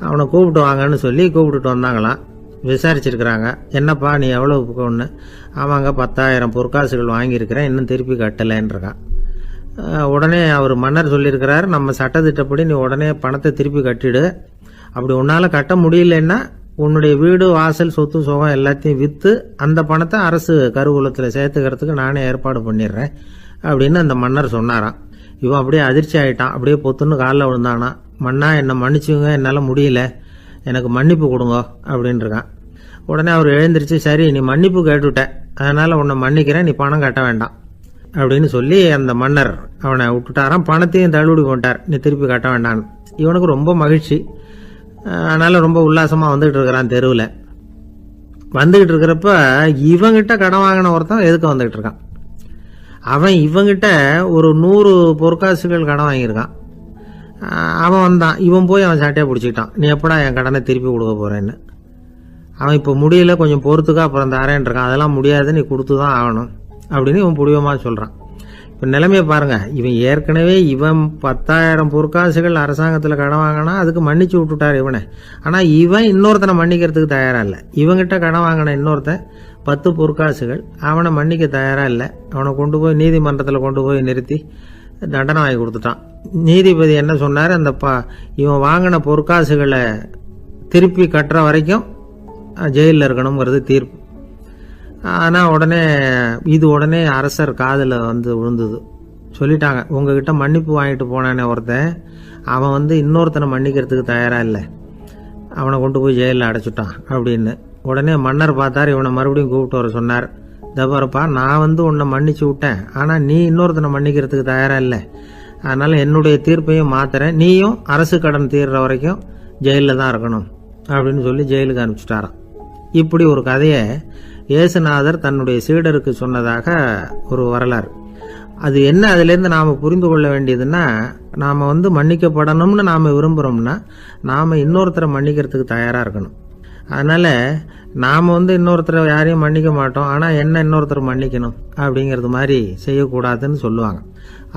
அவனை கூப்பிட்டு வாங்கன்னு சொல்லி கூப்பிட்டுட்டு வந்தாங்களாம். விசாரிச்சிருக்கிறாங்க, என்னப்பா நீ எவ்வளோ ஒன்று? ஆமாங்க 10,000 பொற்காசுகள் வாங்கியிருக்கிறேன், இன்னும் திருப்பி கட்டலைன்றான். உடனே அவர் மன்னர் சொல்லியிருக்கிறார், நம்ம சட்டத்திட்டப்படி நீ உடனே பணத்தை திருப்பி கட்டிடு, அப்படி உன்னால் கட்ட முடியலன்னா உன்னுடைய வீடு வாசல் சொத்து சுகம் எல்லாத்தையும் விற்று அந்த பணத்தை அரசு கருவூலத்தில் சேர்த்துக்கிறதுக்கு நானே ஏற்பாடு பண்ணிடுறேன் அப்படின்னு அந்த மன்னர் சொன்னாராம். இவன் அப்படியே அதிர்ச்சி ஆகிட்டான். அப்படியே பொத்துன்னு காலில் விழுந்தானா. மன்னா, என்னை மன்னிச்சுங்க, என்னால் முடியல, எனக்கு மன்னிப்பு கொடுங்க அப்படின்ட்டுருக்கான். உடனே அவர் எழுந்திரிச்சு, சரி நீ மன்னிப்பு கேட்டுவிட்ட, அதனால் உன்னை மன்னிக்கிறேன், நீ பணம் கட்ட வேண்டாம் அப்படின்னு சொல்லி அந்த மன்னர் அவனை விட்டுட்டாராம். பணத்தையும் தள்ளுபடி போட்டார், நீ திருப்பி கட்ட வேண்டான்னு. இவனுக்கு ரொம்ப மகிழ்ச்சி. அதனால் ரொம்ப உல்லாசமாக வந்துகிட்டு இருக்கிறான். தெருவில் வந்துக்கிட்டு இருக்கிறப்ப இவங்கிட்ட கடன் வாங்கின ஒருத்தன் எதுக்கு வந்துக்கிட்டு இருக்கான். அவன் இவங்கிட்ட ஒரு 100 பொற்காசுகள் கடன் வாங்கியிருக்கான். அவன் வந்தான். இவன் போய் அவன் சாட்டையை பிடிச்சிக்கிட்டான், நீ எப்படா என் கடனை திருப்பி கொடுக்க போகிறேன்னு. அவன் இப்போ முடியல, கொஞ்சம் பொறுத்துக்கா, அப்புறம் தரேன் இருக்கான். அதெல்லாம் முடியாது, நீ கொடுத்து தான் ஆகணும் அப்படின்னு இவன் புடிவமாக சொல்கிறான். இப்போ நிலைமையை பாருங்கள். இவன் ஏற்கனவே 10,000 பொற்காசுகள் அரசாங்கத்தில் கடன் வாங்கினா அதுக்கு மன்னிச்சு விட்டுட்டார் இவனை. ஆனால் இவன் இன்னொருத்தனை மன்னிக்கிறதுக்கு தயாராக இல்லை. இவங்கிட்ட கடன் வாங்கின இன்னொருத்தன் 10 பொற்காசுகள் அவனை மன்னிக்க தயாராக இல்லை. அவனை கொண்டு போய் நீதிமன்றத்தில் கொண்டு போய் நிறுத்தி தண்டனை வாங்கி கொடுத்துட்டான். நீதிபதி என்ன சொன்னார், அந்த இவன் வாங்கின பொற்காசுகளை திருப்பி கட்டுற வரைக்கும் ஜெயிலில் இருக்கணுங்கிறது தீர்ப்பு. ஆனால் உடனே அரசர் காதில் வந்து விழுந்தது. சொல்லிட்டாங்க, உங்ககிட்ட மன்னிப்பு வாங்கிட்டு போனானே ஒருத்தன், அவன் இன்னொருத்தனை மன்னிக்கிறதுக்கு தயாராக இல்லை, அவனை கொண்டு போய் ஜெயிலில் அடைச்சிட்டான் அப்படின்னு. உடனே மன்னர் பார்த்தார், இவனை மறுபடியும் கூப்பிட்டு வர சொன்னார். தபாரப்பா, நான் உன்னை மன்னிச்சு விட்டேன், ஆனால் நீ இன்னொருத்தனை மன்னிக்கிறதுக்கு தயாராக இல்லை, அதனால் என்னுடைய தீர்ப்பையும் மாத்துறேன், நீயும் அரசு கடன் தீர்ற வரைக்கும் ஜெயிலில் தான் இருக்கணும் அப்படின்னு சொல்லி ஜெயிலுக்கு அனுப்பிச்சிட்டாராம். இப்படி ஒரு கதையை இயேசுநாதர் தன்னுடைய சீடருக்கு சொன்னதாக ஒரு வரலாறு. அது என்ன, அதுலேருந்து நாம் புரிந்து கொள்ள வேண்டியதுன்னா, நாம் மன்னிக்கப்படணும்னு நாம் விரும்புகிறோம்னா நாம் இன்னொருத்தரை மன்னிக்கிறதுக்கு தயாராக இருக்கணும். அதனால் நாம் இன்னொருத்தரை யாரையும் மன்னிக்க மாட்டோம், ஆனால் என்ன இன்னொருத்தரை மன்னிக்கணும் அப்படிங்கிறது மாதிரி செய்யக்கூடாதுன்னு சொல்லுவாங்க.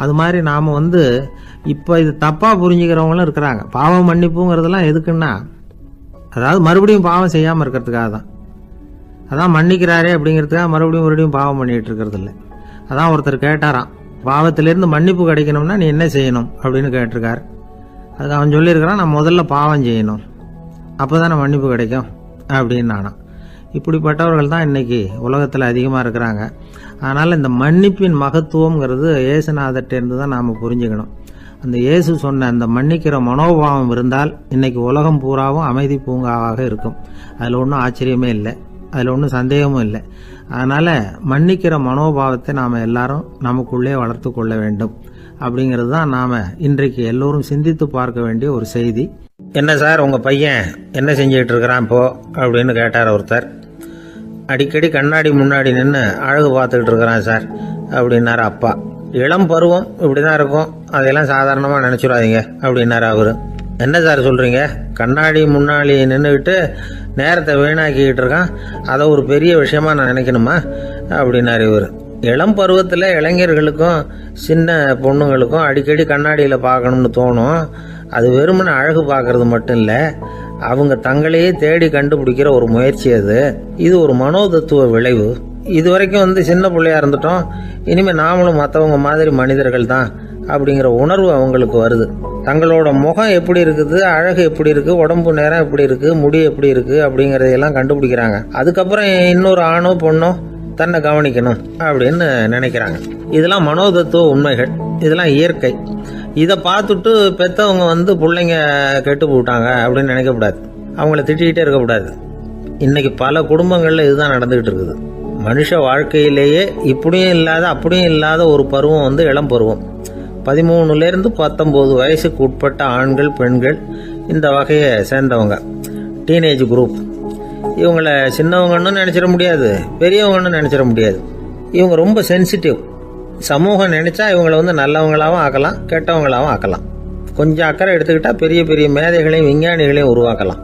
அது மாதிரி நாம் இப்போ இது தப்பாக புரிஞ்சுக்கிறவங்களும் இருக்கிறாங்க. பாவம் மன்னிப்புங்கிறதுலாம் எதுக்குன்னா, அதாவது மறுபடியும் பாவம் செய்யாமல் இருக்கிறதுக்காக தான். அதான் மன்னிக்கிறாரே அப்படிங்கிறதுக்காக மறுபடியும் பாவம் பண்ணிகிட்டு இருக்கிறது இல்லை. அதான் ஒருத்தர் கேட்டாராம், பாவத்திலேருந்து மன்னிப்பு கிடைக்கணும்னா நீ என்ன செய்யணும் அப்படின்னு கேட்டிருக்கார். அதுக்கு அவன் சொல்லியிருக்கிறான், நான் முதல்ல பாவம் செய்யணும், அப்போ தானே மன்னிப்பு கிடைக்கும் அப்படின்னு நானாம். இப்படிப்பட்டவர்கள் தான் இன்றைக்கி உலகத்தில் அதிகமாக இருக்கிறாங்க. அதனால் இந்த மன்னிப்பின் மகத்துவங்கிறது இயேசுநாதர்கிட்டேருந்து தான் நாம் புரிஞ்சுக்கணும். அந்த இயேசு சொன்ன அந்த மன்னிக்கிற மனோபாவம் இருந்தால் இன்றைக்கி உலகம் பூராவும் அமைதி பூங்காவாக இருக்கும். அதில் ஒன்றும் ஆச்சரியமே இல்லை, அதில் ஒன்றும் சந்தேகமும் இல்லை. அதனால் மன்னிக்கிற மனோபாவத்தை நாம் எல்லாரும் நமக்குள்ளே வளர்த்து கொள்ள வேண்டும் அப்படிங்கிறது தான் நாம் இன்றைக்கு எல்லோரும் சிந்தித்து பார்க்க வேண்டிய ஒரு செய்தி. என்ன சார், உங்கள் பையன் என்ன செஞ்சுக்கிட்டு இருக்கிறான் இப்போ அப்படின்னு கேட்டார் ஒருத்தர். அடிக்கடி கண்ணாடி முன்னாடி நின்று அழகு பார்த்துக்கிட்டு இருக்கிறான் சார் அப்படின்னாரு அப்பா. இளம் பருவம் இப்படி தான் இருக்கும், அதையெல்லாம் சாதாரணமாக நினச்சிடாதீங்க அப்படின்னாரு அவர். என்ன சார் சொல்கிறீங்க, கண்ணாடி முன்னாடி நின்றுக்கிட்டு நேரத்தை வீணாக்கிக்கிட்டு இருக்கான், அதை ஒரு பெரிய விஷயமா நான் நினைக்கணுமா அப்படின்னாரு இவர். இளம் பருவத்தில் இளைஞர்களுக்கும் சின்ன பொண்ணுங்களுக்கும் அடிக்கடி கண்ணாடியில் பார்க்கணும்னு தோணும். அது வெறுமனே அழகு பார்க்கறது மட்டும் இல்லை, அவங்க தங்களையே தேடி கண்டுபிடிக்கிற ஒரு முயற்சி அது. இது ஒரு மனோதத்துவ விளைவு. இது வரைக்கும் சின்ன பிள்ளையா இருந்துட்டோம், இனிமேல் நாமளும் மற்றவங்க மாதிரி மனிதர்கள் தான் அப்படிங்கிற உணர்வு அவங்களுக்கு வருது. தங்களோட முகம் எப்படி இருக்குது, அழகு எப்படி இருக்குது, உடம்பு நேரம் எப்படி இருக்குது, முடி எப்படி இருக்குது அப்படிங்கிறதையெல்லாம் கண்டுபிடிக்கிறாங்க. அதுக்கப்புறம் இன்னொரு ஆணோ பொண்ணோ தன்னை கவனிக்கணும் அப்படின்னு நினைக்கிறாங்க. இதெல்லாம் மனோதத்துவ உண்மைகள், இதெல்லாம் இயற்கை. இதை பார்த்துட்டு பெற்றவங்க பிள்ளைங்க கெட்டு போட்டாங்க அப்படின்னு நினைக்கக்கூடாது, அவங்கள திட்டிக்கிட்டே இருக்கக்கூடாது. இன்னைக்கு பல குடும்பங்களில் இதுதான் நடந்துகிட்டு இருக்குது. மனுஷ வாழ்க்கையிலேயே இப்படியும் இல்லாத அப்படியும் இல்லாத ஒரு பருவம் இளம் பருவம். 13லேருந்து 19 வயசுக்கு உட்பட்ட ஆண்கள் பெண்கள் இந்த வகையை சேர்ந்தவங்க, டீனேஜ் குரூப். இவங்களை சின்னவங்கன்னு நினச்சிட முடியாது, பெரியவங்கன்னு நினச்சிட முடியாது. இவங்க ரொம்ப சென்சிட்டிவ். சமூகம் நினச்சா இவங்களை நல்லவங்களாகவும் ஆக்கலாம், கெட்டவங்களாகவும் ஆக்கலாம். கொஞ்சம் அக்கறை எடுத்துக்கிட்டால் பெரிய பெரிய மேதைகளையும் விஞ்ஞானிகளையும் உருவாக்கலாம்.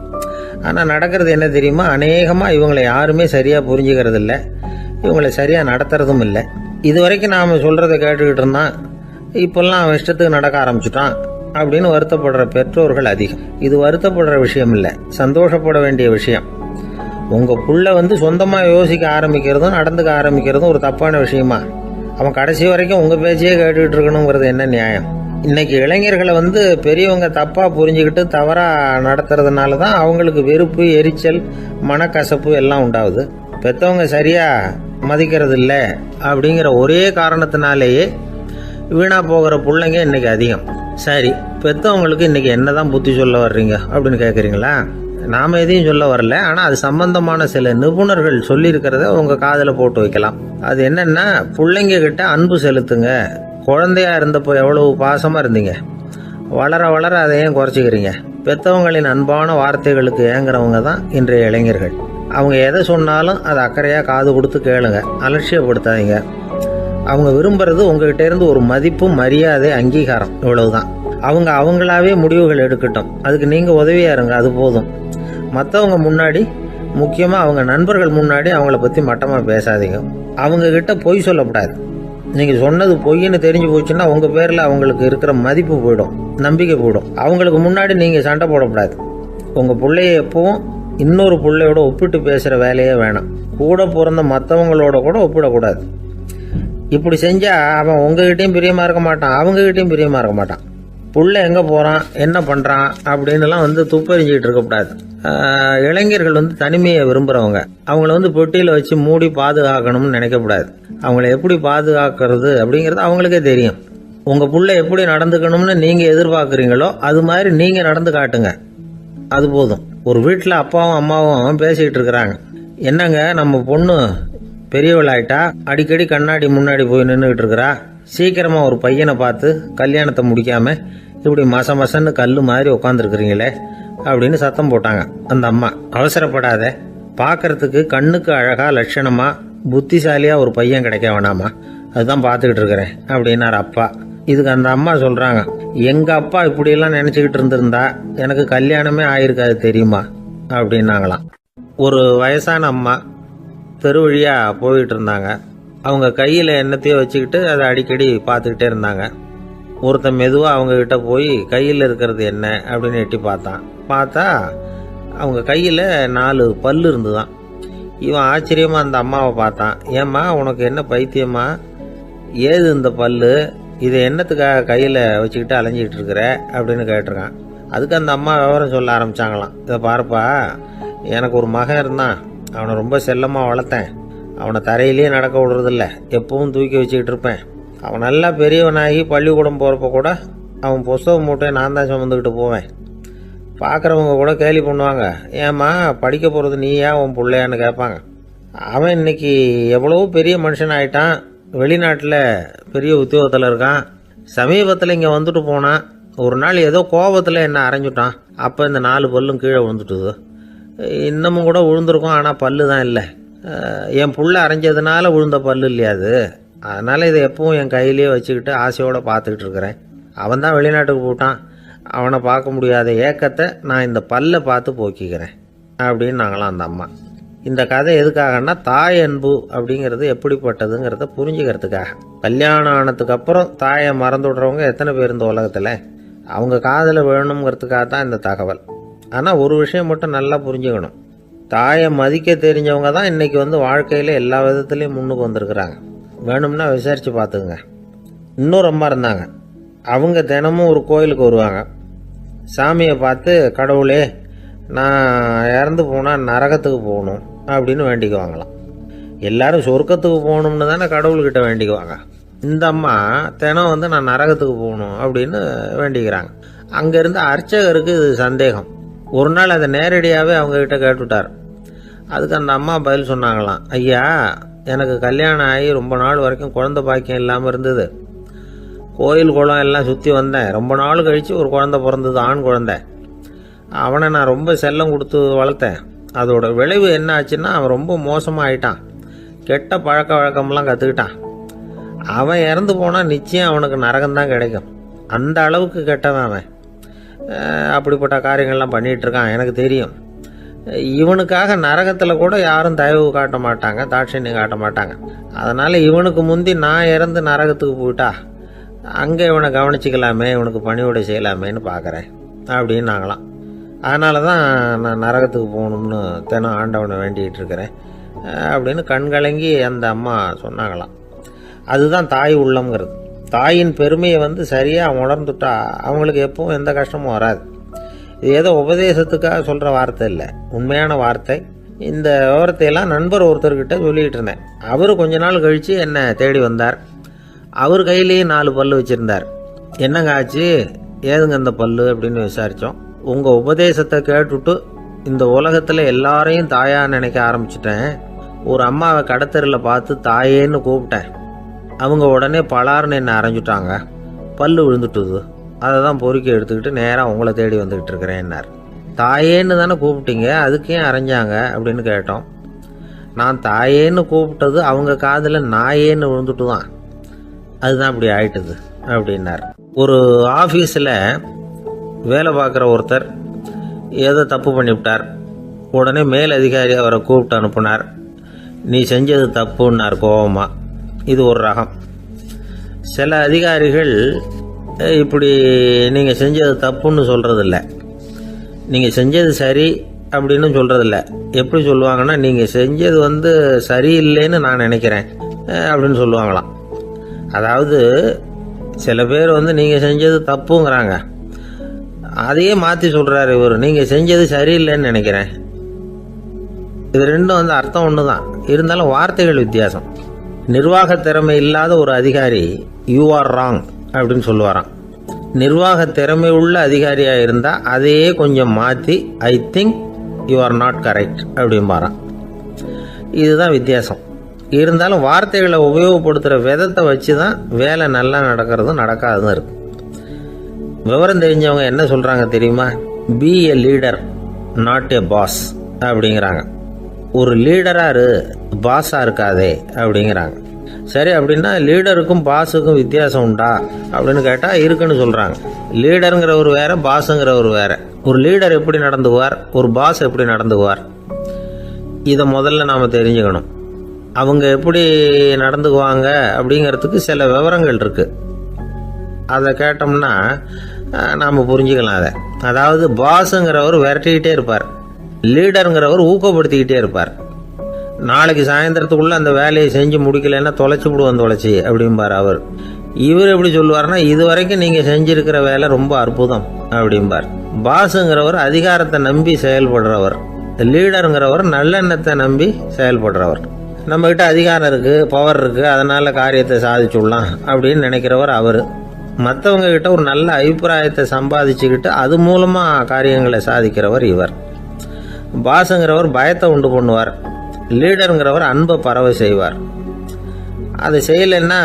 ஆனால் நடக்கிறது என்ன தெரியுமா, அநேகமாக இவங்களை யாருமே சரியாக புரிஞ்சுக்கிறது இல்லை, இவங்களை சரியாக நடத்துறதும் இல்லை. இது வரைக்கும் நாம் சொல்கிறத கேட்டுக்கிட்டு இருந்தான், இப்போல்லாம் அவன் இஷ்டத்துக்கு நடக்க ஆரம்பிச்சுட்டான் அப்படின்னு வருத்தப்படுற பெற்றோர்கள் அதிகம். இது வருத்தப்படுற விஷயம் இல்லை, சந்தோஷப்பட வேண்டிய விஷயம். உங்கள் புள்ள சொந்தமாக யோசிக்க ஆரம்பிக்கிறதும் நடந்துக்க ஆரம்பிக்கிறதும் ஒரு தப்பான விஷயமா? அவன் கடைசி வரைக்கும் உங்கள் பேச்சையே கேட்டுக்கிட்டு இருக்கணுங்கிறது என்ன நியாயம்? இன்னைக்கு இளைஞர்களை பெரியவங்க தப்பாக புரிஞ்சுக்கிட்டு தவறாக நடத்துறதுனால தான் அவங்களுக்கு வெறுப்பு, எரிச்சல், மனக்கசப்பு எல்லாம் உண்டாகுது. பெற்றவங்க சரியாக மதிக்கிறது இல்லை அப்படிங்கிற ஒரே காரணத்தினாலேயே வீணாக போகிற பிள்ளைங்க இன்னைக்கு அதிகம். சரி, பெற்றவங்களுக்கு இன்னைக்கு என்ன தான் புத்தி சொல்ல வர்றீங்க அப்படின்னு கேட்குறீங்களா? நாம் எதையும் சொல்ல வரல. ஆனால் அது சம்பந்தமான சில நிபுணர்கள் சொல்லியிருக்கிறத உங்கள் காதில் போட்டு வைக்கலாம். அது என்னென்னா, பிள்ளைங்க கிட்ட அன்பு செலுத்துங்க. குழந்தையா இருந்தப்போ எவ்வளவு பாசமாக இருந்தீங்க, வளர வளர அதை ஏன் குறைச்சிக்கிறீங்க? பெற்றவங்களின் அன்பான வார்த்தைகளுக்கு ஏங்குறவங்க தான் இன்றைய இளைஞர்கள். அவங்க எதை சொன்னாலும் அதை அக்கறையாக காது கொடுத்து கேளுங்க, அலட்சியப்படுத்தாதீங்க. அவங்க விரும்புறது உங்ககிட்ட இருந்து ஒரு மதிப்பு, மரியாதை, அங்கீகாரம், இவ்வளவுதான். அவங்க அவங்களாவே முடிவுகள் எடுக்கட்டும், அதுக்கு நீங்கள் உதவியாக இருங்க, அது போதும். மற்றவங்க முன்னாடி, முக்கியமாக அவங்க நண்பர்கள் முன்னாடி அவங்கள பற்றி மட்டமாக பேசாதீங்க. அவங்கக்கிட்ட பொய் சொல்லக்கூடாது. நீங்கள் சொன்னது பொய்ன்னு தெரிஞ்சு போச்சுன்னா உங்கள் பேரில் அவங்களுக்கு இருக்கிற மதிப்பு போயிடும், நம்பிக்கை போயிடும். அவங்களுக்கு முன்னாடி நீங்கள் சண்டை போடக்கூடாது. உங்கள் பிள்ளைய எப்பவும் இன்னொரு பிள்ளையோட ஒப்பிட்டு பேசுகிற வேலையே வேணாம். கூட பிறந்த மற்றவங்களோட கூட ஒப்பிடக்கூடாது. இப்படி செஞ்சால் அவன் உங்ககிட்டையும் பிரியமாக இருக்க மாட்டான், அவங்ககிட்டையும் பிரியமாக இருக்க மாட்டான். புள்ள எங்கே போகிறான், என்ன பண்ணுறான் அப்படின்னுலாம் துப்பறிஞ்சிக்கிட்டு இருக்கக்கூடாது. இளைஞர்கள் தனிமையை விரும்புகிறவங்க. அவங்கள பெட்டியில் வச்சு மூடி பாதுகாக்கணும்னு நினைக்கக்கூடாது. அவங்கள எப்படி பாதுகாக்கிறது அப்படிங்கிறது அவங்களுக்கே தெரியும். உங்கள் புள்ள எப்படி நடந்துக்கணும்னு நீங்கள் எதிர்பார்க்குறீங்களோ அது மாதிரி நீங்கள் நடந்து காட்டுங்க, அது போதும். ஒரு வீட்டில் அப்பாவும் அம்மாவும் பேசிக்கிட்டு இருக்கிறாங்க. என்னங்க, நம்ம பொண்ணு பெரியவளாயிட்டா, அடிக்கடி கண்ணாடி முன்னாடி போய் நின்றுக்கிட்டு இருக்கிறா, சீக்கிரமாக ஒரு பையனை பார்த்து கல்யாணத்தை முடிக்காமல் இப்படி மசன்னு கல் மாதிரி உட்காந்துருக்குறீங்களே அப்படின்னு சத்தம் போட்டாங்க அந்த அம்மா. அவசரப்படாத, பார்க்கறதுக்கு கண்ணுக்கு அழகாக லட்சணமாக புத்திசாலியாக ஒரு பையன் கிடைக்க வேணாமா, அதுதான் பார்த்துக்கிட்டு இருக்கிறேன் அப்படின்னாரு அப்பா. இதுக்கு அந்த அம்மா சொல்கிறாங்க, எங்கள் அப்பா இப்படியெல்லாம் நினச்சிக்கிட்டு இருந்திருந்தா எனக்கு கல்யாணமே ஆயிருக்காது தெரியுமா அப்படின்னாங்களாம். ஒரு வயசான அம்மா தெரு வழியாக போயிட்டு இருந்தாங்க. அவங்க கையில் என்னத்தையோ வச்சுக்கிட்டு அதை அடிக்கடி பார்த்துக்கிட்டே இருந்தாங்க. ஒருத்தன் மெதுவாக அவங்கக்கிட்ட போய் கையில் இருக்கிறது என்ன அப்படின்னு எட்டி பார்த்தா அவங்க கையில் 4 பல் இருந்துதான். இவன் ஆச்சரியமாக அந்த அம்மாவை பார்த்தான். ஏம்மா, உனக்கு என்ன பைத்தியமா, ஏது இந்த பல்லு, இதை என்னத்துக்காக கையில் வச்சுக்கிட்டு அலைஞ்சிக்கிட்டு இருக்கிற அப்படின்னு கேட்டிருக்கான். அதுக்கு அந்த அம்மா விவரம் சொல்ல ஆரம்பித்தாங்களாம். இதை பாருப்பா, எனக்கு ஒரு மகன் இருந்தான், அவனை ரொம்ப செல்லமாக வளர்த்தேன். அவனை தரையிலேயே நடக்க விடுறதில்ல, எப்பவும் தூக்கி வச்சுக்கிட்டு இருப்பேன். அவன் நல்லா பெரியவனாகி பள்ளிக்கூடம் போகிறப்ப கூட அவன் புஸ்தக மூட்டையை நான் தான் சுமந்துக்கிட்டு போவேன். பார்க்குறவங்க கூட கேலி பண்ணுவாங்க, ஏம்மா படிக்க போகிறது நீயா உன் பிள்ளையான்னு கேட்பாங்க. அவன் இன்னைக்கு எவ்வளவோ பெரிய மனுஷன் ஆகிட்டான், வெளிநாட்டில் பெரிய உத்தியோகத்தில் இருக்கான். சமீபத்தில் இங்கே வந்துட்டு போனான். ஒரு நாள் ஏதோ கோபத்தில் என்ன அரைஞ்சுட்டான். அப்போ இந்த 4 பல்லும் கீழே விழுந்துட்டுது. இன்னமும் கூட விழுந்திருக்கும், ஆனால் பல்லு தான் இல்லை. என் புள்ள அரைஞ்சதுனால விழுந்த பல்லு இல்லையா அது, அதனால் இதை எப்பவும் என் கையிலேயே வச்சுக்கிட்டு ஆசையோடு பார்த்துக்கிட்டு இருக்கிறேன். அவன் தான் வெளிநாட்டுக்கு போட்டான், அவனை பார்க்க முடியாத ஏக்கத்தை நான் இந்த பல்லை பார்த்து போக்கிக்கிறேன் அப்படின்னு நாங்களாம் அந்த அம்மா. இந்த கதை எதுக்காகன்னா, தாய் அன்பு அப்படிங்கிறது எப்படிப்பட்டதுங்கிறத புரிஞ்சுக்கிறதுக்காக. கல்யாணம் ஆனதுக்கு அப்புறம் தாயை மறந்து விடுறவங்க எத்தனை பேர் இந்த உலகத்தில், அவங்க காதில் வேணுங்கிறதுக்காக தான் இந்த தகவல். ஆனால் ஒரு விஷயம் மட்டும் நல்லா புரிஞ்சுக்கணும், தாயை மதிக்க தெரிஞ்சவங்க தான் இன்றைக்கி வாழ்க்கையில் எல்லா விதத்துலேயும் முன்னுக்கு வந்திருக்கிறாங்க. வேணும்னா விசாரித்து பார்த்துங்க. இன்னொரு அம்மா இருந்தாங்க. அவங்க தினமும் ஒரு கோயிலுக்கு வருவாங்க. சாமியை பார்த்து, கடவுளே நான் இறந்து போனால் நரகத்துக்கு போகணும் அப்படின்னு வேண்டிக்குவாங்களாம். எல்லாரும் சொர்க்கத்துக்கு போகணும்னு தானே கடவுள்கிட்ட வேண்டிக்குவாங்க. இந்த அம்மா தினம் நான் நரகத்துக்கு போகணும் அப்படின்னு வேண்டிக்கிறாங்க. அங்கேருந்து அர்ச்சகருக்கு இது சந்தேகம். ஒரு நாள் அதை நேரடியாகவே அவங்கக்கிட்ட கேட்டுவிட்டார். அதுக்கு அந்த அம்மா பதில் சொன்னாங்களாம், ஐயா, எனக்கு கல்யாணம் ஆகி ரொம்ப நாள் வரைக்கும் குழந்தை பாக்கியம் இல்லாமல் இருந்தது. கோயில் குளம் எல்லாம் சுற்றி வந்தேன். ரொம்ப நாள் கழித்து ஒரு குழந்தை பிறந்தது, ஆண் குழந்தை. அவனை நான் ரொம்ப செல்லம் கொடுத்து வளர்த்தேன். அதோட விளைவு என்ன ஆச்சுன்னா, அவன் ரொம்ப மோசமாக ஆயிட்டான். கெட்ட பழக்க வழக்கம்லாம் கற்றுக்கிட்டான். அவன் இறந்து போனால் நிச்சயம் அவனுக்கு நரகம்தான் கிடைக்கும். அந்த அளவுக்கு கெட்டவன் அவன். அப்படிப்பட்ட காரியங்கள்லாம் பண்ணிகிட்ருக்கான், எனக்கு தெரியும். இவனுக்காக நரகத்தில் கூட யாரும் தயவு காட்ட மாட்டாங்க, தாட்சண்யம் காட்ட மாட்டாங்க. அதனால் இவனுக்கு முந்தி நான் இறந்து நரகத்துக்கு போயிட்டா அங்கே இவனை கவனிச்சிக்கலாமே, இவனுக்கு பணிவிடை செய்யலாமேன்னு பார்க்குறேன் அப்படின்னு நாங்களாம். அதனால தான் நான் நரகத்துக்கு போகணும்னு தினம் ஆண்டவனை வேண்டிகிட்டு இருக்கிறேன் அப்படின்னு கண்கலங்கி அந்த அம்மா சொன்னாங்களாம். அதுதான் தாய் உள்ளம்ங்கிறது. தாயின் பெருமையை சரியாக உணர்ந்துட்டா அவங்களுக்கு எப்பவும் எந்த கஷ்டமும் வராது. இது ஏதோ உபதேசத்துக்காக சொல்கிற வார்த்தை இல்லை, உண்மையான வார்த்தை. இந்த விவரத்தையெல்லாம் நண்பர் ஒருத்தர்கிட்ட சொல்லிக்கிட்டு இருந்தேன். அவர் கொஞ்ச நாள் கழித்து என்னை தேடி வந்தார். அவர் கையிலேயே 4 பல்லு வச்சுருந்தார். என்னங்க ஆச்சு, ஏதுங்க அந்த பல்லு அப்படின்னு விசாரித்தோம். உங்கள் உபதேசத்தை கேட்டுட்டு இந்த உலகத்தில் எல்லாரையும் தாயாக நினைக்க ஆரம்பிச்சிட்டேன். ஒரு அம்மாவை கடத்தரில் பார்த்து தாயேன்னு கூப்பிட்டேன். அவங்க உடனே பலார்னு என்னை அரைஞ்சிட்டாங்க. பல்லு விழுந்துட்டுது. அதை தான் பொறுக்கி எடுத்துக்கிட்டு நேராக உங்களை தேடி வந்துக்கிட்டு இருக்கிறேன்னார். தாயேன்னு தானே கூப்பிட்டீங்க, அதுக்கு ஏன் அரைஞ்சாங்க அப்படின்னு கேட்டோம். நான் தாயேன்னு கூப்பிட்டது அவங்க காதில் நாயேன்னு விழுந்துட்டு தான், அதுதான் இப்படி ஆயிட்டுது அப்படின்னார். ஒரு ஆஃபீஸில் வேலை பார்க்குற ஒருத்தர் ஏதோ தப்பு பண்ணிவிட்டார். உடனே மேல் அதிகாரி அவரை கூப்பிட்டு அனுப்புனார். நீ செஞ்சது தப்புன்னார் கோபமா. இது ஒரு ரகம். சில அதிகாரிகள் இப்படி நீங்கள் செஞ்சது தப்புன்னு சொல்கிறதில்ல, நீங்கள் செஞ்சது சரி அப்படின்னு சொல்கிறதில்ல. எப்படி சொல்லுவாங்கன்னா, நீங்கள் செஞ்சது சரியில்லைன்னு நான் நினைக்கிறேன் அப்படின்னு சொல்லுவாங்களாம். அதாவது சில பேர் நீங்கள் செஞ்சது தப்புங்கிறாங்க, அதையே மாற்றி சொல்கிறாரு இவர், நீங்கள் செஞ்சது சரியில்லைன்னு நினைக்கிறேன். இது ரெண்டும் அர்த்தம் ஒன்று தான், இருந்தாலும் வார்த்தைகள் வித்தியாசம். நிர்வாக திறமை இல்லாத ஒரு அதிகாரி யூ ஆர் ராங் அப்படின்னு சொல்லுவாராம். நிர்வாக திறமை உள்ள அதிகாரியாக இருந்தால் அதையே கொஞ்சம் மாற்றி I think you are not correct அப்படிம்பாராம். இதுதான் வித்தியாசம். இருந்தாலும் வார்த்தைகளை உபயோகப்படுத்துகிற விதத்தை வச்சு தான் வேலை நல்லா நடக்கிறதும் நடக்காததும் இருக்குது. விவரம் தெரிஞ்சவங்க என்ன சொல்கிறாங்க தெரியுமா? Be a leader not a boss அப்படிங்கிறாங்க. ஒரு லீடராக பாஸாக இருக்காதே அப்படிங்கிறாங்க. சரி, அப்படின்னா லீடருக்கும் பாஸுக்கும் வித்தியாசம் உண்டா அப்படின்னு கேட்டால் இருக்குன்னு சொல்கிறாங்க. லீடருங்கிறவர் வேற, பாஸுங்கிறவர் வேற. ஒரு லீடர் எப்படி நடந்துக்குவார், ஒரு பாஸ் எப்படி நடந்துக்குவார், இதை முதல்ல நாம் தெரிஞ்சுக்கணும். அவங்க எப்படி நடந்துக்குவாங்க அப்படிங்கிறதுக்கு சில விவரங்கள் இருக்குது. அதை கேட்டோம்னா நாம் புரிஞ்சுக்கலாம் அதை. அதாவது பாஸுங்கிறவர் விரட்டிக்கிட்டே இருப்பார், லீடருங்கிறவர் ஊக்கப்படுத்திக்கிட்டே இருப்பார். நாளைக்கு சாயந்தரத்துக்குள்ளே அந்த வேலையை செஞ்சு முடிக்கலைன்னா தொலைச்சி விடுவோம் தொலைச்சி அப்படிம்பார் அவர். இவர் எப்படி சொல்லுவார்னா, இது வரைக்கும் நீங்கள் செஞ்சுருக்கிற வேலை ரொம்ப அற்புதம் அப்படிம்பார். பாஸுங்கிறவர் அதிகாரத்தை நம்பி செயல்படுறவர், லீடருங்கிறவர் நல்லெண்ணத்தை நம்பி செயல்படுறவர். நம்மக்கிட்ட அதிகாரம் இருக்குது, பவர் இருக்குது, அதனால் காரியத்தை சாதிச்சுடலாம் அப்படின்னு நினைக்கிறவர் அவர். மற்றவங்க கிட்ட ஒரு நல்ல அபிப்பிராயத்தை சம்பாதிச்சுக்கிட்டு அது மூலமாக காரியங்களை சாதிக்கிறவர் இவர். பாஸுங்கிறவர் பயத்தை உண்டு பண்ணுவார், லீடருங்கிறவர் அன்பை பரவ செய்வார். அது செய்யலைன்னா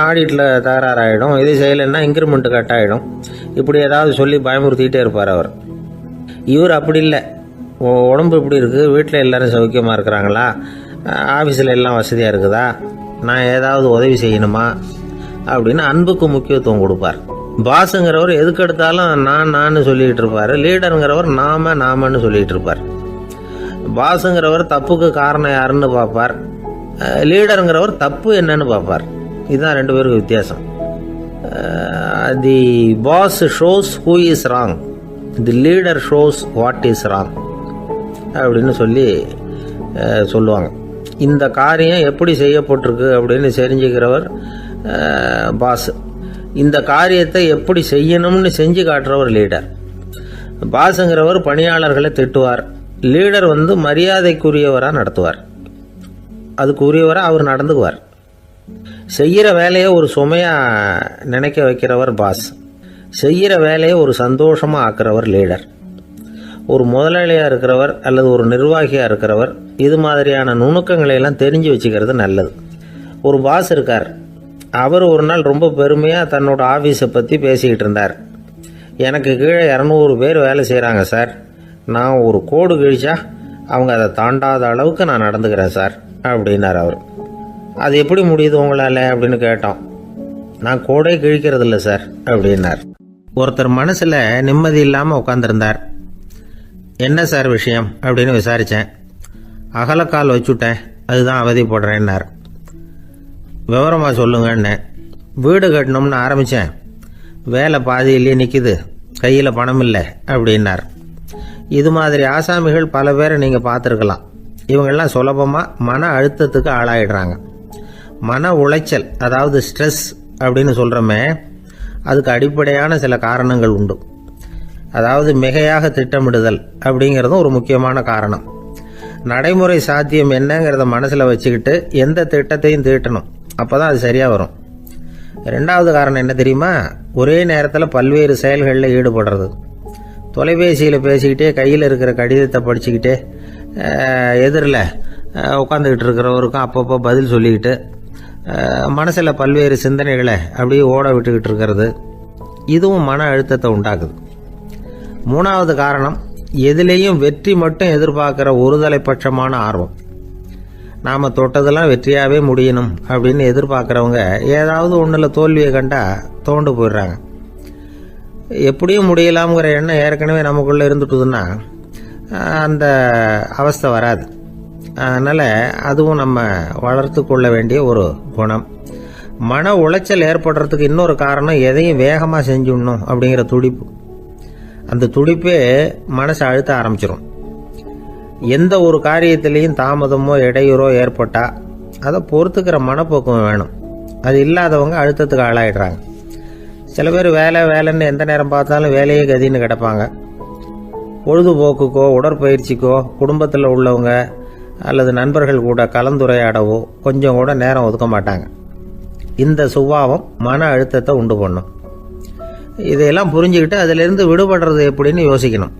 ஆடிட்டில் தகராறாயிடும், இது செய்யலைன்னா இன்க்ரிமெண்ட்டு கட் ஆகிடும், இப்படி ஏதாவது சொல்லி பயமுறுத்திக்கிட்டே இருப்பார் அவர். இவர் அப்படி இல்லை. உடம்பு இப்படி இருக்குது, வீட்டில் எல்லோரும் சௌக்கியமாக இருக்கிறாங்களா, ஆஃபீஸில் எல்லாம் வசதியாக இருக்குதா, நான் ஏதாவது உதவி செய்யணுமா அப்படின்னு அன்புக்கு முக்கியத்துவம் கொடுப்பார். பாஸுங்கிறவர் எதுக்கு எடுத்தாலும் நான் சொல்லிகிட்டு இருப்பார், லீடருங்கிறவர் நாமன்னு சொல்லிகிட்டு இருப்பார். பாஸுங்கிறவர் தப்புக்கு காரணம் யாருன்னு பார்ப்பார், லீடருங்கிறவர் தப்பு என்னன்னு பார்ப்பார். இதுதான் ரெண்டு பேருக்கு வித்தியாசம். The boss shows who is wrong, the leader shows what is wrong அப்படின்னு சொல்லுவாங்க. இந்த காரியம் எப்படி செய்யப்பட்டிருக்கு அப்படின்னு தெரிஞ்சுக்கிறவர் பாஸ். இந்த காரியத்தை எப்படி செய்யணும்னு செஞ்சு காட்டுறவர் லீடர். பாஸுங்கிறவர் பணியாளர்களை திட்டுவார், லீடர் மரியாதைக்குரியவராக நடத்துவார், அதுக்குரியவராக அவர் நடந்துக்குவார். செய்கிற வேலையை ஒரு சுமையாக நினைக்க வைக்கிறவர் பாஸ், செய்கிற வேலையை ஒரு சந்தோஷமாக ஆக்குறவர் லீடர். ஒரு முதலாளியாக இருக்கிறவர் அல்லது ஒரு நிர்வாகியாக இருக்கிறவர் இது மாதிரியான நுணுக்கங்களை எல்லாம் தெரிஞ்சு வச்சுக்கிறது நல்லது. ஒரு பாஸ் இருக்கார், அவர் ஒரு நாள் ரொம்ப பெருமையாக தன்னோட ஆஃபீஸை பற்றி பேசிக்கிட்டு இருந்தார். எனக்கு கீழே 200 பேர் வேலை செய்கிறாங்க சார், நான் ஒரு கோடு கிழிச்சா அவங்க அதை தாண்டாத அளவுக்கு நான் நடந்துக்கிறேன் சார் அப்படின்னார் அவர். அது எப்படி முடியுது உங்களால் அப்படின்னு கேட்டோம். நான் கோடே கிழிக்கிறதில்ல சார் அப்படின்னார். ஒருத்தர் மனசில் நிம்மதி இல்லாமல் உட்காந்துருந்தார். என்ன சார் விஷயம் அப்படின்னு விசாரித்தேன். அகலக்கால் வச்சுட்டேன், அதுதான் அவதிப்படுறேன்னார். விவரமாக சொல்லுங்கன்னு. வீடு கட்டணும்னு ஆரம்பித்தேன், வேலை பாதியிலேயே நிற்கிது, கையில் பணம் இல்லை அப்படின்னார். இது மாதிரி ஆசாமிகள் பல பேரை நீங்கள் பார்த்துருக்கலாம். இவங்கெல்லாம் சுலபமாக மன அழுத்தத்துக்கு ஆளாயிடுறாங்க. மன உளைச்சல், அதாவது ஸ்ட்ரெஸ் அப்படின்னு சொல்கிறோமே, அதுக்கு அடிப்படையான சில காரணங்கள் உண்டு. அதாவது மிகையாக திட்டமிடுதல் அப்படிங்கிறதும் ஒரு முக்கியமான காரணம். நடைமுறை சாத்தியம் என்னங்கிறத மனசில் வச்சுக்கிட்டு எந்த திட்டத்தையும் தீட்டணும், அப்போ தான் அது சரியாக வரும். ரெண்டாவது காரணம் என்ன தெரியுமா? ஒரே நேரத்தில் பல்வேறு செயல்களில் ஈடுபடுறது. தொலைபேசியில் பேசிக்கிட்டே கையில் இருக்கிற கடிதத்தை படிச்சுக்கிட்டே எதிரில் உட்காந்துக்கிட்டு இருக்கிறவருக்கும் அப்பப்போ பதில் சொல்லிக்கிட்டு மனசில் பல்வேறு சிந்தனைகளை அப்படியே ஓட விட்டுக்கிட்டு இருக்கிறது, இதுவும் மன அழுத்தத்தை உண்டாக்குது. மூணாவது காரணம், எதிலேயும் வெற்றி மட்டும் எதிர்பார்க்குற ஒருதலைப்பட்சமான ஆர்வம். நாம் தொட்டதெல்லாம் வெற்றியாகவே முடியணும் அப்படின்னு எதிர்பார்க்குறவங்க ஏதாவது ஒன்றில் தோல்வியை கண்டா தோண்டு போயிடுறாங்க. எப்படியும் முடியலாம்ங்கிற எண்ணம் ஏற்கனவே நமக்குள்ளே இருந்துட்டுதுன்னா அந்த அவஸ்தை வராது. அதனால் அதுவும் நம்ம வளர்த்து கொள்ள வேண்டிய ஒரு குணம். மன உளைச்சல் ஏற்படுறதுக்கு இன்னொரு காரணம், எதையும் வேகமாக செஞ்சுடணும் அப்படிங்கிற துடிப்பு. அந்த துடிப்பே மனசை அழுத்த ஆரம்பிச்சிடும். எந்த ஒரு காரியத்திலையும் தாமதமோ இடையூறோ ஏற்பட்டால் அதை பொறுத்துக்கிற மனப்போக்கம் வேணும். அது இல்லாதவங்க அழுத்தத்துக்கு ஆளாயிடுறாங்க. சில பேர் வேலைன்னு எந்த நேரம் பார்த்தாலும் வேலையே கதின்னு கிடப்பாங்க. பொழுதுபோக்குக்கோ உடற்பயிற்சிக்கோ குடும்பத்தில் உள்ளவங்க அல்லது நண்பர்கள் கூட கலந்துரையாடவோ கொஞ்சம் கூட நேரம் ஒதுக்க மாட்டாங்க. இந்த சுபாவம் மன அழுத்தத்தை உண்டு பண்ணும். இதையெல்லாம் புரிஞ்சுக்கிட்டு அதிலிருந்து விடுபடுறது எப்படின்னு யோசிக்கணும்.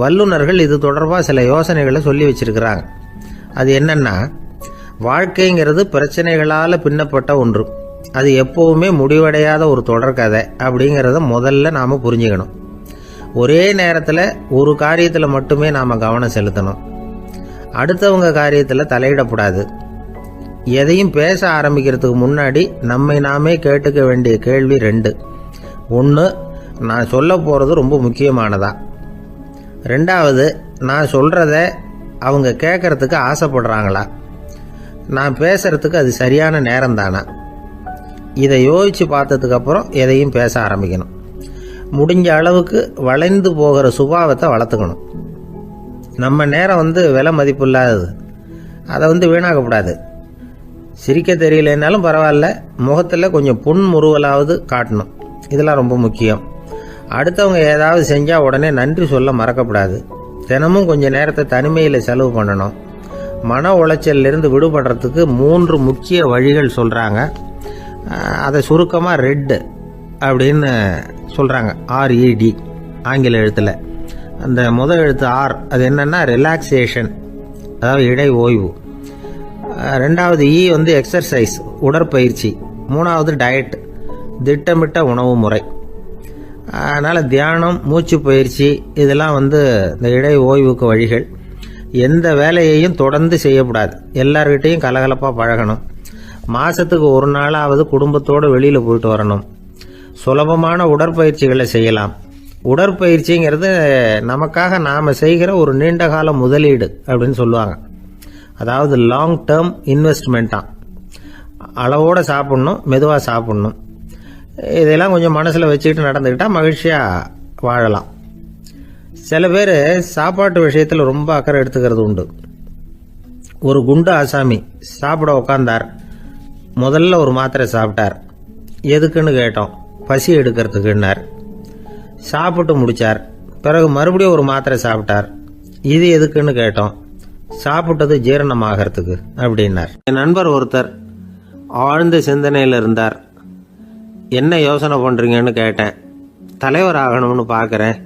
வல்லுநர்கள் இது தொடர்பாக சில யோசனைகளை சொல்லி வச்சிருக்கிறாங்க. அது என்னன்னா, வாழ்க்கைங்கிறது பிரச்சனைகளால் பின்னப்பட்ட ஒன்று. அது எப்போவுமே முடிவடையாத ஒரு தொடர்கதை அப்படிங்கிறத முதல்ல நாம் புரிஞ்சுக்கணும். ஒரே நேரத்தில் ஒரு காரியத்தில் மட்டுமே நாம் கவனம் செலுத்தணும். அடுத்தவங்க காரியத்தில் தலையிடக்கூடாது. எதையும் பேச ஆரம்பிக்கிறதுக்கு முன்னாடி நம்மை நாமே கேட்டுக்க வேண்டிய கேள்வி 2. 1, நான் சொல்ல போகிறது ரொம்ப முக்கியமானதா? 2வது, நான் சொல்கிறத அவங்க கேட்கறதுக்கு ஆசைப்படுறாங்களா? நான் பேசுறதுக்கு அது சரியான நேரம் தானா? இதை யோசித்து பார்த்ததுக்கப்புறம் எதையும் பேச ஆரம்பிக்கணும். முடிஞ்ச அளவுக்கு வளைந்து போகிற சுபாவத்தை வளர்த்துக்கணும். நம்ம நேரம் விலை மதிப்பு இல்லாதது, அதை வீணாக்கக்கூடாது. சிரிக்க தெரியலனாலும் பரவாயில்ல, முகத்தில் கொஞ்சம் புன்முறுவலாவது காட்டணும். இதெல்லாம் ரொம்ப முக்கியம். அடுத்தவங்க ஏதாவது செஞ்சால் உடனே நன்றி சொல்ல மறக்கக்கூடாது. தினமும் கொஞ்சம் நேரத்தை தனிமையில் செலவு பண்ணணும். மன உளைச்சலிருந்து விடுபடுறதுக்கு 3 முக்கிய வழிகள் சொல்கிறாங்க. அதை சுருக்கமாக ரெட் அப்படின்னு சொல்கிறாங்க. RED ஆங்கில எழுத்தில். அந்த முதல் எழுத்து R, அது என்னென்னா ரிலாக்ஸேஷன், அதாவது இடை ஓய்வு. 2வது E எக்ஸர்சைஸ், உடற்பயிற்சி. 3வது டயட், திட்டமிட்ட உணவு முறை. அதனால் தியானம், மூச்சு பயிற்சி இதெல்லாம் இந்த இடை ஓய்வுக்கு வழிகள். எந்த வேலையையும் தொடர்ந்து செய்யக்கூடாது. எல்லார்கிட்டையும் கலகலப்பாக பழகணும். மாதத்துக்கு ஒரு நாளாவது குடும்பத்தோடு வெளியில் போயிட்டு வரணும். சுலபமான உடற்பயிற்சிகளை செய்யலாம். உடற்பயிற்சிங்கிறது நமக்காக நாம் செய்கிற ஒரு நீண்டகால முதலீடு அப்படின்னு சொல்லுவாங்க. அதாவது லாங் டேர்ம் இன்வெஸ்ட்மெண்ட்டாக. அளவோடு சாப்பிட்ணும், மெதுவாக சாப்பிட்ணும். இதெல்லாம் கொஞ்சம் மனசில் வச்சுக்கிட்டு நடந்துக்கிட்டால் மகிழ்ச்சியாக வாழலாம். சில பேர் சாப்பாட்டு விஷயத்தில் ரொம்ப அக்கறை எடுத்துக்கிறது உண்டு. ஒரு குண்டு ஆசாமி சாப்பிட உக்காந்தார். முதல்ல ஒரு மாத்திரை சாப்பிட்டார். எதுக்குன்னு கேட்டோம். பசி எடுக்கிறதுக்குன்னார். சாப்பிட்டு முடித்தார். பிறகு மறுபடியும் ஒரு மாத்திரை சாப்பிட்டார். இது எதுக்குன்னு கேட்டோம். சாப்பிட்டது ஜீரணமாகறதுக்கு அப்படின்னார். என் நண்பர் ஒருத்தர் ஆழ்ந்த சிந்தனையில் இருந்தார். என்ன யோசனை பண்ணுறீங்கன்னு கேட்டேன். தலைவர் ஆகணும்னு பார்க்குறேன்,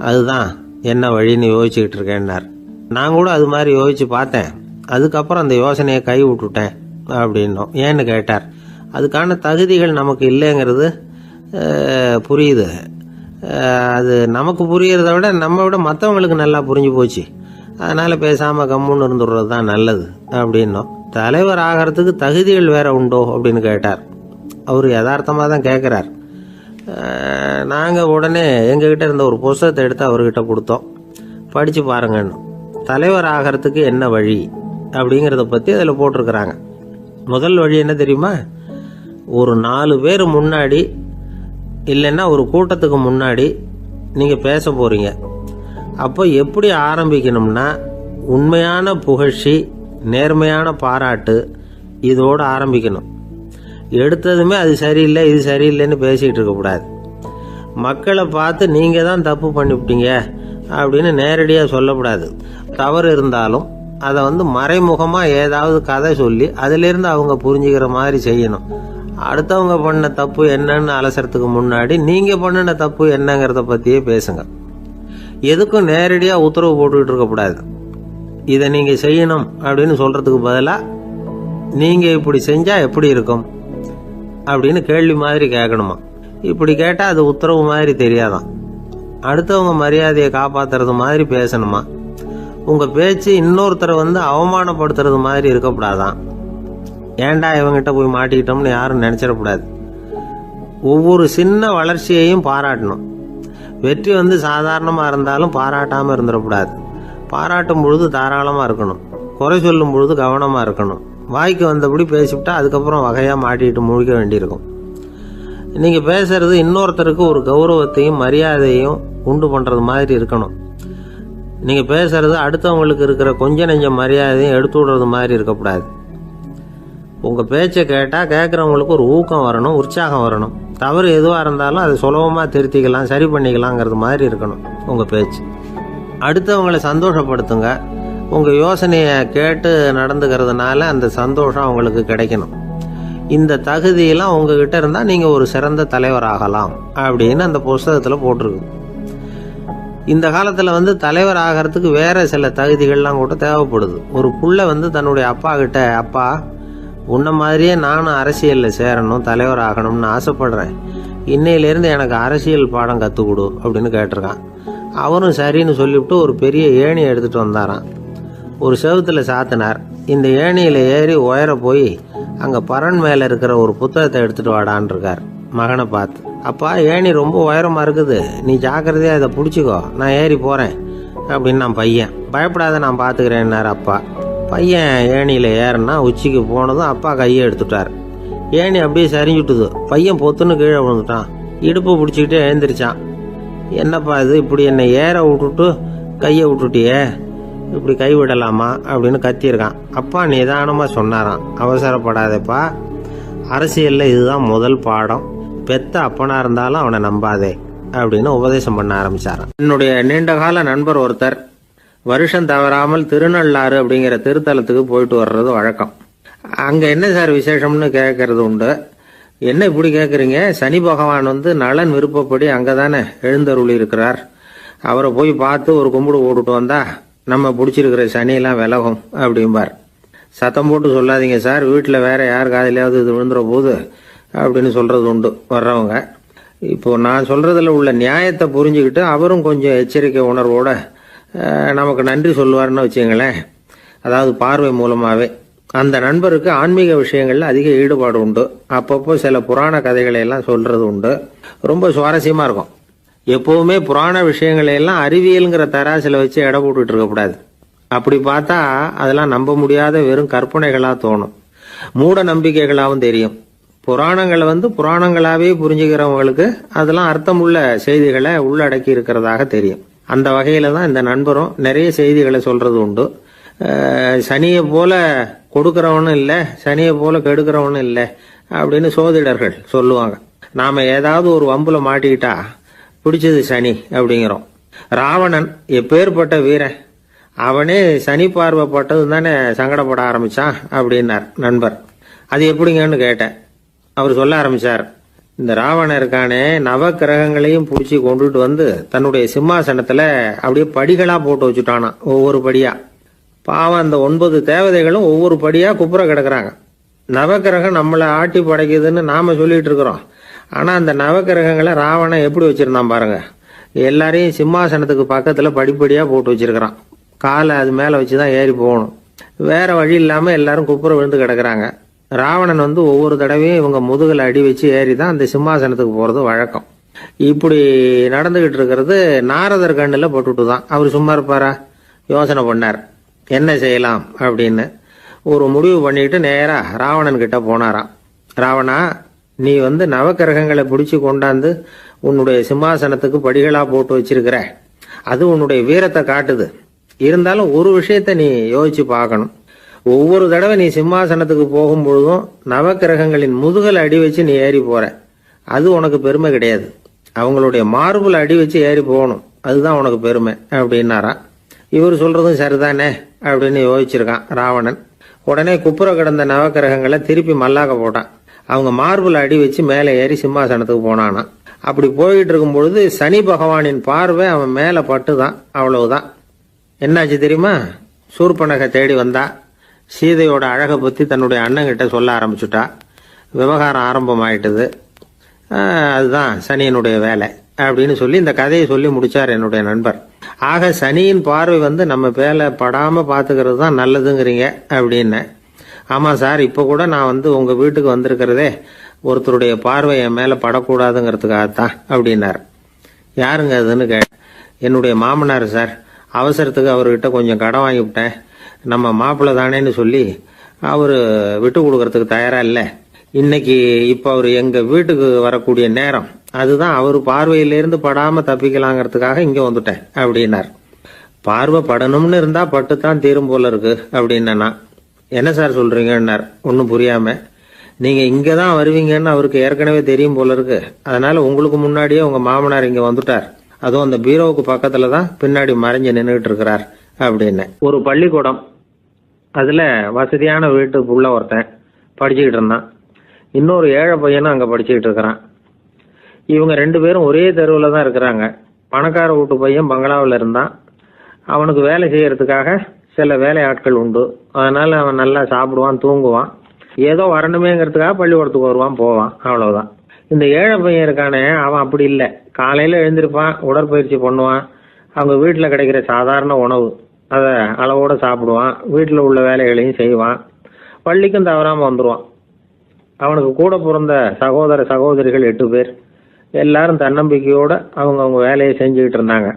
அதுதான் என்ன வழின்னு யோசிச்சுக்கிட்டு இருக்கேன்னார். நான் கூட அது மாதிரி யோசித்து பார்த்தேன். அதுக்கப்புறம் அந்த யோசனையை கை விட்டுட்டேன் அப்படின்னோம். ஏன்னு கேட்டார். அதுக்கான தகுதிகள் நமக்கு இல்லைங்கிறது புரியுது. அது நமக்கு புரியறத விட நம்ம விட மற்றவங்களுக்கு நல்லா புரிஞ்சு போச்சு. அதனால் பேசாமல் கம்முன்னு இருந்துடுறது தான் நல்லது அப்படின்னோம். தலைவர் ஆகிறதுக்கு தகுதிகள் வேற உண்டோ அப்படின்னு கேட்டார். அவர் யதார்த்தமாக தான் கேட்குறார். நாங்கள் உடனே எங்ககிட்ட இருந்த ஒரு புத்தகத்தை எடுத்து அவர்கிட்ட கொடுத்தோம். படித்து பாருங்கன்னு. தலைவர் ஆகிறதுக்கு என்ன வழி அப்படிங்கிறத பற்றி அதில் போட்டிருக்கிறாங்க. முதல் வழி என்ன தெரியுமா? ஒரு 4 பேர் முன்னாடி இல்லைன்னா ஒரு கூட்டத்துக்கு முன்னாடி நீங்கள் பேச போகிறீங்க. அப்போ எப்படி ஆரம்பிக்கணும்னா, உண்மையான புகழ்ச்சி, நேர்மையான பாராட்டு இதோடு ஆரம்பிக்கணும். எடுத்ததுமே அது சரியில்லை இது சரியில்லைன்னு பேசிகிட்டு இருக்கக்கூடாது. மக்களை பார்த்து நீங்கள் தான் தப்பு பண்ணிவிட்டீங்க அப்படின்னு நேரடியாக சொல்லக்கூடாது. தவறு இருந்தாலும் அதை மறைமுகமாக ஏதாவது கதை சொல்லி அதிலிருந்து அவங்க புரிஞ்சுக்கிற மாதிரி செய்யணும். அடுத்தவங்க பண்ண தப்பு என்னன்னு அலசறதுக்கு முன்னாடி நீங்கள் பண்ணின தப்பு என்னங்கிறத பற்றியே பேசுங்க. எதுக்கும் நேரடியாக உத்தரவு போட்டுக்கிட்டு இருக்கக்கூடாது. இதை நீங்கள் செய்யணும் அப்படின்னு சொல்கிறதுக்கு பதிலாக நீங்கள் இப்படி செஞ்சால் எப்படி இருக்கும் அப்படின்னு கேள்வி மாதிரி கேட்கணுமா. இப்படி கேட்டால் அது உத்தரவு மாதிரி தெரியாதான். அடுத்தவங்க மரியாதையை காப்பாற்றுறது மாதிரி பேசணுமா. உங்கள் பேச்சு இன்னொருத்தரை அவமானப்படுத்துறது மாதிரி இருக்கக்கூடாதான். ஏன்டா இவங்கிட்ட போய் மாட்டிக்கிட்டோம்னு யாரும் நினச்சிடக்கூடாது. ஒவ்வொரு சின்ன வளர்ச்சியையும் பாராட்டணும். வெற்றி சாதாரணமாக இருந்தாலும் பாராட்டாமல் இருந்துடக்கூடாது. பாராட்டும் பொழுது தாராளமாக இருக்கணும். குறை சொல்லும் பொழுது கவனமாக இருக்கணும். வாய்க்கு வந்தபடி பேசிவிட்டா அதுக்கப்புறம் வகையாக மாட்டிட்டு முழிக்க வேண்டியிருக்கும். நீங்கள் பேசுறது இன்னொருத்தருக்கு ஒரு கௌரவத்தையும் மரியாதையும் உண்டு பண்ணுறது மாதிரி இருக்கணும். நீங்கள் பேசுறது அடுத்தவங்களுக்கு இருக்கிற கொஞ்ச நெஞ்ச மரியாதையும் எடுத்து விடுறது மாதிரி இருக்கக்கூடாது. உங்கள் பேச்சை கேட்டால் கேட்குறவங்களுக்கு ஒரு ஊக்கம் வரணும், உற்சாகம் வரணும். தவறு எதுவாக இருந்தாலும் அதை சுலபமாக திருத்திக்கலாம், சரி பண்ணிக்கலாங்கிறது மாதிரி இருக்கணும் உங்கள் பேச்சு. அடுத்தவங்களை சந்தோஷப்படுத்துங்க. உங்கள் யோசனையை கேட்டு நடந்துக்கிறதுனால அந்த சந்தோஷம் அவங்களுக்கு கிடைக்கணும். இந்த தகுதியெல்லாம் உங்ககிட்ட இருந்தால் நீங்கள் ஒரு சிறந்த தலைவராகலாம் அப்படின்னு அந்த புஸ்தகத்தில் போட்டிருக்கு. இந்த காலத்தில் தலைவர் ஆகிறதுக்கு வேறு சில தகுதிகள்லாம் கூட தேவைப்படுது. ஒரு புள்ள தன்னுடைய அப்பா கிட்ட, அப்பா உன்ன மாதிரியே நானும் அரசியலில் சேரணும், தலைவர் ஆகணும்னு ஆசைப்படுறேன், இன்னையிலேருந்து எனக்கு அரசியல் பாடம் கற்றுக் கொடு அப்படின்னு கேட்டிருக்கான். அவரும் சரின்னு சொல்லிவிட்டு ஒரு பெரிய ஏணியை எடுத்துகிட்டு வந்தாராம். ஒரு செவுத்தில் சாத்தினார். இந்த ஏணியில் ஏறி உயர போய் அங்கே பரன் மேலே இருக்கிற ஒரு புத்தகத்தை எடுத்துகிட்டு வாடான் இருக்கார். மகனை பார்த்து, அப்பா ஏணி ரொம்ப உயரமாக இருக்குது, நீ ஜாக்கிரதையாக இதை பிடிச்சிக்கோ, நான் ஏறி போகிறேன் அப்படின்னு நான் பையன். பயப்படாத, நான் பார்த்துக்கிறேன்னார் அப்பா. பையன் ஏணியில் ஏறினா உச்சிக்கு போனதும் அப்பா கையை எடுத்துட்டார். ஏணி அப்படியே சரிஞ்சுட்டுது. பையன் பொத்துன்னு கீழே விழுந்துட்டான். இடுப்பு பிடிச்சிக்கிட்டே எழுந்திரிச்சான். என்னப்பா இது, இப்படி என்னை ஏற விட்டுட்டு கையை விட்டுட்டியே, இப்படி கை விடலாமா அப்படின்னு கத்தியிருக்கான். அப்பா நிதானமாக சொன்னாராம், அவசரப்படாதேப்பா, அரசியலில் இதுதான் முதல் பாடம், பெத்த அப்பனாக இருந்தாலும் அவனை நம்பாதே அப்படின்னு உபதேசம் பண்ண ஆரம்பிச்சாராம். என்னுடைய நீண்டகால நண்பர் ஒருத்தர் வருஷம் தவறாமல் திருநள்ளாறு அப்படிங்கிற திருத்தலத்துக்கு போயிட்டு வர்றது வழக்கம். அங்கே என்ன சார் விசேஷம்னு கேட்கறது உண்டு. என்ன இப்படி கேட்குறீங்க, சனி பகவான் நலன் விருப்பப்படி அங்கே தானே எழுந்தருளி இருக்கிறார், அவரை போய் பார்த்து ஒரு கும்பிடு போட்டுட்டு வந்தா நம்ம பிடிச்சிருக்கிற சனியெல்லாம் விலகும் அப்படிம்பார். சத்தம் போட்டு சொல்லாதீங்க சார், வீட்டில் வேற யார் காதிலாவது இது விழுந்துற போது அப்படின்னு சொல்கிறது உண்டு வர்றவங்க. இப்போது நான் சொல்கிறதுல உள்ள நியாயத்தை புரிஞ்சுக்கிட்டு அவரும் கொஞ்சம் எச்சரிக்கை உணர்வோடு நமக்கு நன்றி சொல்லுவார்னு வச்சுங்களேன். அதாவது பார்வை மூலமாகவே. அந்த நண்பருக்கு ஆன்மீக விஷயங்களில் அதிக ஈடுபாடு உண்டு. அப்பப்போ சில புராண கதைகளை எல்லாம் சொல்கிறது உண்டு. ரொம்ப சுவாரஸ்யமாக இருக்கும். எப்போவுமே புராண விஷயங்களையெல்லாம் அறிவியலுங்கிற தராசில் வச்சு எடை போட்டுட்டு இருக்கக்கூடாது. அப்படி பார்த்தா அதெல்லாம் நம்ப முடியாத வெறும் கற்பனைகளாக தோணும், மூட நம்பிக்கைகளாகவும் தெரியும். புராணங்களை புராணங்களாகவே புரிஞ்சுக்கிறவங்களுக்கு அதெல்லாம் அர்த்தமுள்ள செய்திகளை உள்ளடக்கி இருக்கிறதாக தெரியும். அந்த வகையில் தான் இந்த நண்பரும் நிறைய செய்திகளை சொல்கிறது உண்டு. சனியை போல கொடுக்குறவனும் இல்லை, சனியை போல கெடுக்கிறவனும் இல்லை அப்படின்னு சோதிடர்கள் சொல்லுவாங்க. நாம் ஏதாவது ஒரு வம்புல மாட்டிக்கிட்டா பிடிச்சது சனி அப்படிங்கிறோம். ராவணன் எப்பேற்பட்ட வீரன், அவனே சனி பார்வைப்பட்டது தானே சங்கடப்பட ஆரம்பிச்சான் அப்படின்னார் நண்பர். அது எப்படிங்கன்னு கேட்டேன். அவர் சொல்ல ஆரம்பிச்சார், இந்த ராவணன் இருக்கானே நவ கிரகங்களையும் பிடிச்சி கொண்டுட்டு தன்னுடைய சிம்மாசனத்தில் அப்படியே படிகளாக போட்டு வச்சுட்டானா, ஒவ்வொரு படியா. பாவம் அந்த 9 தேவதைகளும் ஒவ்வொரு படியா குப்புற கிடக்குறாங்க. நவக்கிரகம் நம்மளை ஆட்டி படைக்குதுன்னு நாம சொல்லிட்டு இருக்கிறோம். ஆனா அந்த நவக்கிரகங்களை ராவணன் எப்படி வச்சிருந்தான் பாருங்க. எல்லாரையும் சிம்மாசனத்துக்கு பக்கத்துல படிப்படியா போட்டு வச்சிருக்கிறான். காலை அது மேல வச்சுதான் ஏறி போகணும். வேற வழி இல்லாம எல்லாரும் குப்புற விழுந்து கிடக்குறாங்க. ராவணன் ஒவ்வொரு தடவையும் இவங்க முதுகில் அடி வச்சு ஏறி தான் அந்த சிம்மாசனத்துக்கு போறது வழக்கம். இப்படி நடந்துகிட்டு இருக்கிறது நாரதர் கண்ணில் போட்டுட்டு தான். அவர் சும்மா இருப்பாரா? யோசனை பண்ணார் என்ன செய்யலாம் அப்படின்னு. ஒரு முடிவு பண்ணிட்டு நேரா ராவணன் கிட்ட போனாராம். ராவணா, நீ நவக்கிரகங்களை பிடிச்சி கொண்டாந்து உன்னுடைய சிம்மாசனத்துக்கு படிகளா போட்டு வச்சிருக்கிற, அது உன்னுடைய வீரத்தை காட்டுது. இருந்தாலும் ஒரு விஷயத்த நீ யோசிச்சு பார்க்கணும். ஒவ்வொரு தடவை நீ சிம்மாசனத்துக்கு போகும் பொழுதும் நவக்கிரகங்களின் முதுகல் அடி வச்சு நீ ஏறி போற, அது உனக்கு பெருமை கிடையாது. அவங்களுடைய மார்புல அடி வச்சு ஏறி போகணும், அதுதான் உனக்கு பெருமை அப்படின்னாராம். இவர் சொல்றதும் சரிதானே அப்படின்னு யோசிச்சிருக்கான் ராவணன். உடனே குப்புற கிடந்த நவக்கிரகங்களை திருப்பி மல்லாக்க போட்டான். அவங்க மார்புல அடி வச்சு மேலே ஏறி சிம்மாசனத்துக்கு போனானா. அப்படி போயிட்டு இருக்கும் பொழுது சனி பகவானின் பார்வை அவன் மேல பட்டுதான். அவ்வளவுதான். என்னாச்சு தெரியுமா? சூர்பனகை தேடி வந்தா. சீதையோட அழகை பத்தி தன்னுடைய அண்ணங்கிட்ட சொல்ல ஆரம்பிச்சுட்டா. விவகாரம் ஆரம்பமாயிட்டது. அதுதான் சனியனுடைய வேலை அப்படின்னு சொல்லி இந்த கதையை சொல்லி முடிச்சார் என்னுடைய நண்பர். ஆக சனியின் பார்வை நம்ம மேல படாம பாத்துக்கிறது தான் நல்லதுங்கிறீங்க அப்படின்னு. ஆமா சார், இப்ப கூட நான் உங்க வீட்டுக்கு வந்திருக்கிறதே ஒருத்தருடைய பார்வை என் மேல படக்கூடாதுங்கிறதுக்காகத்தான் அப்படின்னார். யாருங்க அதுன்னு என்னுடைய மாமனார் சார். அவசரத்துக்கு அவர்கிட்ட கொஞ்சம் கடன் வாங்கிவிட்டேன். நம்ம மாப்பிள்ளை தானேன்னு சொல்லி அவரு விட்டு கொடுக்கறதுக்கு தயாரா இல்லை. இன்னைக்கு இப்ப அவரு எங்க வீட்டுக்கு வரக்கூடிய நேரம், அதுதான் அவரு பார்வையிலிருந்து படாம தப்பிக்கலாங்கிறதுக்காக இங்க வந்துட்டேன் அப்படின்னார். பார்வை படணும்னு இருந்தா பட்டுத்தான் தீரும் போல இருக்கு அப்படின்னா. என்ன சார் சொல்றீங்கன்னார் ஒன்னும் புரியாம. நீங்க இங்கதான் வருவீங்கன்னு அவருக்கு ஏற்கனவே தெரியும் போல இருக்கு. அதனால உங்களுக்கு முன்னாடியே உங்க மாமனார் இங்க வந்துட்டார். அதுவும் அந்த பீரோவுக்கு பக்கத்துல தான் பின்னாடி மறைஞ்சு நின்றுட்டு இருக்கிறார் அப்படின்னு. ஒரு பள்ளிக்கூடம், அதுல வசதியான வீட்டுக்கு உள்ள ஒருத்தன் படிச்சுக்கிட்டு இருந்தான். இன்னொரு ஏழை பையனும் அங்க படிச்சுக்கிட்டு இருக்கிறான். இவங்க 2 பேரும் ஒரே தெருவில் தான் இருக்கிறாங்க. பணக்கார வீட்டு பையன் பங்களாவில் இருந்தான். அவனுக்கு வேலை செய்யறதுக்காக சில வேலை ஆட்கள் உண்டு. அதனால அவன் நல்லா சாப்பிடுவான், தூங்குவான். ஏதோ வரணுமேங்கிறதுக்காக பள்ளிக்கூடத்துக்கு வருவான், போவான், அவ்வளவுதான். இந்த ஏழை பையன் இருக்கானே, அவன் அப்படி இல்லை. காலையில எழுந்திருப்பான், உடற்பயிற்சி பண்ணுவான், அவங்க வீட்டில் கிடைக்கிற சாதாரண உணவு அதை அளவோட சாப்பிடுவான், வீட்டில் உள்ள வேலைகளையும் செய்வான், பள்ளிக்கும் தவறாம வந்துடுவான். அவனுக்கு கூட பிறந்த சகோதர சகோதரிகள் 8 பேர். எல்லாரும் தன்னம்பிக்கையோட அவங்க வேலையை செஞ்சுக்கிட்டு இருந்தாங்க.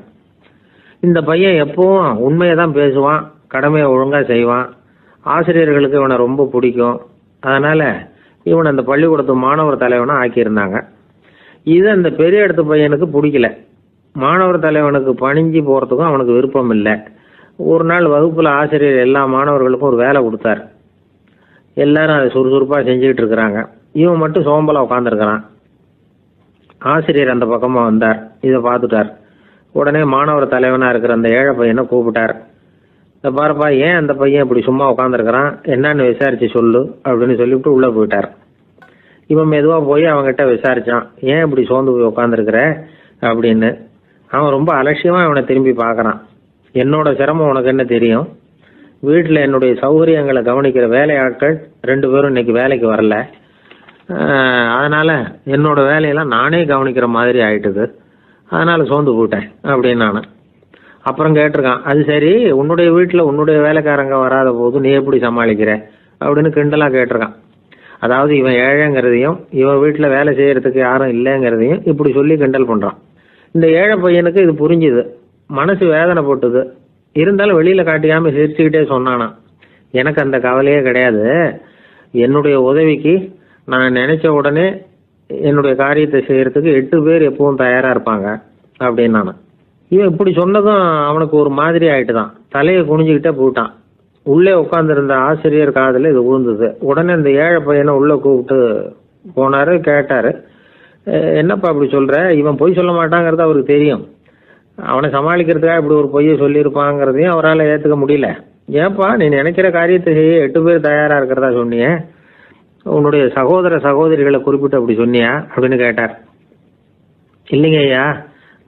இந்த பையன் எப்பவும் உண்மையை தான் பேசுவான், கடமையை ஒழுங்கா செய்வான். ஆசிரியர்களுக்கு இவனை ரொம்ப பிடிக்கும். அதனால இவனை அந்த பள்ளிக்கூடத்து மாணவர் தலைவனா ஆக்கியிருந்தாங்க. இது அந்த பெரிய இடத்து பையனுக்கு பிடிக்கல. மாணவர் தலைவனுக்கு பணிஞ்சு போறதுக்கும் அவனுக்கு விருப்பம் இல்லை. ஒரு நாள் வகுப்புல ஆசிரியர் எல்லா மாணவர்களுக்கும் ஒரு வேலை கொடுத்தார். எல்லாரும் அதை சுறுசுறுப்பா செஞ்சுக்கிட்டு இருக்கிறாங்க. இவன் மட்டும் சோம்பலா உட்காந்துருக்கிறான். ஆசிரியர் அந்த பக்கமா வந்தார். இதை பார்த்துட்டார். உடனே மாணவர் தலைவனா இருக்கிற அந்த ஏழை பையனை கூப்பிட்டார். பாருப்பா, ஏன் அந்த பையன் இப்படி சும்மா உட்காந்துருக்கிறான், என்னன்னு விசாரிச்சு சொல்லு அப்படின்னு சொல்லிவிட்டு உள்ள போயிட்டார். இவன் மெதுவா போய் அவன்கிட்ட விசாரிச்சான், ஏன் இப்படி சோர்ந்து போய் உட்காந்துருக்கிற அப்படின்னு. அவன் ரொம்ப அலட்சியமா இவனை திரும்பி பார்க்கறான். என்னோட சிரமம் உனக்கு என்ன தெரியும்? வீட்டில் என்னுடைய சௌகரியங்களை கவனிக்கிற வேலையாட்கள் 2 பேரும் இன்னைக்கு வேலைக்கு வரல. அதனால என்னோட வேலையெல்லாம் நானே கவனிக்கிற மாதிரி ஆயிட்டுது. அதனால சோர்ந்து போயிட்டேன் அப்படின்னு நான். அப்புறம் கேட்டிருக்கான், அது சரி, உன்னுடைய வீட்டில் உன்னுடைய வேலைக்காரங்க வராத போது நீ எப்படி சமாளிக்கிற அப்படின்னு கிண்டலா கேட்டிருக்கான். அதாவது இவன் ஏழைங்கிறதையும் இவன் வீட்டில் வேலை செய்யறதுக்கு யாரும் இல்லைங்கிறதையும் இப்படி சொல்லி கிண்டல் பண்றான். இந்த ஏழை பையனுக்கு இது புரிஞ்சுது. மனசு வேதனை போட்டுது. இருந்தாலும் வெளியில காட்டியாம சிரிச்சுக்கிட்டே சொன்னானா, எனக்கு அந்த கவலையே கிடையாது. என்னுடைய உதவிக்கு நான் நினைச்ச உடனே என்னுடைய காரியத்தை செய்யறதுக்கு 8 பேர் எப்பவும் தயாரா இருப்பாங்க அப்படின்னு நானு. இவன் இப்படி சொன்னதும் அவனுக்கு ஒரு மாதிரி ஆயிட்டுதான். தலையை குனிஞ்சுக்கிட்டே போயிட்டான். உள்ளே உட்கார்ந்துருந்த ஆசிரியர் காதுல இது விழுந்தது. உடனே இந்த ஏழை பையனை உள்ள கூப்பிட்டு போனாரு. கேட்டாரு, என்னப்பா இப்படி சொல்ற? இவன் பொய் சொல்ல மாட்டாங்கிறது அவருக்கு தெரியும். அவனை சமாளிக்கிறதுக்காக இப்படி ஒரு பொய்யை சொல்லியிருப்பாங்கிறதையும் அவரால் ஏத்துக்க முடியல. ஏப்பா, நீ நினைக்கிற காரியத்தை செய்ய 8 பேர் தயாரா இருக்கிறதா சொன்னிய, உன்னுடைய சகோதர சகோதரிகளை குறிப்பிட்டு அப்படி சொன்னியா அப்படின்னு கேட்டார். இல்லைங்க ஐயா,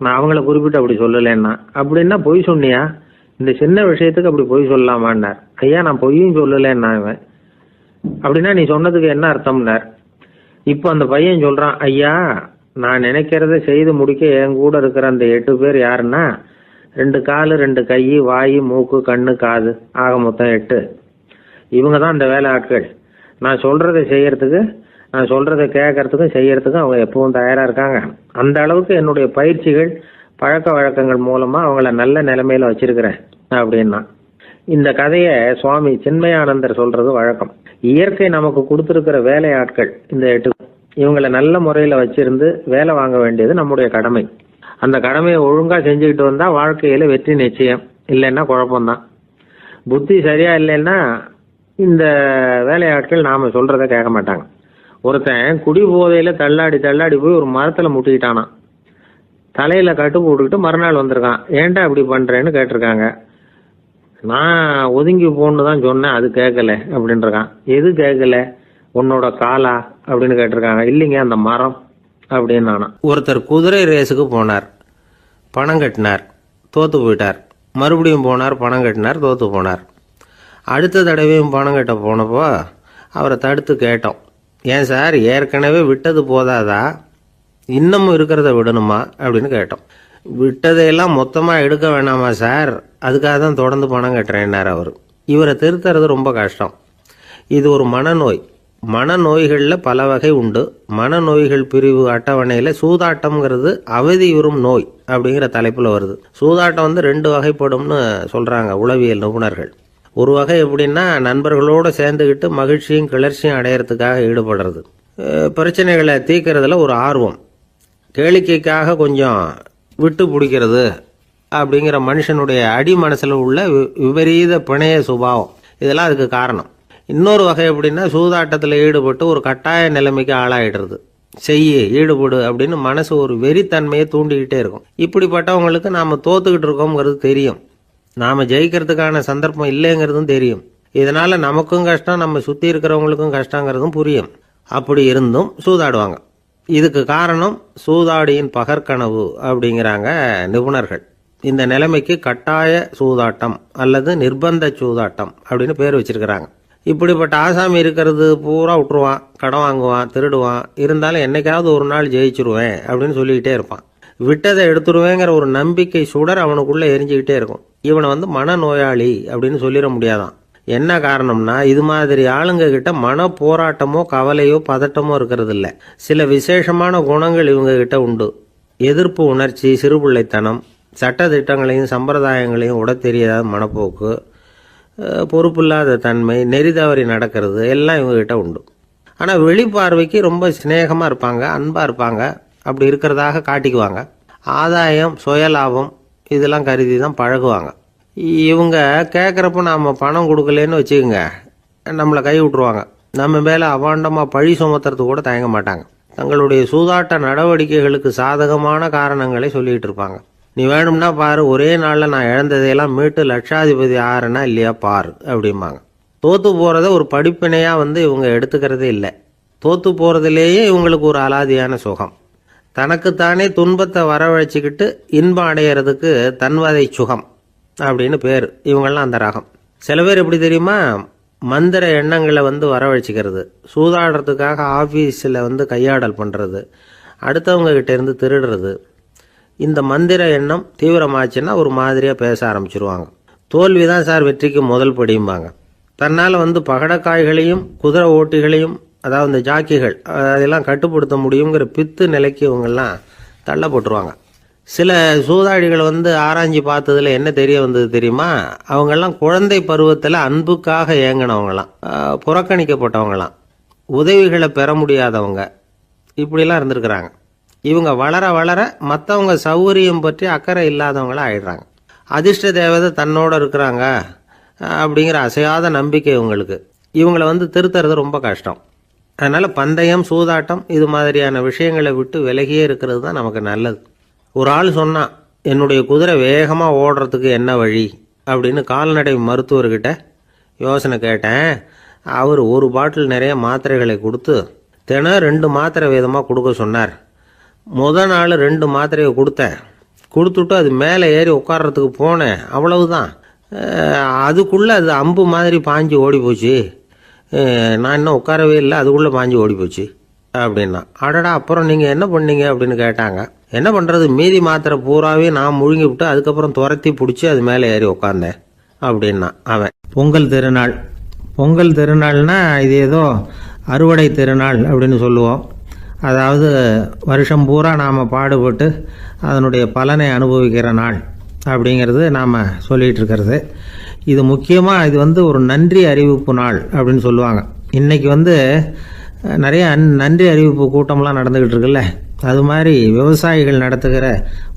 நான் அவங்கள குறிப்பிட்டு அப்படி சொல்லலன்னா. அப்படின்னா பொய் சொன்னியா? இந்த சின்ன விஷயத்துக்கு அப்படி பொய் சொல்லலாமான்னார். ஐயா, நான் பொய்யும் சொல்லலன்னா. இவன் அப்படின்னா நீ சொன்னதுக்கு என்ன அர்த்தம்னார். இப்ப அந்த பையன் சொல்றான், ஐயா, நான் நினைக்கிறத செய்து முடிக்க என் கூட இருக்கிற அந்த 8 பேர் யாருன்னா 2 காலு, 2 கை, வாய், மூக்கு, கண்ணு, காது, ஆக மொத்தம் 8. இவங்க தான் இந்த வேலை ஆட்கள். நான் சொல்றதை செய்யறதுக்கு, நான் சொல்றதை கேட்கறதுக்கும் செய்யறதுக்கும் அவங்க எப்பவும் தயாரா இருக்காங்க. அந்த அளவுக்கு என்னுடைய பயிற்சிகள், பழக்க வழக்கங்கள் மூலமா அவங்கள நல்ல நிலைமையில வச்சிருக்கிறேன் அப்படின்னா. இந்த கதையை சுவாமி சின்மயானந்தர் சொல்றது வழக்கம். இயற்கை நமக்கு கொடுத்திருக்கிற வேலை ஆட்கள் இந்த 8. இவங்களை நல்ல முறையில வச்சிருந்து வேலை வாங்க வேண்டியது நம்முடைய கடமை. அந்த கடமையை ஒழுங்கா செஞ்சுக்கிட்டு வந்தா வாழ்க்கையில வெற்றி நிச்சயம். இல்லைன்னா குழப்பம்தான். புத்தி சரியா இல்லைன்னா இந்த வேலையாட்கள் நாம சொல்றத கேட்க மாட்டாங்க. ஒருத்தன் குடி போதையில தள்ளாடி தள்ளாடி போய் ஒரு மரத்துல முட்டிக்கிட்டானான். தலையில கட்டு போட்டுக்கிட்டு மறுநாள் வந்திருக்கான். ஏன்டா இப்படி பண்றேன்னு கேட்டிருக்காங்க. நான் ஒதுங்கி போன்னு தான் சொன்னேன், அது கேட்கல அப்படின்றான். எது கேட்கல? உன்னோட காலா அப்படின்னு கேட்டிருக்காங்க. இல்லைங்க, அந்த மரம் அப்படின்னு நானா. ஒருத்தர் குதிரை ரேஸுக்கு போனார், பணம் கட்டினார், தோத்து போயிட்டார். மறுபடியும் போனார், பணம் கட்டினார், தோத்து போனார். அடுத்த தடவையும் பணம் கட்ட போனப்போ அவரை தடுத்து கேட்டோம், ஏன் சார் ஏற்கனவே விட்டது போதாதா, இன்னமும் இருக்கிறத விடணுமா அப்படின்னு கேட்டோம். விட்டதையெல்லாம் மொத்தமாக எடுக்க வேணாமா சார், அதுக்காக தான் தொடர்ந்து பணம் கட்டுறேன்னார் அவர். இவரை திருத்துறது ரொம்ப கஷ்டம். இது ஒரு மனநோய். மனநோய்களில் பல வகை உண்டு. மனநோய்கள் பிரிவு அட்டவணையில் சூதாட்டம்ங்கிறது அவதியுறும் நோய் அப்படிங்கிற தலைப்பில் வருது. சூதாட்டம் 2 வகைப்படும்னு சொல்கிறாங்க உளவியல் நிபுணர்கள். ஒரு வகை எப்படின்னா, நண்பர்களோடு சேர்ந்துக்கிட்டு மகிழ்ச்சியும் கிளர்ச்சியும் அடையிறதுக்காக ஈடுபடுறது. பிரச்சனைகளை தீர்க்கறதுல ஒரு ஆர்வம், கேளிக்கைக்காக கொஞ்சம் விட்டு பிடிக்கிறது அப்படிங்கிற மனுஷனுடைய அடி மனசில் உள்ள விபரீத பிணைய சுபாவம், இதெல்லாம் அதுக்கு காரணம். இன்னொரு வகை எப்படின்னா, சூதாட்டத்தில் ஈடுபட்டு ஒரு கட்டாய நிலைமைக்கு ஆளாயிடுறது. ஈடுபடு அப்படின்னு மனசு ஒரு வெறித்தன்மையை தூண்டிக்கிட்டே இருக்கும். இப்படிப்பட்டவங்களுக்கு நாம் தோத்துக்கிட்டு இருக்கோங்கிறது தெரியும், நாம் ஜெயிக்கிறதுக்கான சந்தர்ப்பம் இல்லைங்கிறதும் தெரியும். இதனால் நமக்கும் கஷ்டம், நம்ம சுற்றி இருக்கிறவங்களுக்கும் கஷ்டங்கிறதும் புரியும். அப்படி இருந்தும் சூதாடுவாங்க. இதுக்கு காரணம் சூதாடியின் பகற்கனவு அப்படிங்கிறாங்க நிபுணர்கள். இந்த நிலைமைக்கு கட்டாய சூதாட்டம் அல்லது நிர்பந்த சூதாட்டம் அப்படின்னு பேர் வச்சிருக்கிறாங்க. இப்படிப்பட்ட ஆசாமி இருக்கிறது பூரா விட்டுருவான், கடன் வாங்குவான், திருடுவான். இருந்தாலும் என்னைக்காவது ஒரு நாள் ஜெயிச்சிருவேன் அப்படின்னு சொல்லிக்கிட்டே இருப்பான். விட்டதை எடுத்துருவேங்கிற ஒரு நம்பிக்கை சுடர் அவனுக்குள்ள எரிஞ்சுக்கிட்டே இருக்கும். இவனை மனநோயாளி அப்படின்னு சொல்லிட முடியாதான். என்ன காரணம்னா, இது மாதிரி ஆளுங்க கிட்ட மன போராட்டமோ கவலையோ பதட்டமோ இருக்கிறது இல்லை. சில விசேஷமான குணங்கள் இவங்க கிட்ட உண்டு. எதிர்ப்பு உணர்ச்சி, சிறுபிள்ளைத்தனம், சட்ட திட்டங்களையும் சம்பிரதாயங்களையும் உட தெரியாத மனப்போக்கு, பொறுப்பில்லாத தன்மை, நெறிதவறி நடக்கிறது எல்லாம் இவங்ககிட்ட உண்டு. ஆனால் வெளிப்பார்வைக்கு ரொம்ப சிநேகமாக இருப்பாங்க, அன்பாக இருப்பாங்க. அப்படி இருக்கிறதாக காட்டிக்குவாங்க. ஆதாயம், சுயலாபம் இதெல்லாம் கருதி தான் பழகுவாங்க. இவங்க கேட்குறப்ப நாம் பணம் கொடுக்கலன்னு வச்சுக்கோங்க, நம்மளை கை விட்டுருவாங்க. நம்ம மேலே அவாண்டமாக பழி சுமத்துறது கூட தயங்க மாட்டாங்க. தங்களுடைய சூதாட்ட நடவடிக்கைகளுக்கு சாதகமான காரணங்களை சொல்லிகிட்டு இருப்பாங்க. நீ வேணும்னா பாரு, ஒரே நாளில் நான் இழந்ததையெல்லாம் மீட்டு லட்சாதிபதி ஆறேன்னா இல்லையா பாரு அப்படிம்பாங்க. தோற்று போகிறத ஒரு படிப்பினையாக இவங்க எடுத்துக்கிறதே இல்லை. தோற்று போகிறதுலேயே இவங்களுக்கு ஒரு அலாதியான சுகம். தனக்குத்தானே துன்பத்தை வரவழைச்சிக்கிட்டு இன்பம் அடையிறதுக்கு தன்வதை சுகம் அப்படின்னு பேர். இவங்கெல்லாம் அந்த ரகம். சில பேர் எப்படி தெரியுமா, மந்திர எண்ணங்களை வரவழைச்சிக்கிறது, சூதாடுறதுக்காக ஆஃபீஸில் கையாடல் பண்ணுறது, அடுத்தவங்க கிட்ட இருந்து திருடுறது. இந்த மந்திர எண்ணம் தீவிரமாச்சுன்னா ஒரு மாதிரியாக பேச ஆரம்பிச்சிருவாங்க. தோல்வி தான் சார் வெற்றிக்கு முதல் படியும்பாங்க. தன்னால் பகடக்காய்களையும் குதிரை ஓட்டிகளையும், அதாவது இந்த ஜாக்கிகள், அதெல்லாம் கட்டுப்படுத்த முடியுங்கிற பித்து நிலைக்கு இவங்கெல்லாம் தள்ளப்பட்டுருவாங்க. சில சூதாடிகள் ஆராய்ச்சி பார்த்ததுல என்ன தெரிய வந்தது தெரியுமா, அவங்கெல்லாம் குழந்தை பருவத்தில் அன்புக்காக ஏங்கினவங்களாம், புறக்கணிக்கப்பட்டவங்களாம், உதவிகளை பெற முடியாதவங்க, இப்படிலாம் இருந்திருக்கிறாங்க. இவங்க வளர வளர மற்றவங்க சௌகரியம் பற்றி அக்கறை இல்லாதவங்களாக ஆயிடுறாங்க. அதிர்ஷ்ட தேவதை தன்னோடு இருக்கிறாங்க அப்படிங்கிற அசையாத நம்பிக்கை இவங்களுக்கு. இவங்களை திருத்துறது ரொம்ப கஷ்டம். அதனால் பந்தயம், சூதாட்டம் இது மாதிரியான விஷயங்களை விட்டு விலகியே இருக்கிறது தான் நமக்கு நல்லது. ஒரு ஆள் சொன்னான், என்னுடைய குதிரை வேகமாக ஓடுறதுக்கு என்ன வழி அப்படின்னு கால்நடை மருத்துவர்கிட்ட யோசனை கேட்டேன். அவர் ஒரு பாட்டில் நிறைய மாத்திரைகளை கொடுத்து தினம் 2 மாத்திரை விதமாக கொடுக்க சொன்னார். முதல் நாள் 2 மாத்திரையை கொடுத்துட்டு அது மேலே ஏறி உட்கார்றதுக்கு போனேன். அவ்வளவுதான். அதுக்குள்ளே அது அம்பு மாதிரி பாஞ்சு ஓடி போச்சு. நான் இன்னும் உட்காரவே இல்லை, அதுக்குள்ளே பாஞ்சு ஓடி போச்சு அப்படின்னா. அடடா, அப்புறம் நீங்கள் என்ன பண்ணீங்க அப்படின்னு கேட்டாங்க. என்ன பண்ணுறது, மீதி மாத்திரை பூராவே நான் முழுங்கி விட்டு அதுக்கப்புறம் துரத்தி பிடிச்சி அது மேலே ஏறி உட்காந்தேன் அப்படின்னா அவன். பொங்கல் திருநாள்னா இது ஏதோ அறுவடை திருநாள் அப்படின்னு சொல்லுவோம். அதாவது வருஷம் பூரா நாம் பாடுபட்டு அதனுடைய பலனை அனுபவிக்கிற நாள் அப்படிங்கிறது நாம் சொல்லிகிட்டு இருக்கிறது. இது முக்கியமாக இது ஒரு நன்றி அறிவிப்பு நாள் அப்படின்னு சொல்லுவாங்க. இன்றைக்கி நிறைய நன்றி அறிவிப்பு கூட்டம்லாம் நடந்துக்கிட்டு இருக்குல்ல, அது மாதிரி விவசாயிகள் நடத்துகிற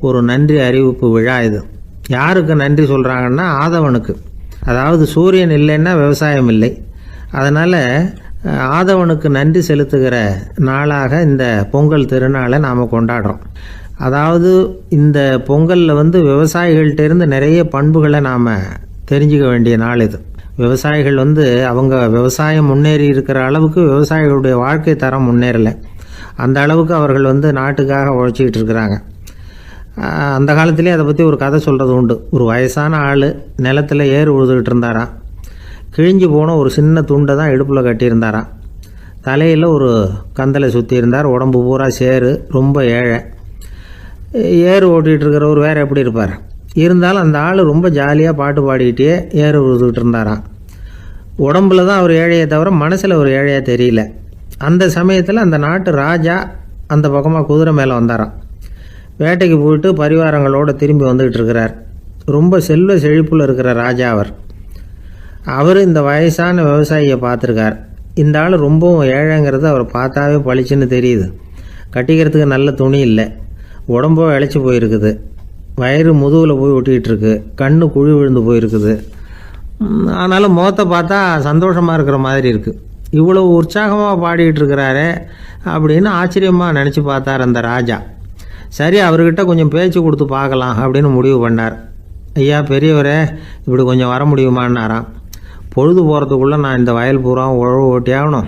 ஒரு நன்றி அறிவிப்பு விழா இது. யாருக்கு நன்றி சொல்கிறாங்கன்னா, ஆதவனுக்கு. அதாவது சூரியன் இல்லைன்னா விவசாயம் இல்லை, அதனால் ஆதவனுக்கு நன்றி செலுத்துகிற நாளாக இந்த பொங்கல் திருநாளை நாம் கொண்டாடுறோம். அதாவது இந்த பொங்கலில் வந்து விவசாயிகள்கிட்டேருந்து நிறைய பண்புகளை நாம் தெரிஞ்சுக்க வேண்டிய நாள் இது. விவசாயிகள் வந்து அவங்க விவசாயம் முன்னேறி இருக்கிற அளவுக்கு விவசாயிகளுடைய வாழ்க்கை தரம் முன்னேறலை. அந்த அளவுக்கு அவர்கள் வந்து நாட்டுக்காக உழைச்சிக்கிட்டு இருக்கிறாங்க. அந்த காலத்திலே அதை பற்றி ஒரு கதை சொல்கிறது உண்டு. ஒரு வயசான ஆள் நிலத்தில் ஏறு உழுதுகிட்டு இருந்தாராம். கிழிஞ்சு போன ஒரு சின்ன துண்டை தான் இடுப்பில் கட்டியிருந்தாராம். தலையில் ஒரு கந்தலை சுற்றி இருந்தார். உடம்பு பூரா சேரு, ரொம்ப ஏழை. ஏறு ஓட்டிகிட்டு இருக்கிறவர் வேறு எப்படி இருப்பார்? இருந்தாலும் அந்த ஆள் ரொம்ப ஜாலியாக பாட்டு பாடிக்கிட்டே ஏறு உழுதுகிட்டு இருந்தாராம். உடம்புல தான் அவர் ஏழையை தவிர மனசில் ஒரு ஏழையாக தெரியல. அந்த சமயத்தில் அந்த நாட்டு ராஜா அந்த பக்கமாக குதிரை மேலே வந்தாராம். வேட்டைக்கு போயிட்டு பரிவாரங்களோடு திரும்பி வந்துக்கிட்டு இருக்கிறார். ரொம்ப செல்வ செழிப்பில் இருக்கிற ராஜா அவர் இந்த வயசான விவசாயியை பார்த்துருக்கார். இந்த ஆள் ரொம்பவும் ஏழைங்கிறது அவர் பார்த்தாவே பளிச்சுன்னு தெரியுது. கட்டிக்கிறதுக்கு நல்ல துணி இல்லை, உடம்போ இழைச்சி போயிருக்குது, வயிறு முதுகில் போய் ஒட்டிக்கிட்டு இருக்கு, கண்ணு குழி விழுந்து போயிருக்குது. ஆனாலும் முகத்தை பார்த்தா சந்தோஷமாக இருக்கிற மாதிரி இருக்குது. இவ்வளோ உற்சாகமாக பாடிக்கிட்டு இருக்கிறாரே அப்படின்னு ஆச்சரியமாக நினச்சி பார்த்தார் அந்த ராஜா. சரி, அவர்கிட்ட கொஞ்சம் பேச்சு கொடுத்து பார்க்கலாம் அப்படின்னு முடிவு பண்ணார். ஐயா பெரியவரே, இப்படி கொஞ்சம் வர முடியுமான்னாராம். பொழுது போகிறதுக்குள்ளே நான் இந்த வயல் பூரா உழவு ஓட்டி ஆகணும்,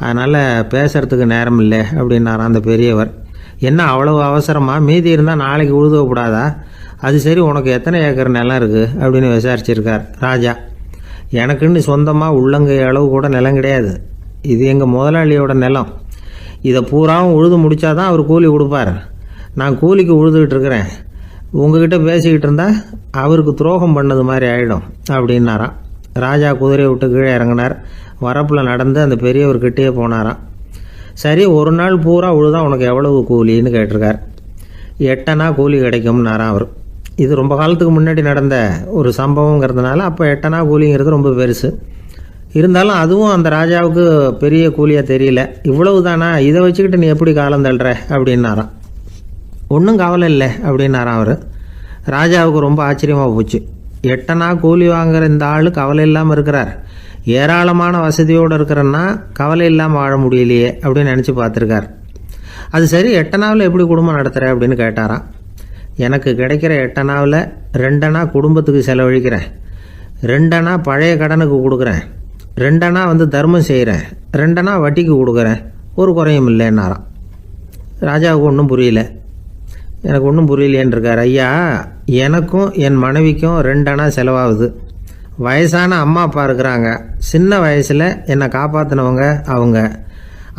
அதனால் பேசுகிறதுக்கு நேரம் இல்லை அப்படின்னாராம் அந்த பெரியவர். என்ன அவ்வளவு அவசரமாக? மீதி இருந்தால் நாளைக்கு உழுதக்கூடாதா? அது சரி, உனக்கு எத்தனை ஏக்கர் நிலம் இருக்குது அப்படின்னு விசாரிச்சிருக்கார் ராஜா. எனக்குன்னு சொந்தமாக உள்ளங்கை அளவு கூட நிலம் கிடையாது. இது எங்கள் முதலாளியோட நிலம். இதை பூராவும் உழுது முடித்தாதான் அவர் கூலி கொடுப்பார். நான் கூலிக்கு உழுதுகிட்டு இருக்கிறேன். உங்ககிட்ட பேசிக்கிட்டு இருந்தால் அவருக்கு துரோகம் பண்ணது மாதிரி ஆகிடும் அப்படின்னாராம். ராஜா குதிரையை விட்டு கீழே இறங்கினார். வரப்பில் நடந்து அந்த பெரியவர்கிட்டே போனாராம். சரி, ஒரு நாள் பூரா உழுதா உனக்கு எவ்வளவு கூலின்னு கேட்டிருக்கார். 8 அணா கூலி கிடைக்கும்னாராம் அவர். இது ரொம்ப காலத்துக்கு முன்னாடி நடந்த ஒரு சம்பவங்கிறதுனால அப்போ 8 அணா கூலிங்கிறது ரொம்ப பெருசு. இருந்தாலும் அதுவும் அந்த ராஜாவுக்கு பெரிய கூலியாக தெரியல. இவ்வளவு தானா, இதை வச்சுக்கிட்டு நீ எப்படி காலம் தள்ளுற அப்படின்னாராம். ஒன்றும் கவலை இல்லை அப்படின்னாராம் அவர். ராஜாவுக்கு ரொம்ப ஆச்சரியமாக போச்சு. 8 அணா கூலி வாங்குகிற இந்த ஆள் கவலை இல்லாமல் இருக்கிறார், ஏராளமான வசதியோடு இருக்கிறன்னா கவலை இல்லாமல் வாழ முடியலையே அப்படின்னு நினச்சி பார்த்துருக்கார். அது சரி, 8 அணாவில் எப்படி குடும்பம் நடத்துகிற அப்படின்னு கேட்டாராம். எனக்கு கிடைக்கிற 8 அணாவில் 2 அணா குடும்பத்துக்கு செலவழிக்கிறேன், 2 அணா பழைய கடனுக்கு கொடுக்குறேன், 2 அணா வந்து தர்மம் செய்கிறேன், 2 அணா வட்டிக்கு கொடுக்குறேன், ஒரு குறையும் இல்லைன்னாராம். ராஜாவுக்கு ஒன்றும் புரியல. எனக்கு ஒன்றும் புரியலையேன்னு இருக்கார். ஐயா, எனக்கும் என் மனைவிக்கும் 2 அணா செலவாகுது. வயசான அம்மா அப்பா இருக்கிறாங்க, சின்ன வயசில் என்னை காப்பாற்றினவங்க அவங்க.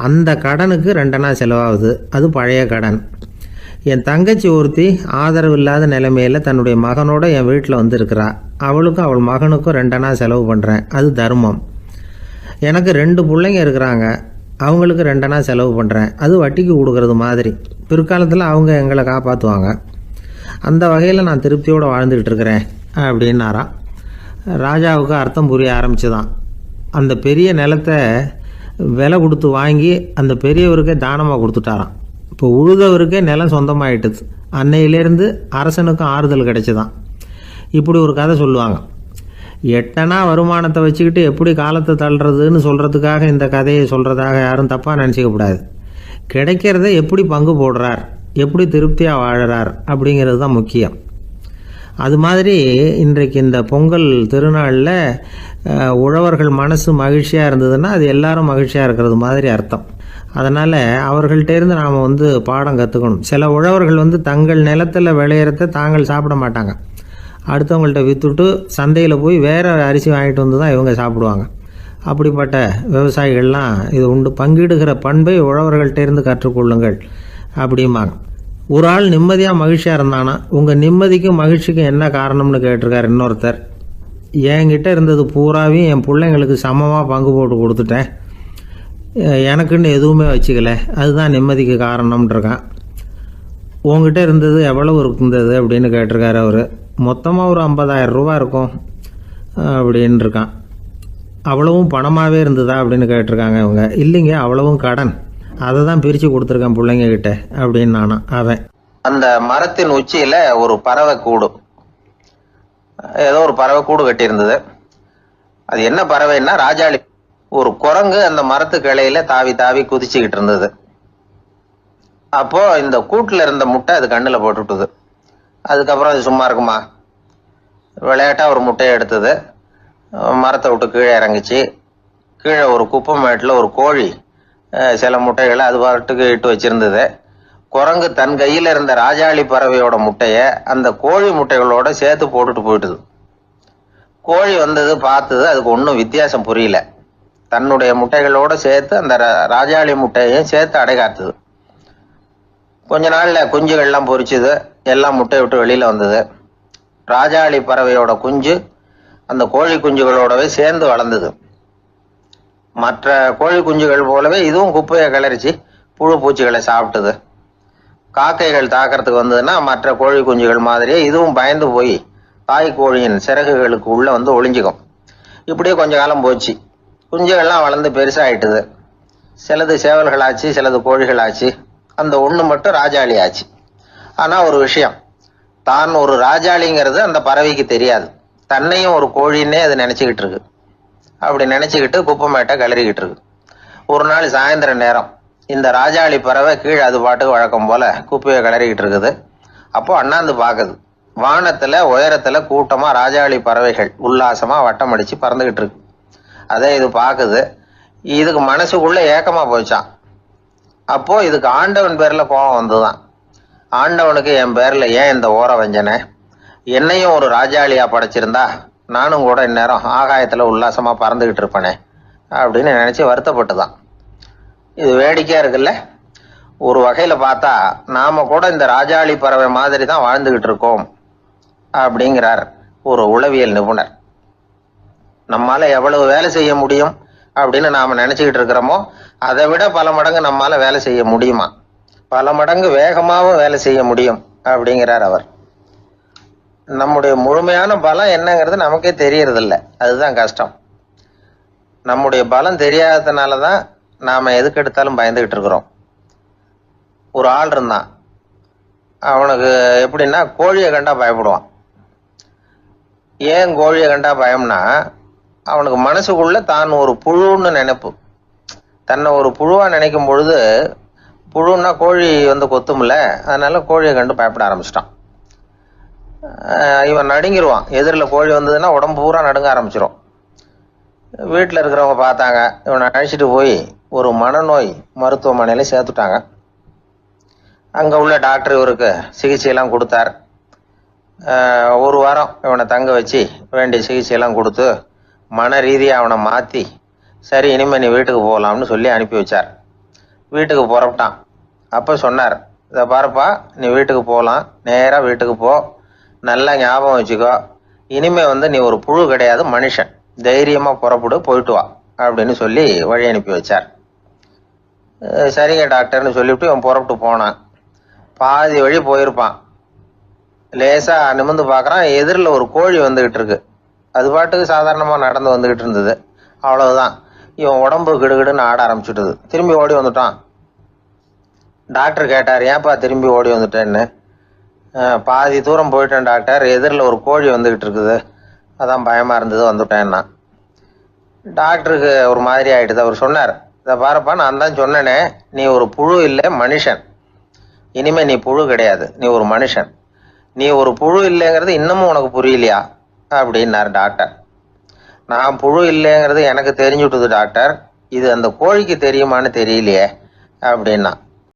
அந்த கடனுக்கு 2 அணா செலவாகுது, அது பழைய கடன். என் தங்கச்சி ஒருத்தி ஆதரவு இல்லாத நிலைமையில் தன்னுடைய மகனோட என் வீட்டில் வந்துருக்கிறா. அவளுக்கும் அவள் மகனுக்கும் 2 அணா செலவு பண்ணுறேன், அது தர்மம். எனக்கு 2 பிள்ளைங்க இருக்கிறாங்க, அவங்களுக்கு 2 அணா செலவு பண்ணுறேன், அது வட்டிக்கு கொடுக்கறது மாதிரி. பிற்காலத்தில் அவங்க எங்களை காப்பாற்றுவாங்க. அந்த வகையில் நான் திருப்தியோடு வாழ்ந்துக்கிட்டு இருக்கிறேன் அப்படின்னாராம். ராஜாவுக்கு அர்த்தம் புரிய ஆரம்பிச்சுதான். அந்த பெரிய நிலத்தை விலை கொடுத்து வாங்கி அந்த பெரியவருக்கே தானமாக கொடுத்துட்டாராம். இப்போ உழுதவருக்கே நிலம் சொந்தமாயிட்டுது. அன்னையிலேருந்து அரசனுக்கும் ஆறுதல் கிடைச்சிதான். இப்படி ஒரு கதை சொல்லுவாங்க. 8 அணா வருமானத்தை வச்சுக்கிட்டு எப்படி காலத்தை தள்ளுறதுன்னு சொல்கிறதுக்காக இந்த கதையை சொல்கிறதாக யாரும் தப்பாக நினச்சிக்கக்கூடாது. கிடைக்கிறத எப்படி பங்கு போடுறார், எப்படி திருப்தியாக வாழறார் அப்படிங்கிறது தான் முக்கியம். அது மாதிரி இன்றைக்கு இந்த பொங்கல் திருநாளில் உழவர்கள் மனசு மகிழ்ச்சியாக இருந்ததுன்னா அது எல்லாரும் மகிழ்ச்சியாக இருக்கிறது மாதிரி அர்த்தம். அதனால் அவர்கள்ட்டேருந்து நாம் வந்து பாடம் கற்றுக்கணும். சில உழவர்கள் வந்து தங்கள் நிலத்தில் விளையிறத தாங்கள் சாப்பிட மாட்டாங்க, அடுத்தவங்கள்ட்ட விற்றுட்டு சந்தையில் போய் வேறு அரிசி வாங்கிட்டு வந்து தான் இவங்க சாப்பிடுவாங்க. அப்படிப்பட்ட விவசாயிகள்லாம் இது உண்டு. பங்கிடுகிற பண்பை உழவர்கள்ட்டேருந்து கற்றுக்கொள்ளுங்கள் அப்படிம்பாங்க. ஒரு ஆள் நிம்மதியாக மகிழ்ச்சியாக இருந்தானா, உங்கள் நிம்மதிக்கும் மகிழ்ச்சிக்கும் என்ன காரணம்னு கேட்டிருக்கார் இன்னொருத்தர். என்கிட்ட இருந்தது பூராவையும் என் பிள்ளைங்களுக்கு சமமாக பங்கு போட்டு கொடுத்துட்டேன், எனக்குன்னு எதுவுமே வச்சுக்கல, அதுதான் நிம்மதிக்கு காரணம்ன்றிருக்கான். உங்ககிட்ட இருந்தது எவ்வளவு இருந்தது அப்படின்னு கேட்டிருக்காரு அவர். மொத்தமாக ஒரு 50,000 ரூபா இருக்கும் அப்படின்னு இருக்கான். அவ்வளவும் பணமாகவே இருந்ததா அப்படின்னு கேட்டிருக்காங்க இவங்க. இல்லைங்க, அவ்வளவும் கடன், அதை தான் பிரித்து கொடுத்துருக்கேன் பிள்ளைங்க கிட்ட அப்படின்னு நானும். அவன் அந்த மரத்தின் உச்சியில் ஒரு பறவை கூடு, ஏதோ ஒரு பறவை கூடு கட்டியிருந்தது. அது என்ன பறவைன்னா ராஜாளி. ஒரு குரங்கு அந்த மரத்து கிளையில தாவி தாவி குதிச்சுக்கிட்டு இருந்தது. அப்போ இந்த கூட்டுல இருந்த முட்டை அது கண்ணுல போட்டுட்டுது. அதுக்கப்புறம் அது சும்மா இருக்குமா? விளையாட்டா ஒரு முட்டையை எடுத்தது, மரத்தை விட்டு கீழே இறங்குச்சு. கீழே ஒரு குப்பை மேட்டில் ஒரு கோழி சில முட்டைகளை அது பாட்டுக்கு இட்டு வச்சிருந்தது. குரங்கு தன் கையில இருந்த ராஜாளி பறவையோட முட்டைய அந்த கோழி முட்டைகளோட சேர்த்து போட்டுட்டு போயிட்டுது. கோழி வந்தது, பார்த்தது, அதுக்கு ஒன்றும் வித்தியாசம் புரியல. தன்னுடைய முட்டைகளோட சேர்த்து அந்த ராஜாளி முட்டையையும் சேர்த்து அடைகாத்துது. கொஞ்ச நாள்ல குஞ்சுகள்லாம் பொரிச்சுது, எல்லாம் முட்டை விட்டு வெளியில வந்தது. ராஜாளி பறவையோட குஞ்சு அந்த கோழி குஞ்சுகளோடவே சேர்ந்து வளர்ந்தது. மற்ற கோழி குஞ்சுகள் போலவே இதுவும் குப்பையை கிளறிச்சு புழு பூச்சிகளை சாப்பிட்டது. காக்கைகள் தாக்கிறதுக்கு வந்ததுன்னா மற்ற கோழி குஞ்சுகள் மாதிரியே இதுவும் பயந்து போய் தாய் கோழியின் சிறகுகளுக்கு உள்ள வந்து ஒளிஞ்சுக்கும். இப்படியே கொஞ்ச காலம் போச்சு. குஞ்சுகள்லாம் வளர்ந்து பெருசாயிட்டுது. சிலது சேவல்கள் ஆச்சு, சிலது கோழிகள் ஆச்சு. அந்த ஒண்ணு மட்டும் ராஜாளி ஆச்சு. ஆனா ஒரு விஷயம், தான் ஒரு ராஜாளிங்கிறது அந்த பறவைக்கு தெரியாது. தன்னையும் ஒரு கோழின்னே அது நினைச்சுக்கிட்டு இருக்கு. அப்படி நினைச்சுக்கிட்டு குப்பை மேட்டை கிளறிக்கிட்டு இருக்கு. ஒரு நாள் சாயந்தர நேரம் இந்த ராஜாளி பறவை கீழே அது பாட்டுக்கு வழக்கம் போல குப்பையை கிளறிக்கிட்டு இருக்குது. அப்போ அண்ணாந்து பாக்குது. வானத்துல உயரத்துல கூட்டமா ராஜாளி பறவைகள் உல்லாசமா வட்டம் அடிச்சு பறந்துகிட்டு இருக்கு. அதை இது பாக்குது. இதுக்கு மனசுக்குள்ள ஏக்கமா போச்சான். அப்போ இதுக்கு ஆண்டவன் பேர்ல கோபம் வந்துதான். ஆண்டவனுக்கு என் பேர்ல ஏன் இந்த ஓர வஞ்சனை? என்னையும் ஒரு ராஜாளியா படைச்சிருந்தா நானும் கூட இந்நேரம் ஆகாயத்துல உல்லாசமா பறந்துகிட்டு இருப்பேனே அப்படின்னு நினைச்சு வருத்தப்பட்டுதான். இது வேடிக்கையா இருக்குல்ல? ஒரு வகையில பார்த்தா நாம கூட இந்த ராஜாளி பறவை மாதிரி தான் வாழ்ந்துகிட்டு இருக்கோம் அப்படிங்கிறார் ஒரு உளவியல் நிபுணர். நம்மால எவ்வளவு வேலை செய்ய முடியும் அப்படின்னு நாம நினைச்சுக்கிட்டு இருக்கிறோமோ அதை விட பல மடங்கு நம்மால வேலை செய்ய முடியுமா? பல மடங்கு வேகமாகவும் வேலை செய்ய முடியும் அப்படிங்கிறார் அவர். நம்முடைய முழுமையான பலம் என்னங்கிறது நமக்கே தெரியறது இல்லை. அதுதான் கஷ்டம். நம்முடைய பலம் தெரியாததுனாலதான் நாம எதுக்கு எடுத்தாலும் பயந்துகிட்டு இருக்கிறோம். ஒரு ஆள் இருந்தான். அவனுக்கு எப்படின்னா கோழியை கண்டா பயப்படுவான். ஏன் கோழியை கண்டா பயம்னா, அவனுக்கு மனசுக்குள்ள தான் ஒரு புழுன்னு நினைப்பு. தன்னை ஒரு புழுவா நினைக்கும் பொழுது, புழுன்னா கோழி வந்து கொத்தும்ல, அதனால கோழியை கண்டு பயப்பட ஆரம்பிச்சிட்டான். இவன் நடுங்கிடுவான். எதிரில் கோழி வந்ததுன்னா உடம்பு பூரா நடுங்க ஆரம்பிச்சிடும். வீட்டில் இருக்கிறவங்க பார்த்தாங்க. இவனை அழைச்சிட்டு போய் ஒரு மனநோய் மருத்துவமனையில சேர்த்துட்டாங்க. அங்கே உள்ள டாக்டர் இவருக்கு சிகிச்சையெல்லாம் கொடுத்தார். ஒரு வாரம் இவனை தங்க வச்சு வேண்டிய சிகிச்சையெல்லாம் கொடுத்து மன ரீதியாக அவனை மாற்றி, சரி இனிமேல் நீ வீட்டுக்கு போகலாம்னு சொல்லி அனுப்பி வச்சார். வீட்டுக்கு புறப்பட்டான். அப்போ சொன்னார், இதை பாருப்பா, நீ வீட்டுக்கு போகலாம், நேராக வீட்டுக்கு போ, நல்லா ஞாபகம் வச்சுக்கோ, இனிமே வந்து நீ ஒரு புழு கிடையாது, மனுஷன், தைரியமா புறப்படு, போயிட்டு வா அப்படின்னு சொல்லி வழி அனுப்பி வச்சார். சரிங்க டாக்டர்னு சொல்லிவிட்டு இவன் புறப்பட்டு போனான். பாதி வழி போயிருப்பான். லேசா நிமிர்ந்து பார்க்கறான், எதிரில் ஒரு கோழி வந்துகிட்டு இருக்கு. அது பாட்டுக்கு சாதாரணமா நடந்து வந்துகிட்டு இருந்தது. அவ்வளவுதான், இவன் உடம்பு கிடுகிடுன்னு ஆட ஆரம்பிச்சுட்டுது. திரும்பி ஓடி வந்துட்டான். டாக்டர் கேட்டார், ஏன்பா திரும்பி ஓடி வந்துட்டேன்னு. பாதி தூரம் போயிட்டேன் டாக்டர், எதிரில் ஒரு கோழி வந்துகிட்டு இருக்குது, அதான் பயமா இருந்தது வந்துட்டேன்னா. டாக்டருக்கு ஒரு மாதிரி ஆயிடுது. அவர் சொன்னார், இதை பாருப்பா, நான் தான் சொன்னேனே, நீ ஒரு புழு இல்லை, மனுஷன். இனிமே நீ புழு கிடையாது, நீ ஒரு மனுஷன். நீ ஒரு புழு இல்லைங்கிறது இன்னமும் உனக்கு புரியலையா அப்படின்னாரு டாக்டர். நான் புழு இல்லைங்கிறது எனக்கு தெரிஞ்சுட்டுது டாக்டர், இது அந்த கோழிக்கு தெரியுமான்னு தெரியலையே அப்படின்னா.